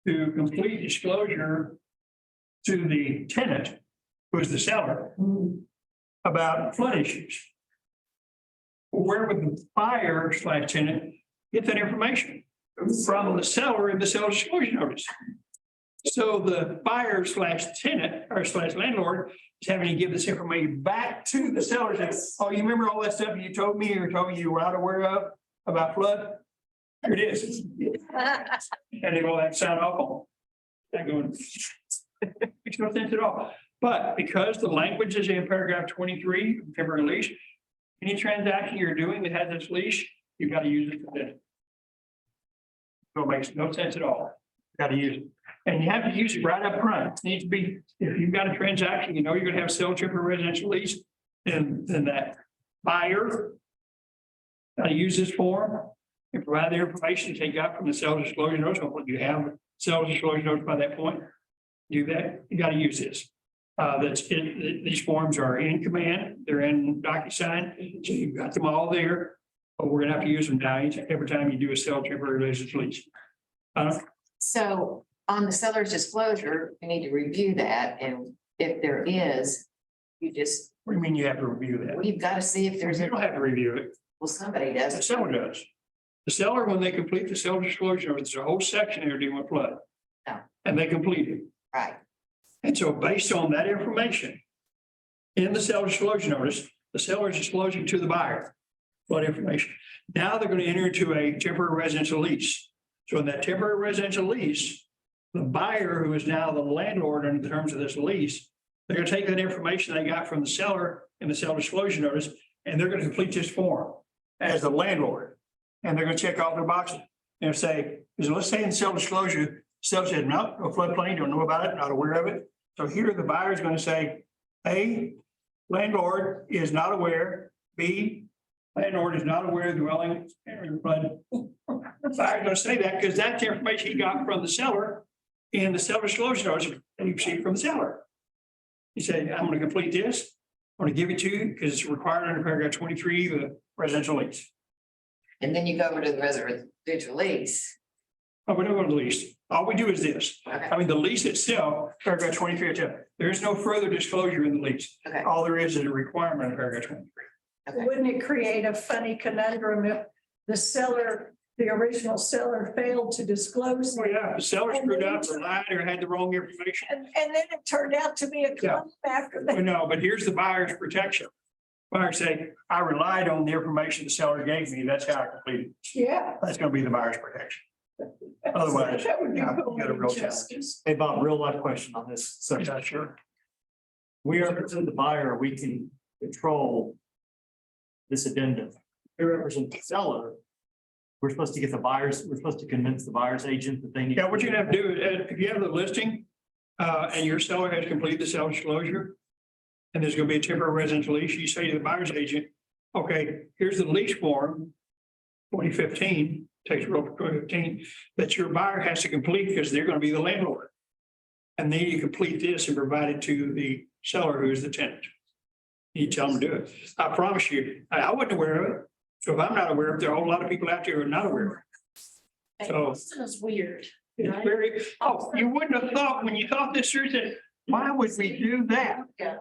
to complete disclosure to the tenant, who is the seller, about flood issues. Where would the buyer / tenant get that information? From the seller in the seller's disclosure notice. So the buyer / tenant or / landlord is having to give this information back to the seller. Oh, you remember all that stuff you told me or told me you were not aware of about flood? Here it is. And they will have to sign off on it. I'm going, makes no sense at all. But because the language is in paragraph 23, temporary lease, any transaction you're doing that has this lease, you've got to use it for this. So it makes no sense at all. Got to use it. And you have to use it right up front. It needs to be, if you've got a transaction, you know, you're going to have sell temporary residential lease, then that buyer got to use this form and provide the information they got from the seller's disclosure notice. Hopefully you have seller's disclosure notice by that point. Do that. You got to use this. These forms are in command. They're in DocuSign. So you've got them all there. But we're going to have to use them now every time you do a sell temporary residential lease. So on the seller's disclosure, you need to review that, and if there is, you just, What do you mean you have to review that? well, you've got to see if there's, You don't have to review it. well, somebody The does. seller does. The seller, when they complete the seller disclosure, there's a whole section there dealing with flood. Yeah. And they complete it. Right. And so based on that information in the seller disclosure notice, the seller is disclosing to the buyer flood information. Now they're going to enter into a temporary residential lease. So in that temporary residential lease, the buyer, who is now the landlord under the terms of this lease, they're going to take that information they got from the seller in the seller disclosure notice, and they're going to complete this form as the landlord. And they're going to check all their boxes. and say, because let's say in self-disclosure, self said, no floodplain, don't know about it, not aware of it. So here the buyer is going to say, A, landlord is not aware, B, landlord is not aware of dwelling area flood. The buyer's going to say that because that's the information he got from the seller in the self-disclosure notice that he received from the seller. He said, I'm going to complete this. I'm going to give it to you because it's required under paragraph 23 of the residential lease. And then you go over to the residential lease. Oh, we don't go to the lease. All we do is this. Okay. I mean, the lease itself, paragraph 23, there is no further disclosure in the lease. Okay. All there is a requirement in paragraph 23. Okay. Wouldn't it create a funny conundrum if the seller, the original seller failed to disclose? Oh, yeah, the seller screwed up or lied or had the wrong information. And then it turned out to be a claim after that. Well, no, but here's the buyer's protection. Buyer say, I relied on the information the seller gave me. That's how I completed. Yeah. That's going to be the buyer's protection. Otherwise, That would be yeah, cool. you got a real challenge. Justice. Hey, Bob, real life question on this. So Yeah, sure. we represent the buyer, we can control this addendum. We represent the seller. We're supposed to get the buyers, we're supposed to convince the buyer's agent that they need. Yeah, what you're gonna have to do, if you have the listing, and your seller has completed the sales disclosure, and there's gonna be a temporary residential lease, you say to the buyer's agent, okay, here's the lease form, 2015, takes real 2015, that your buyer has to complete because they're gonna be the landlord. And then you complete this and provide it to the seller who is the tenant. You tell them to do it. I promise you, I wasn't aware of it. So if I'm not aware of it, there are a whole lot of people out there who are not aware of it. And So- Boston is weird. It's very, oh, you wouldn't have thought when you thought this through, that, why would we do that? Yeah.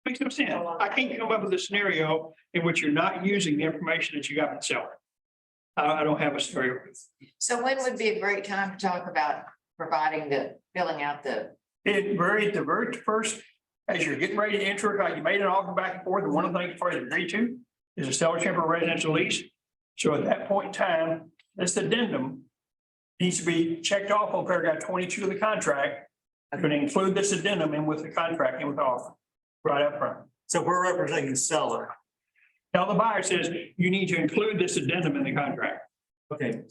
Makes no sense. I can't come up with a scenario in which you're not using the information that you got from the seller. I don't have a scenario. So when would be a great time to talk about providing filling out the, At the very first, as you're getting ready to enter, like you made an offer back and forth, and one of the things for you to agree to is a seller temporary residential lease. So at that point in time, this addendum needs to be checked off on paragraph 22 of the contract. I'm going to include this addendum in with the contract and with the offer, right up front. So we're representing the seller. Now, the buyer says you need to include this addendum in the contract. Okay,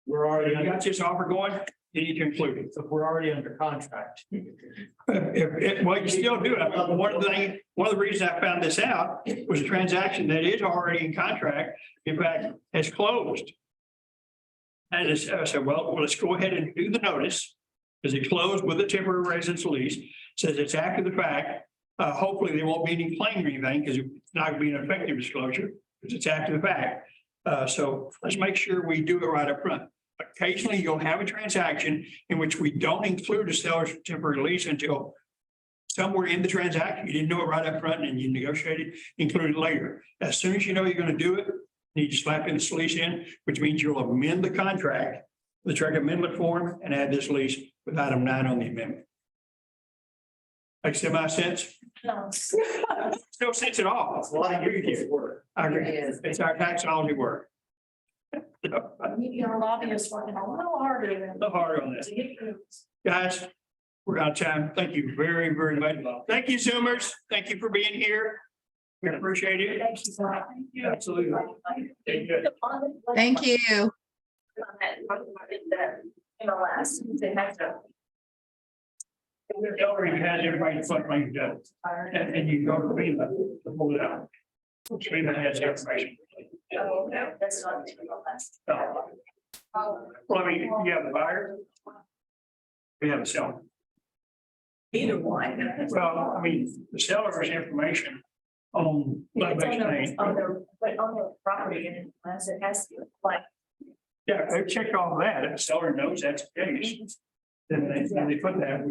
we're already, You got this offer going, you need to include it. so we're already under contract. Well, you still do it. One of the reasons I found this out was a transaction that is already in contract, in fact, has closed. And I said, well, let's go ahead and do the notice, because it closed with a temporary residential lease, says it's after the fact. Hopefully there won't be any claim or anything, because it's not going to be an effective disclosure, because it's after the fact. So let's make sure we do it right up front. Occasionally, you'll have a transaction in which we don't include a seller's temporary lease until somewhere in the transaction, you didn't know it right up front and you negotiated, include it later. As soon as you know you're going to do it, you need to slap in this lease in, which means you'll amend the contract, the track amendment form, and add this lease with item 9 on the amendment. Makes my sense? No. No sense at all. A lot of years work. I agree. It's our taxology work. Your lobbyist working a little harder than. A little harder on this. to get through this. Guys, we're out of time. Thank you very, very much. Thank you, Zoomers. Thank you for being here. We appreciate it. Thank you, Bob. Absolutely. Thank you. thank you. MLS, they have to. Already has everybody floodplain done. And you go to FEMA to pull it out. FEMA has information. Oh, no, that's not MLS. Well, I mean, you have the buyer. We have the seller. Either one. Well, I mean, the seller's information on It's floodplain on thing. on the property and unless it has to, like. Yeah, they checked all that. If the seller knows that's the case, then they put that.